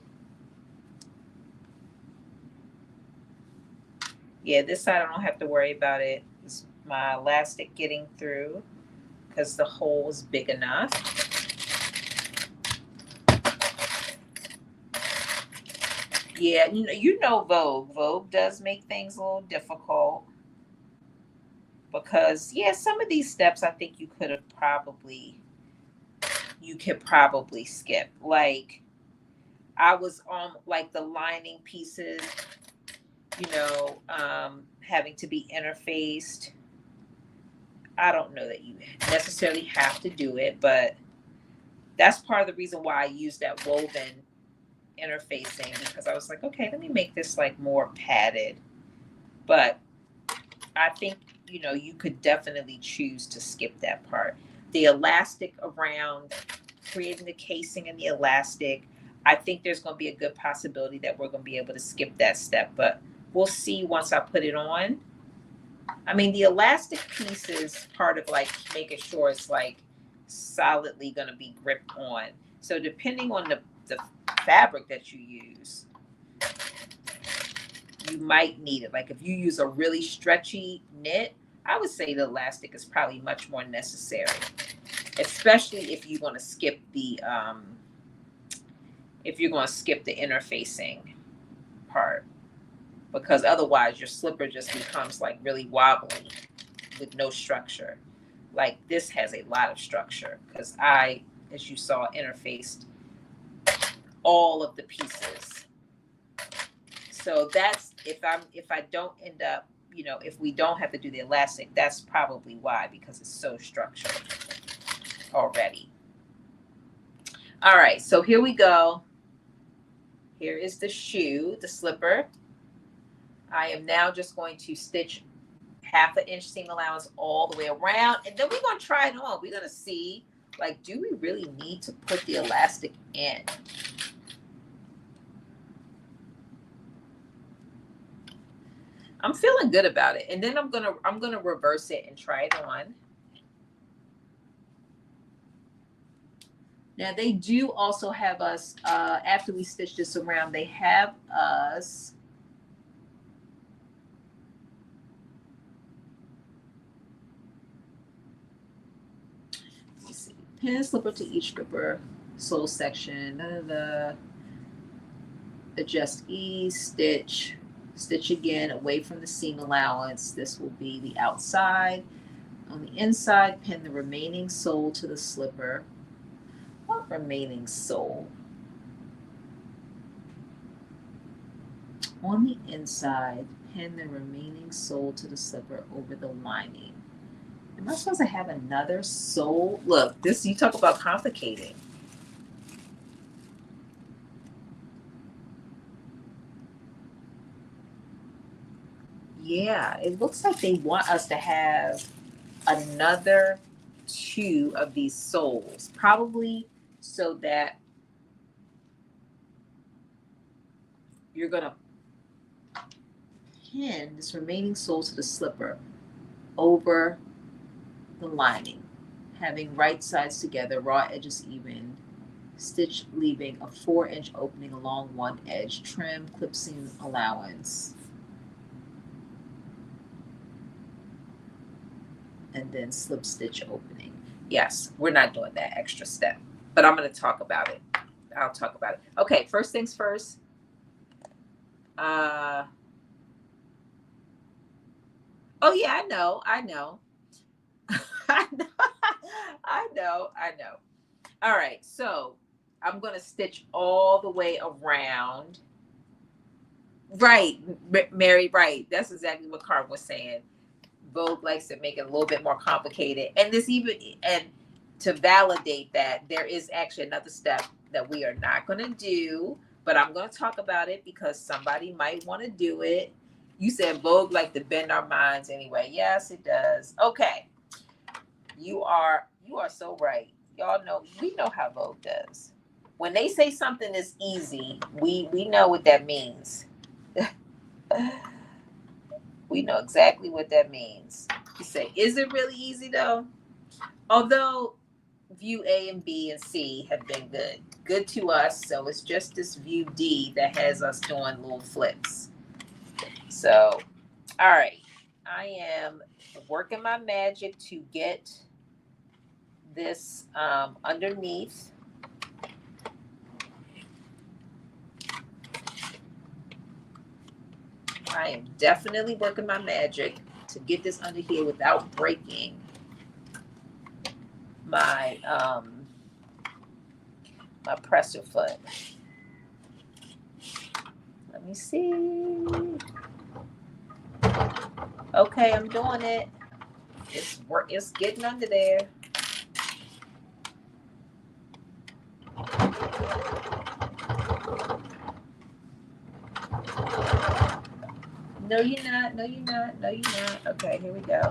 A: Yeah, this side I don't have to worry about it. It's my elastic getting through because the hole is big enough. Yeah, you know Vogue. Vogue does make things a little difficult because yeah, some of these steps I think you could probably skip. Like I was on like the lining pieces, having to be interfaced. I don't know that you necessarily have to do it, but that's part of the reason why I use that woven interfacing, because I was like, okay, let me make this like more padded. But I think, you could definitely choose to skip that part. The elastic around creating the casing and the elastic, I think there's going to be a good possibility that we're going to be able to skip that step, but we'll see once I put it on. I mean, the elastic piece is part of like making sure it's like solidly going to be gripped on. So depending on the fabric that you use, you might need it. Like if you use a really stretchy knit, I would say the elastic is probably much more necessary, especially if you want to skip the interfacing part, because otherwise your slipper just becomes like really wobbly with no structure. Like this has a lot of structure because I, as you saw, interfaced all of the pieces. So that's if I don't end up you know, if we don't have to do the elastic, that's probably why, because it's so structured already. All right, so here we go. Here is the shoe, the slipper. I am now just going to stitch 1/2 inch seam allowance all the way around, and then we're going to try it on. We're going to see, like, do we really need to put the elastic in? I'm feeling good about it, and then I'm gonna reverse it and try it on. Now they do also have us after we stitch this around. They have us. Let me see. Pin slipper to each stripper, sole section. Adjust ease, stitch. Stitch again away from the seam allowance. This will be the outside. On the inside, pin the remaining sole to the slipper. What remaining sole? On the inside, pin the remaining sole to the slipper over the lining. Am I supposed to have another sole? Look, this, you talk about complicated. Yeah, it looks like they want us to have another 2 of these soles, probably so that you're going to pin this remaining sole to the slipper over the lining, having right sides together, raw edges even, stitch leaving a 4-inch opening along one edge, trim clip seam allowance, and then slip stitch opening. Yes, we're not doing that extra step, but I'm going to talk about it. I'll talk about it. Okay, first things first. Oh yeah, I know. I know. All right, so I'm going to stitch all the way around. Right, Mary, right. That's exactly what Carm was saying. Vogue likes to make it a little bit more complicated. And this even, and to validate that, there is actually another step that we are not going to do, but I'm going to talk about it because somebody might want to do it. You said Vogue like to bend our minds anyway. Yes, it does. Okay. You are so right. Y'all know, we know how Vogue does. When they say something is easy, we know what that means. We know exactly what that means. You say, is it really easy though? Although view A and B and C have been good to us. So it's just this view D that has us doing little flips. So, all right. I am working my magic to get this underneath. I am definitely working my magic to get this under here without breaking my my presser foot. Let me see. Okay, I'm doing it. It's getting under there. No, you're not. No, you're not. No, you're not. Okay, here we go.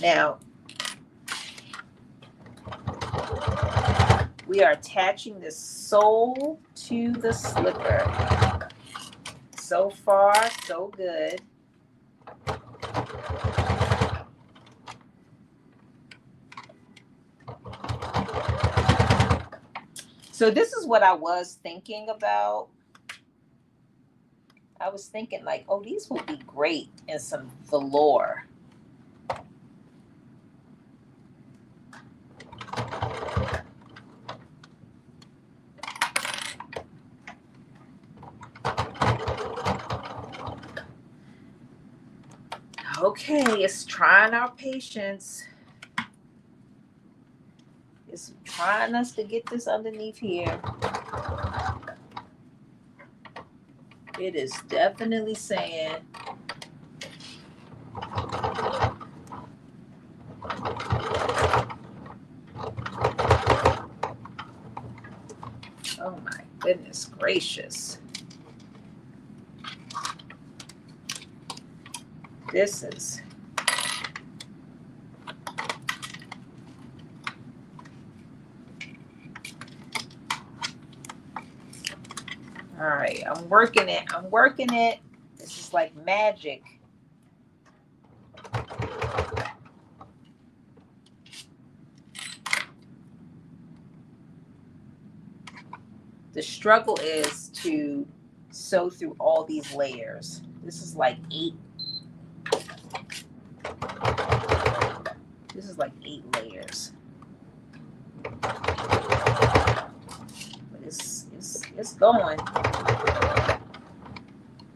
A: Now, we are attaching the sole to the slipper. So far, so good. So this is what I was thinking about. I was thinking like, oh, these would be great in some velour. Okay, it's trying our patience. It's trying us to get this underneath here. It is definitely saying oh my goodness gracious. This is all right. I'm working it. I'm working it. This is like magic. The struggle is to sew through all these layers. This is like 8. This is like 8 layers. But it's going.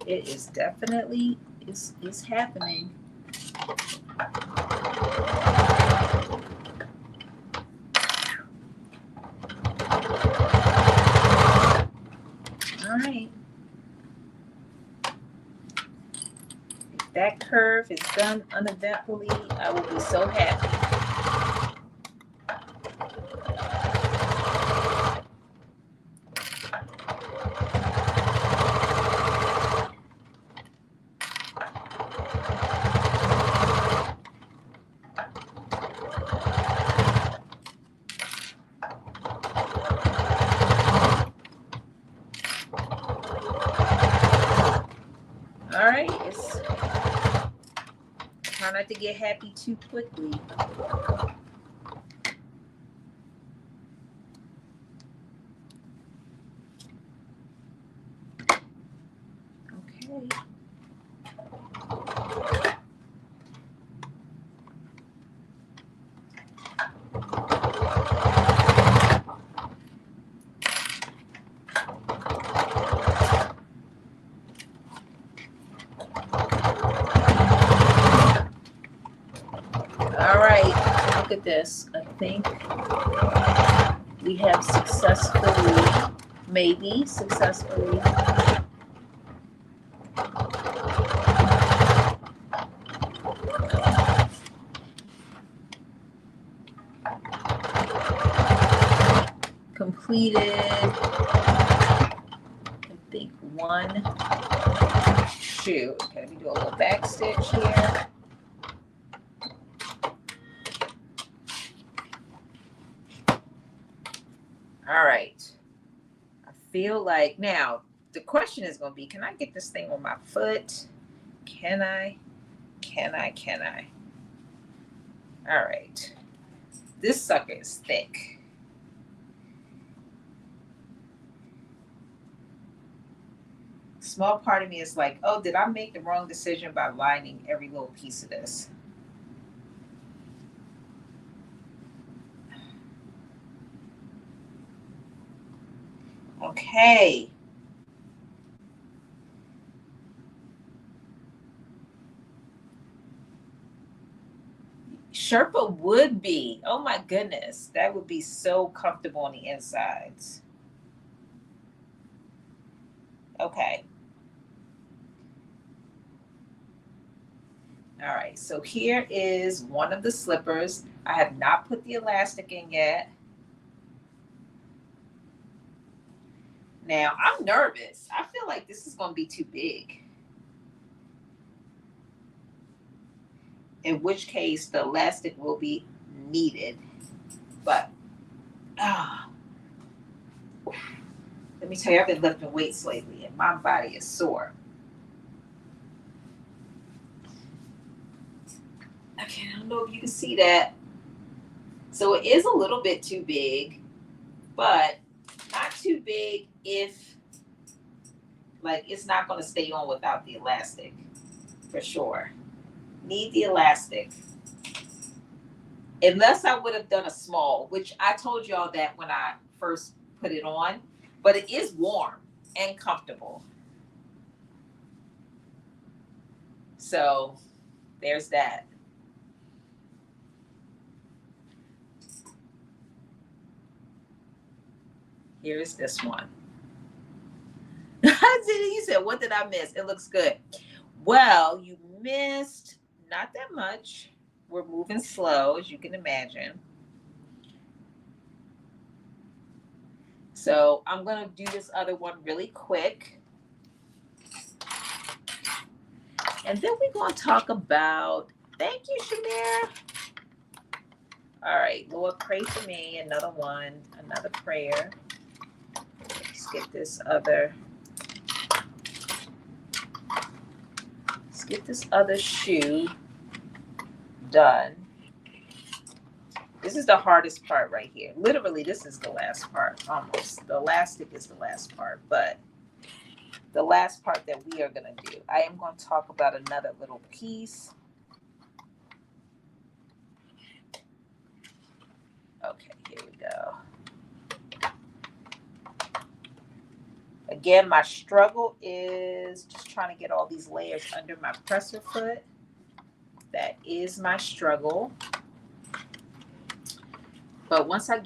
A: It is definitely it's happening. All right. If that curve is done uneventfully, I will be so happy. All right, try not to get happy too quickly. Okay. All right, look at this. I think we have successfully, maybe successfully, completed, I think, one shoe. Okay, let me do a little back stitch here. All right. I feel like now the question is going to be, can I get this thing on my foot? Can I? All right. This sucker is thick. Small part of me is like, oh, did I make the wrong decision by lining every little piece of this? Okay. Sherpa would be. Oh my goodness. That would be so comfortable on the insides. Okay. All right. So here is one of the slippers. I have not put the elastic in yet. Now, I'm nervous. I feel like this is going to be too big. In which case, the elastic will be needed. But, let me tell you, I've been lifting weights lately, and my body is sore. Okay, I don't know if you can see that. So it is a little bit too big, but not too big if, like, it's not going to stay on without the elastic, for sure. Need the elastic. Unless I would have done a small, which I told y'all that when I first put it on, but it is warm and comfortable. So there's that. Here's this one. You said, what did I miss? It looks good. Well, you missed not that much. We're moving slow, as you can imagine. So I'm going to do this other one really quick. And then we're going to talk about, thank you, Shamir. All right, Lord, pray for me. Another one, another prayer. Let's get this other shoe done. This is the hardest part right here. Literally, this is the last part, almost. The elastic is the last part, but the last part that we are going to do. I am going to talk about another little piece. Okay, here we go. Again, my struggle is just trying to get all these layers under my presser foot. That is my struggle. But once I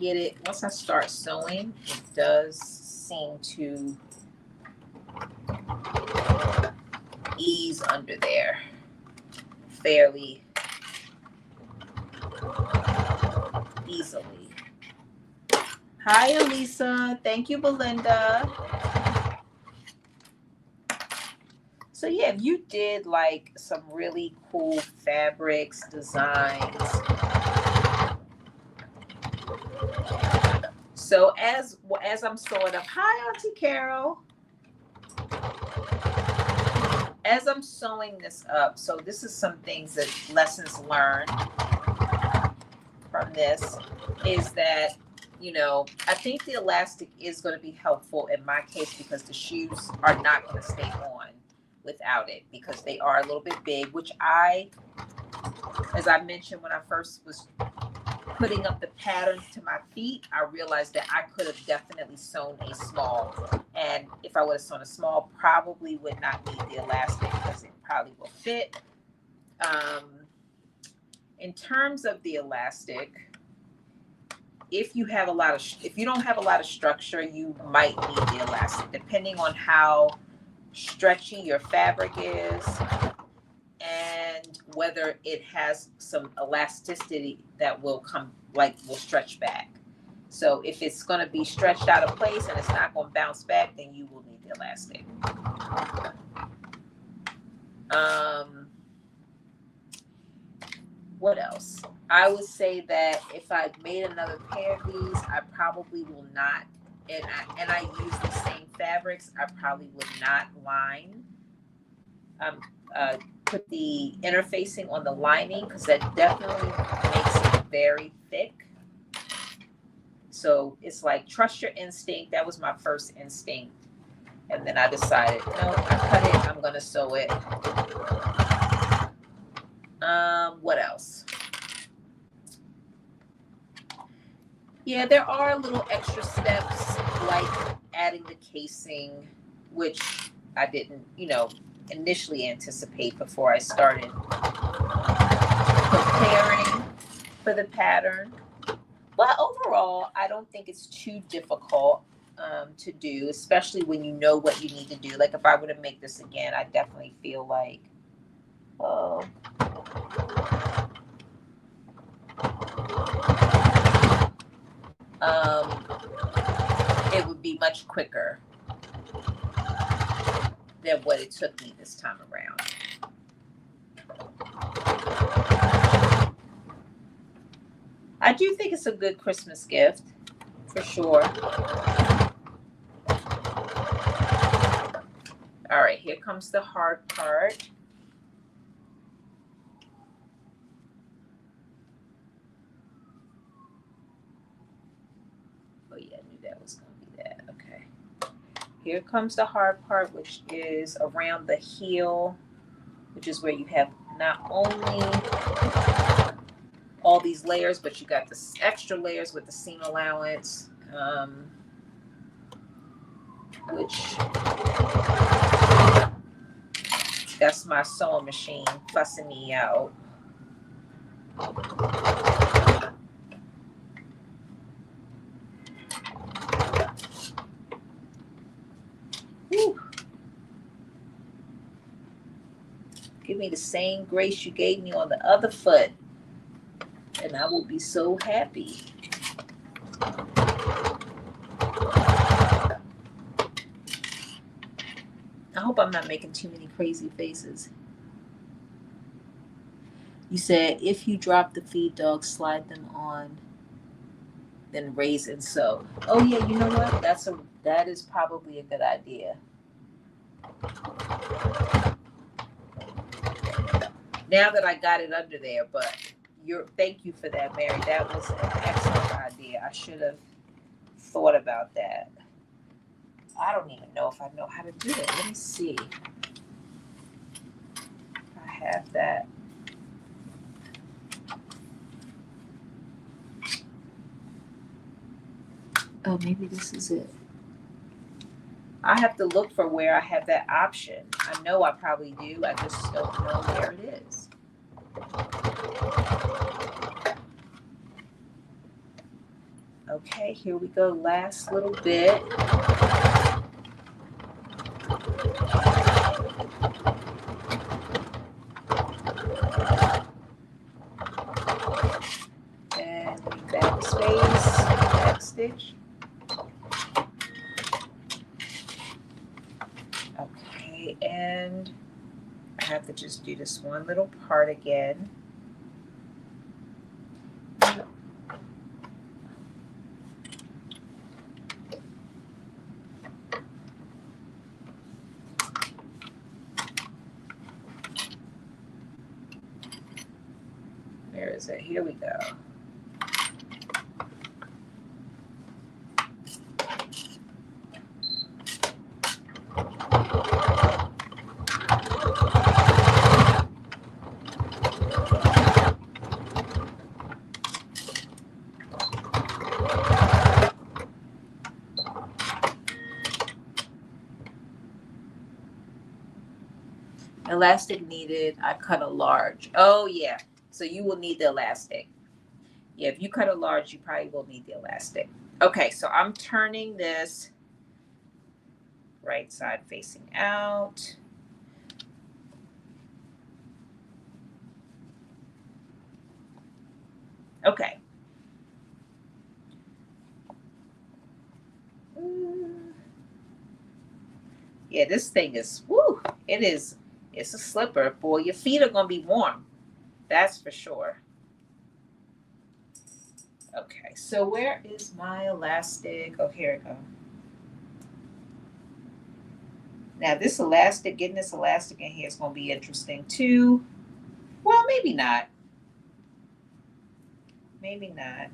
A: start sewing, it does seem to ease under there fairly easily. Hi, Elisa. Thank you, Belinda. So yeah, if you did like some really cool fabrics, designs. So as I'm sewing up, hi Auntie Carol. As I'm sewing this up, so this is some things that lessons learned from this is that, I think the elastic is going to be helpful in my case because the shoes are not going to stay on without it because they are a little bit big, which as I mentioned when I first was putting up the patterns to my feet, I realized that I could have definitely sewn a small. And if I would have sewn a small, probably would not need the elastic because it probably will fit. In terms of the elastic, if you don't have a lot of structure, you might need the elastic, depending on how stretchy your fabric is and whether it has some elasticity that will stretch back. So if it's going to be stretched out of place and it's not going to bounce back, then you will need the elastic. What else? I would say that if I made another pair of these, I probably will not, and I use the same fabrics, I probably would not line, put the interfacing on the lining because that definitely makes it very thick. So it's like, trust your instinct. That was my first instinct. And then I decided, no, I cut it, I'm going to sew it. What else? Yeah, there are little extra steps like adding the casing, which I didn't, initially anticipate before I started preparing for the pattern. But overall, I don't think it's too difficult to do, especially when you know what you need to do. Like if I were to make this again, I definitely feel like, it would be much quicker than what it took me this time around. I do think it's a good Christmas gift, for sure. All right, here comes the hard part. Oh yeah, I knew that was going to be that. Okay. Here comes the hard part, which is around the heel, which is where you have not only all these layers, but you got the extra layers with the seam allowance, which that's my sewing machine fussing me out. Whew. Give me the same grace you gave me on the other foot, and I will be so happy. I hope I'm not making too many crazy faces. You said if you drop the feed dogs, slide them on, then raise and sew. Oh yeah, you know what? That is probably a good idea. Now that I got it under there, but thank you for that, Mary. That was an excellent idea. I should have thought about that. I don't even know if I know how to do it. Let me see. I have that. Oh, maybe this is it. I have to look for where I have that option. I know I probably do. I just don't know where it is. Okay, here we go. Last little bit. And backspace, backstitch. Okay, and I have to just do this one little part again. Where is it? Here we go. Elastic needed. I cut a large. Oh yeah. So you will need the elastic. Yeah, if you cut a large, you probably will need the elastic. Okay, so I'm turning this right side facing out. Okay. Yeah, this thing is, woo, it's a slipper. Boy, your feet are going to be warm. That's for sure. Okay, so where is my elastic? Oh, here it goes. Now this elastic, getting this elastic in here is going to be interesting too. Well, maybe not. Maybe not.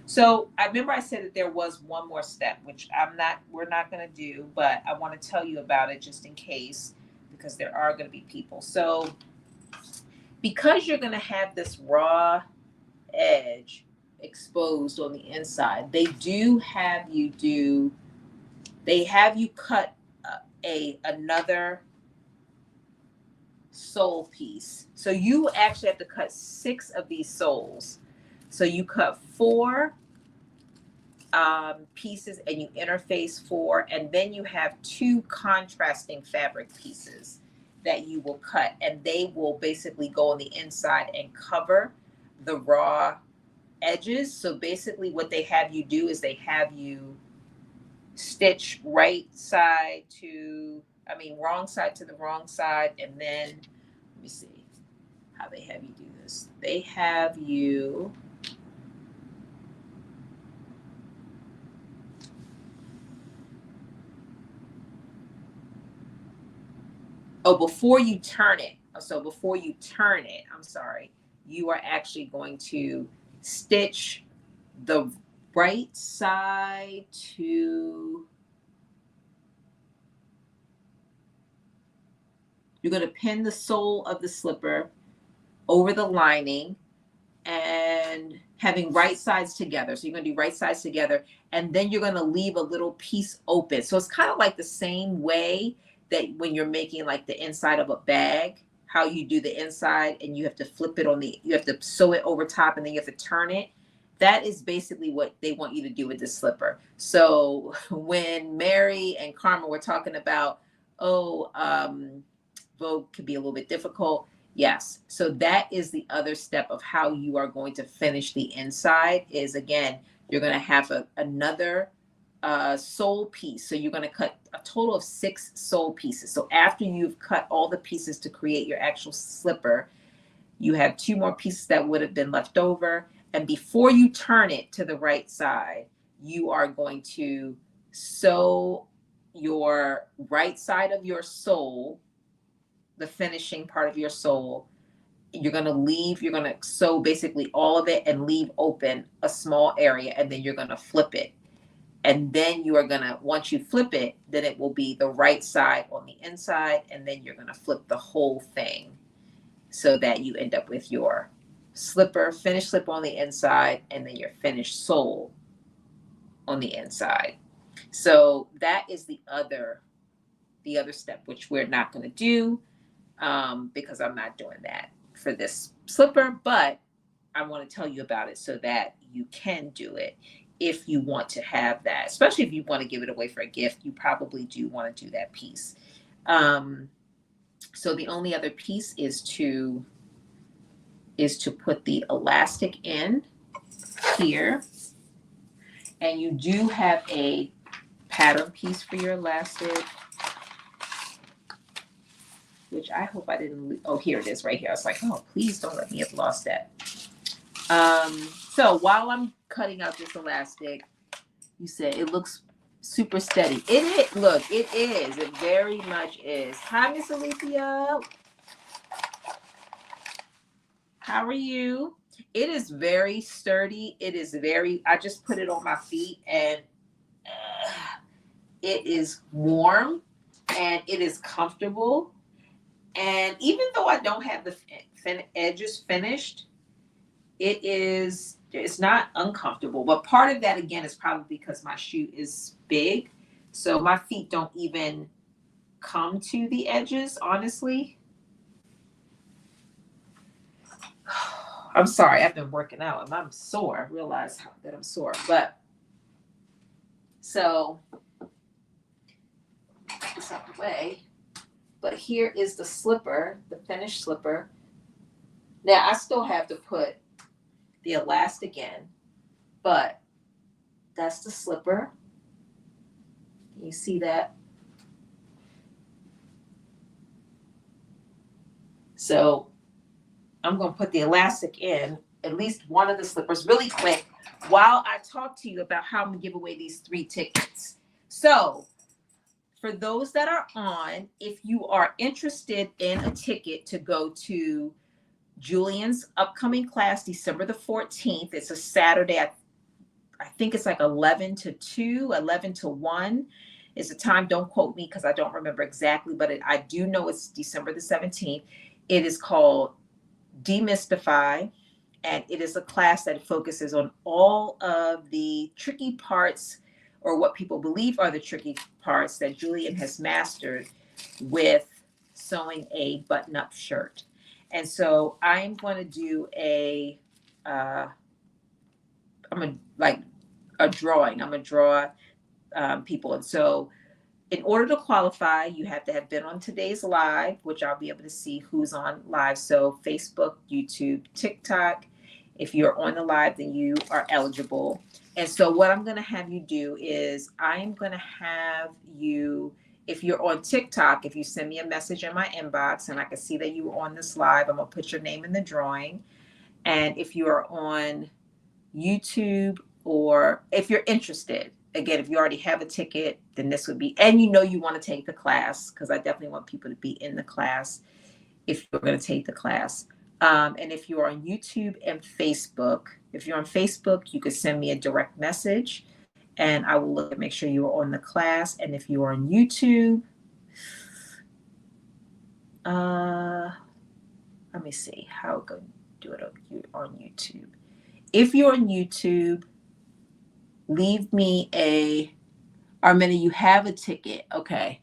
A: So I remember I said that there was one more step, which we're not going to do, but I want to tell you about it just in case, because there are going to be people. So because you're going to have this raw edge exposed on the inside, they have you cut another sole piece. So you actually have to cut 6 of these soles. So you cut 4 pieces and you interface 4, and then you have 2 contrasting fabric pieces that you will cut, and they will basically go on the inside and cover the raw edges. So basically what they have you do is they have you stitch wrong side to the wrong side, and then let me see how they have you do this. They have you before you turn it, I'm sorry, you are actually going to stitch the right side to, you're going to pin the sole of the slipper over the lining and having right sides together. So you're going to do right sides together, and then you're going to leave a little piece open. So it's kind of like the same way that when you're making like the inside of a bag, how you do the inside and you have to flip it you have to sew it over top and then you have to turn it. That is basically what they want you to do with this slipper. So when Mary and Carmen were talking about, Vogue can be a little bit difficult. Yes. So that is the other step of how you are going to finish the inside is, again, you're going to have another sole piece. So you're going to cut a total of 6 sole pieces. So after you've cut all the pieces to create your actual slipper, you have 2 more pieces that would have been left over. And before you turn it to the right side, you are going to sew your right side of your sole, the finishing part of your sole. You're going to sew basically all of it and leave open a small area, and then you're going to flip it. And then you are going to, once you flip it, then it will be the right side on the inside, and then you're going to flip the whole thing so that you end up with your slipper, finished slipper on the inside, and then your finished sole on the inside. So that is the other step, which we're not going to do because I'm not doing that for this slipper, but I want to tell you about it so that you can do it if you want to have that, especially if you want to give it away for a gift. You probably do want to do that piece. So the only other piece is to put the elastic in here, and you do have a pattern piece for your elastic, which I hope I didn't. Oh, here it is right here. I was like, oh, please don't let me have lost that. So while I'm cutting out this elastic, you said it looks super steady. It is. Look, it is. It very much is. Hi, Miss Alethea. How are you? It is very sturdy. It is very, I just put it on my feet, and it is warm and it is comfortable. And even though I don't have the edges finished, it's not uncomfortable. But part of that, again, is probably because my shoe is big. So my feet don't even come to the edges, honestly. I'm sorry, I've been working out and I'm sore. I realize that I'm sore. But so get this out of the way. But here is the slipper, the finished slipper. Now I still have to put the elastic in, but that's the slipper. Can you see that? So I'm going to put the elastic in at least one of the slippers really quick while I talk to you about how I'm going to give away these 3 tickets. So for those that are on, if you are interested in a ticket to go to Julian's upcoming class, December the 14th, it's a Saturday. I think it's like 11 to 2, 11 to 1 is the time. Don't quote me because I don't remember exactly, but I do know it's December the 17th. It is called Demystify, and it is a class that focuses on all of the tricky parts, or what people believe are the tricky parts that Julian has mastered with sewing a button-up shirt. And so I'm going to do a drawing. I'm going to draw people. And so in order to qualify, you have to have been on today's live, which I'll be able to see who's on live. So Facebook, YouTube, TikTok. If you're on the live, then you are eligible. And so what I'm going to have you do is I'm going to have you, if you're on TikTok, if you send me a message in my inbox and I can see that you were on this live, I'm going to put your name in the drawing. And if you are on YouTube, or if you're interested, again, if you already have a ticket, then this would be, and you want to take the class, because I definitely want people to be in the class if you're going to take the class. And if you're on YouTube and Facebook, if you're on Facebook, you could send me a direct message and I will look and make sure you are on the class. And if you are on YouTube, let me see how I'm going to do it on YouTube. If you're on YouTube, leave me Armena, you have a ticket. Okay.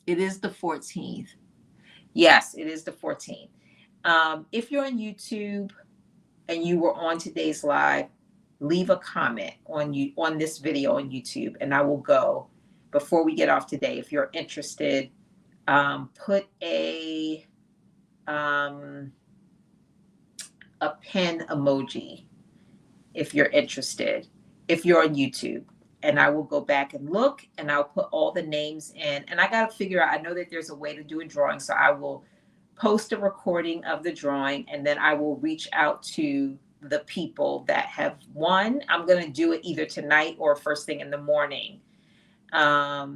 A: It is the 14th. Yes, it is the 14th. If you're on YouTube and you were on today's live, leave a comment on this video on YouTube and I will go. before we get off today, if you're interested, put a pen emoji if you're interested, if you're on YouTube. And I will go back and look, and I'll put all the names in. And I got to figure out, I know that there's a way to do a drawing. So I will post a recording of the drawing, and then I will reach out to the people that have won. I'm going to do it either tonight or first thing in the morning. Oh,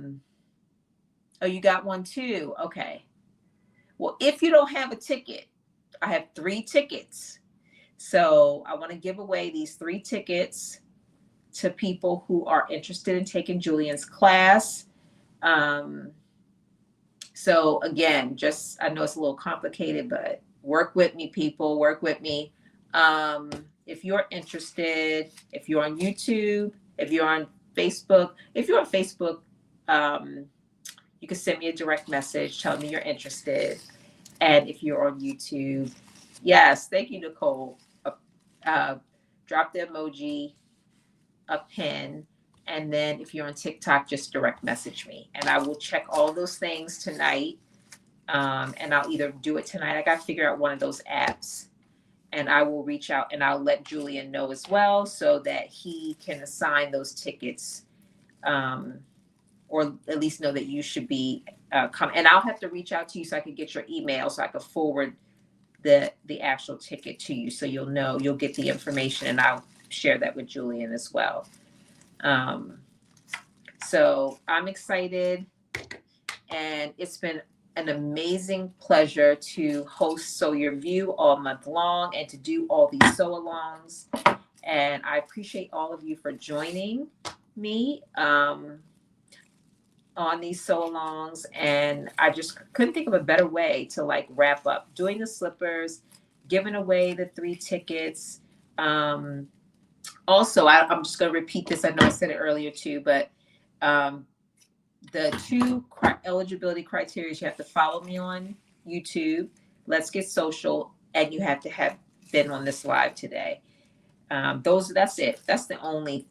A: you got one too? Okay. Well, if you don't have a ticket, I have 3 tickets. So I want to give away these 3 tickets to people who are interested in taking Julian's class. So again, just, I know it's a little complicated, but work with me, people, work with me. If you're interested, if you're on YouTube, if you're on Facebook, you can send me a direct message, tell me you're interested. And if you're on YouTube, yes, thank you, Nicole. Drop the emoji, a pin, and then if you're on TikTok, just direct message me, and I will check all those things tonight. And I'll either do it tonight. I got to figure out one of those apps, and I will reach out and I'll let Julian know as well, so that he can assign those tickets, or at least know that you should be coming. And I'll have to reach out to you so I can get your email, so I can forward the actual ticket to you, so you'll know, you'll get the information, and I'll share that with Julian as well. So I'm excited, and it's been an amazing pleasure to host Sew Your View all month long and to do all these sew-alongs. And I appreciate all of you for joining me on these sew-alongs. And I just couldn't think of a better way to like wrap up doing the slippers, giving away the 3 tickets. Also, I'm just going to repeat this. I know I said it earlier too, but the 2 eligibility criteria, you have to follow me on YouTube, Let's Get Social, and you have to have been on this live today. That's it. That's the only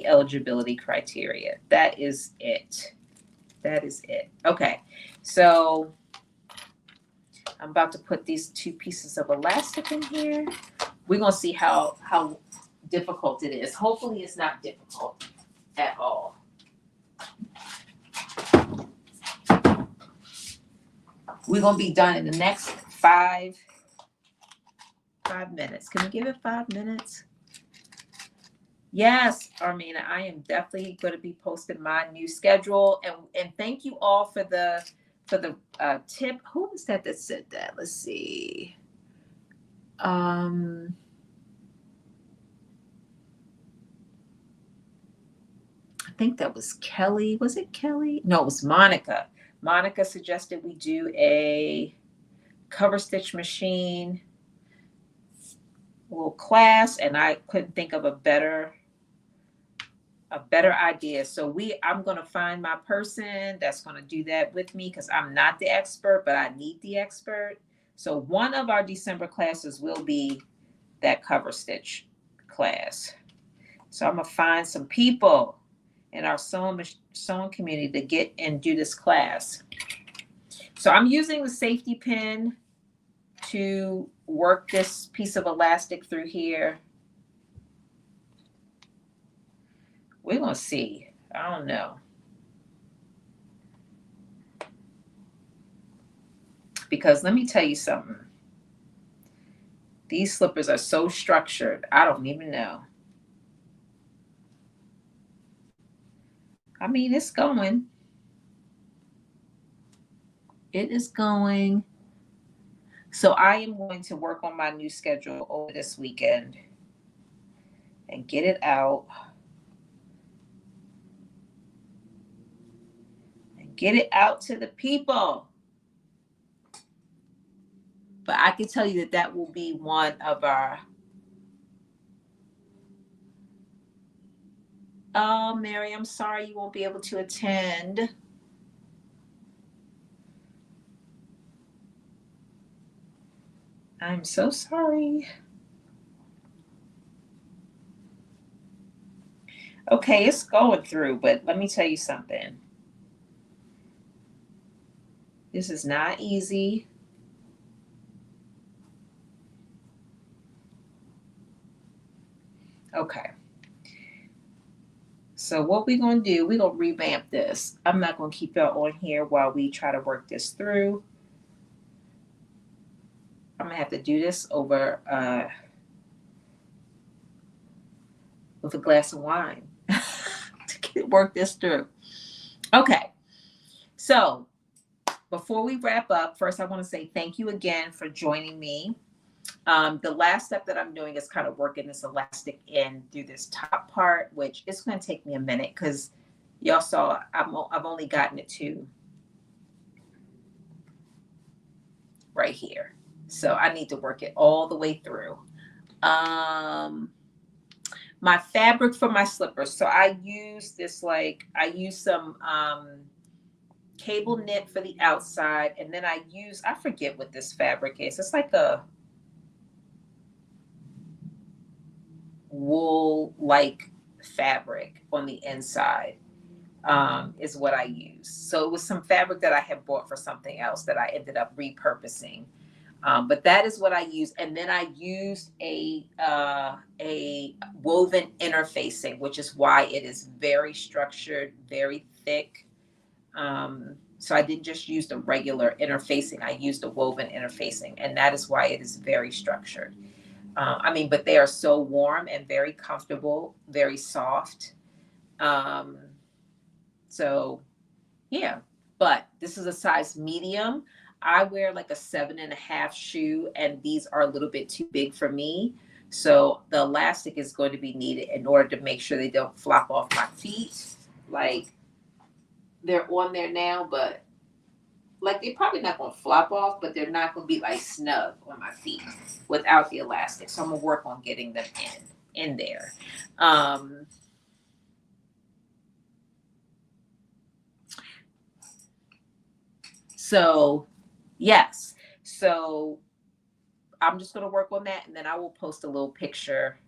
A: eligibility criteria. That is it. That is it. Okay. So I'm about to put these 2 pieces of elastic in here. We're going to see how difficult it is. Hopefully it's not difficult at all. We're going to be done in the next 5 minutes. Can we give it 5 minutes? Yes, Armina, I am definitely going to be posting my new schedule. And thank you all for the tip. Who was that said that? Let's see. I think that was Kelly. Was it Kelly? No, it was Monica. Monica suggested we do a cover stitch machine little class, and I couldn't think of a better idea. So I'm going to find my person that's going to do that with me, because I'm not the expert, but I need the expert. So one of our December classes will be that cover stitch class. So I'm going to find some people in our sewing community to get and do this class. So I'm using the safety pin to work this piece of elastic through here. We're going to see. I don't know. Because let me tell you something. These slippers are so structured, I don't even know. I mean, it's going. It is going. So I am going to work on my new schedule over this weekend and get it out. And get it out to the people. But I can tell you that will be one of our... Oh, Mary, I'm sorry you won't be able to attend. I'm so sorry. Okay, it's going through, but let me tell you something. This is not easy. Okay. So what we're going to do, we're going to revamp this. I'm not going to keep y'all on here while we try to work this through. I'm going to have to do this over with a glass of wine to work this through. Okay. So before we wrap up, first I want to say thank you again for joining me. The last step that I'm doing is kind of working this elastic in through this top part, which is going to take me a minute because y'all saw I've only gotten it to right here. So I need to work it all the way through. My fabric for my slippers. So I use this, I use some cable knit for the outside, and then I forget what this fabric is. It's like a wool like fabric on the inside, is what I use. So it was some fabric that I had bought for something else that I ended up repurposing. But that is what I use. And then I used a woven interfacing, which is why it is very structured, very thick. So I didn't just use the regular interfacing. I used a woven interfacing, and that is why it is very structured. But they are so warm and very comfortable, very soft. So yeah, but this is a size medium. I wear like a 7.5 shoe, and these are a little bit too big for me. So the elastic is going to be needed in order to make sure they don't flop off my feet. Like, they're on there now, but like they're probably not going to flop off, but they're not going to be like snug on my feet without the elastic. So I'm going to work on getting them in there. So yes, so I'm just going to work on that, and then I will post a little picture.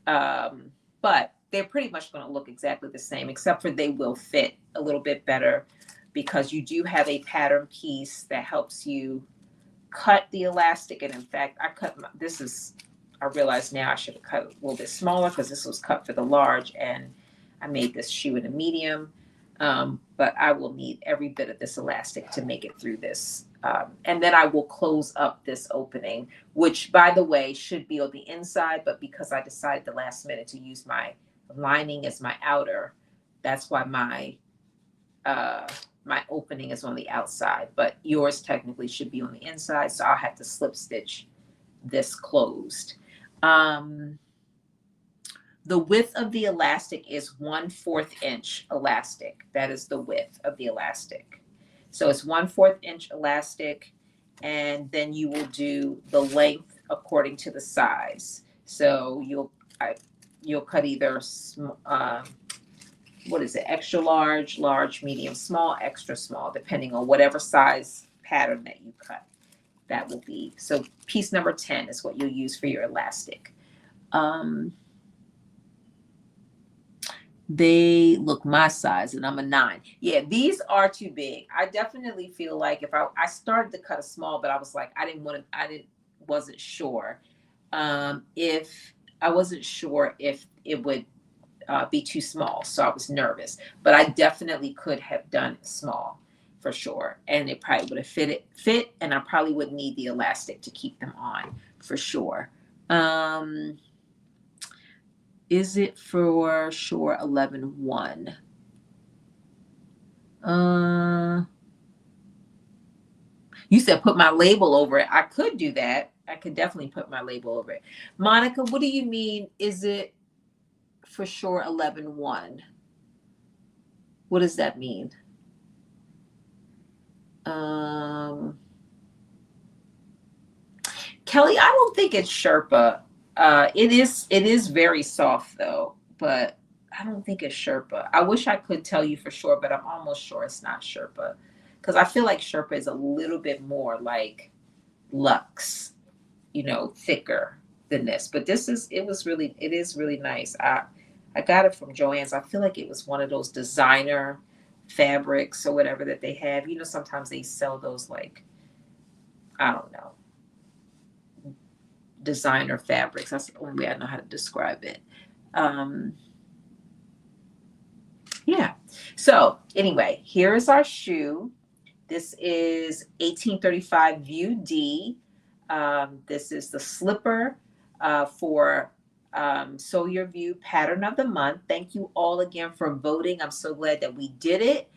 A: But they're pretty much going to look exactly the same, except for they will fit a little bit better because you do have a pattern piece that helps you cut the elastic. And in fact, I realize now I should have cut a little bit smaller because this was cut for the large, and I made this shoe in a medium. But I will need every bit of this elastic to make it through this. And then I will close up this opening, which, by the way, should be on the inside. But because I decided the last minute to use my lining as my outer, that's why my opening is on the outside. But yours technically should be on the inside. So I'll have to slip stitch this closed. The width of the elastic is 1/4 inch elastic. That is the width of the elastic. So it's 1/4 inch elastic, and then you will do the length according to the size. So you'll cut either extra large, large, medium, small, extra small, depending on whatever size pattern that you cut. That will be, so piece number 10 is what you'll use for your elastic. They look my size, and I'm a 9. Yeah, these are too big. I definitely feel like if I started to cut a small, but I was like, wasn't sure. If I wasn't sure if it would be too small. So I was nervous, but I definitely could have done small for sure. And it probably would have fit, and I probably would need the elastic to keep them on for sure. Is it for sure 11/1? You said put my label over it. I could do that. I could definitely put my label over it. Monica, what do you mean? Is it for sure 11/1? What does that mean? Kelly, I don't think it's Sherpa. It is very soft though, but I don't think it's Sherpa. I wish I could tell you for sure, but I'm almost sure it's not Sherpa, because I feel like Sherpa is a little bit more like luxe, thicker than this. But it is really nice. I got it from Joann's. I feel like it was one of those designer fabrics or whatever that they have. You know, sometimes they sell those, like, I don't know, designer fabrics. That's the only way I know how to describe it. Um, yeah. So anyway, here is our shoe. This is 1835 View D. This is the slipper for Sew Your View Pattern of the Month. Thank you all again for voting. I'm so glad that we did it.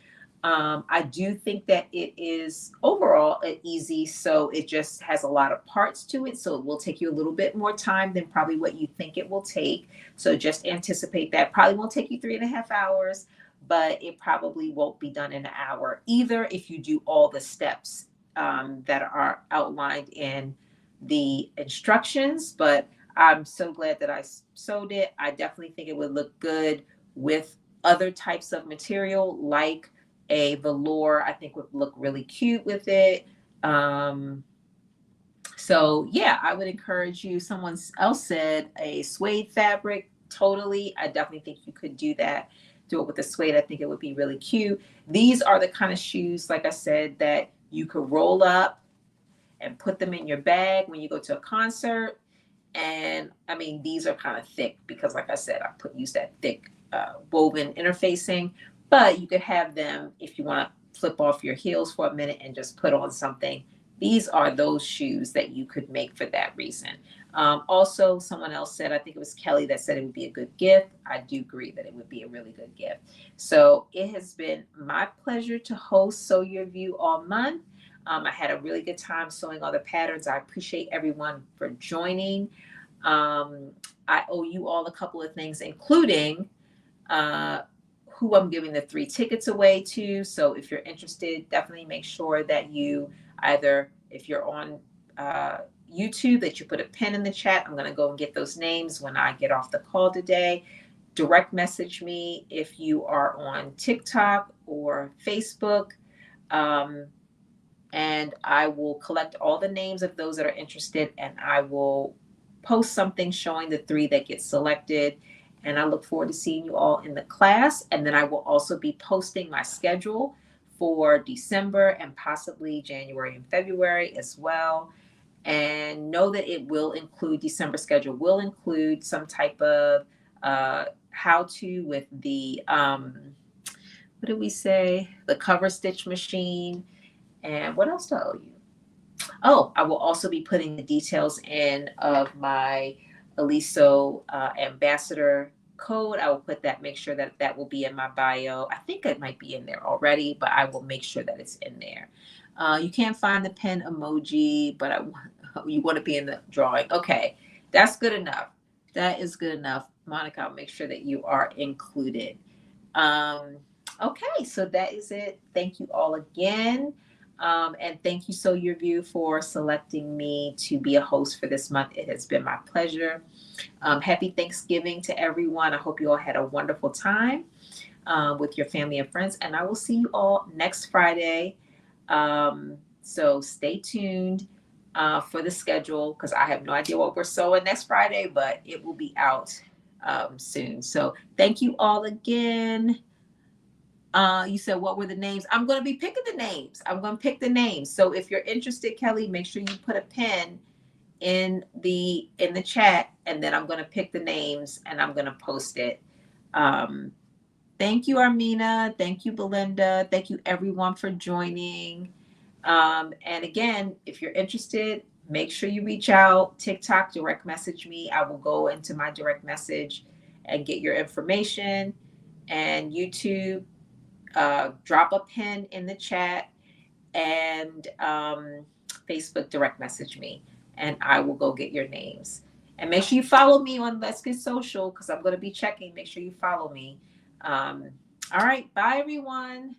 A: I do think that it is overall an easy, so it just has a lot of parts to it. So it will take you a little bit more time than probably what you think it will take. So just anticipate that. Probably won't take you 3.5 hours, but it probably won't be done in an hour either if you do all the steps that are outlined in the instructions. But I'm so glad that I sewed it. I definitely think it would look good with other types of material, like a velour. I think would look really cute with it. So yeah, I would encourage you. Someone else said a suede fabric. Totally. I definitely think you could do that. Do it with the suede. I think it would be really cute. These are the kind of shoes, like I said, that you could roll up and put them in your bag when you go to a concert. And I mean, these are kind of thick because, like I said, use that thick woven interfacing. But you could have them if you want to flip off your heels for a minute and just put on something. These are those shoes that you could make for that reason. Also, someone else said, I think it was Kelly, that said it would be a good gift. I do agree that it would be a really good gift. So it has been my pleasure to host Sew Your View all month. I had a really good time sewing all the patterns. I appreciate everyone for joining. I owe you all a couple of things, including who I'm giving the 3 tickets away to. So if you're interested, definitely make sure that you either, if you're on YouTube, that you put a pin in the chat. I'm going to go and get those names when I get off the call today. Direct message me if you are on TikTok or Facebook. And I will collect all the names of those that are interested, and I will post something showing the 3 that get selected. And I look forward to seeing you all in the class. And then I will also be posting my schedule for December and possibly January and February as well. And know that it will include, December schedule will include some type of how-to with the, what did we say? The cover stitch machine. And what else do I owe you? Oh, I will also be putting the details in of my Aliso ambassador code. I will put that, make sure that that will be in my bio. I think it might be in there already, but I will make sure that it's in there. You can't find the pen emoji, but you want to be in the drawing. Okay, that's good enough. That is good enough. Monica, I'll make sure that you are included. Okay, so that is it. Thank you all again. And thank you, Sew Your View, for selecting me to be a host for this month. It has been my pleasure. Happy Thanksgiving to everyone. I hope you all had a wonderful time with your family and friends. And I will see you all next Friday. So stay tuned for the schedule, because I have no idea what we're sewing next Friday, but it will be out soon. So thank you all again. You said, what were the names? I'm going to be picking the names. I'm going to pick the names. So if you're interested, Kelly, make sure you put a pin in the chat, and then I'm going to pick the names and I'm going to post it. Thank you, Armina. Thank you, Belinda. Thank you, everyone, for joining. And again, if you're interested, make sure you reach out. TikTok, direct message me. I will go into my direct message and get your information. And YouTube, drop a pin in the chat, and Facebook, direct message me, and I will go get your names. And make sure you follow me on Let's Get Social, because I'm going to be checking. Make sure you follow me. All right. Bye, everyone.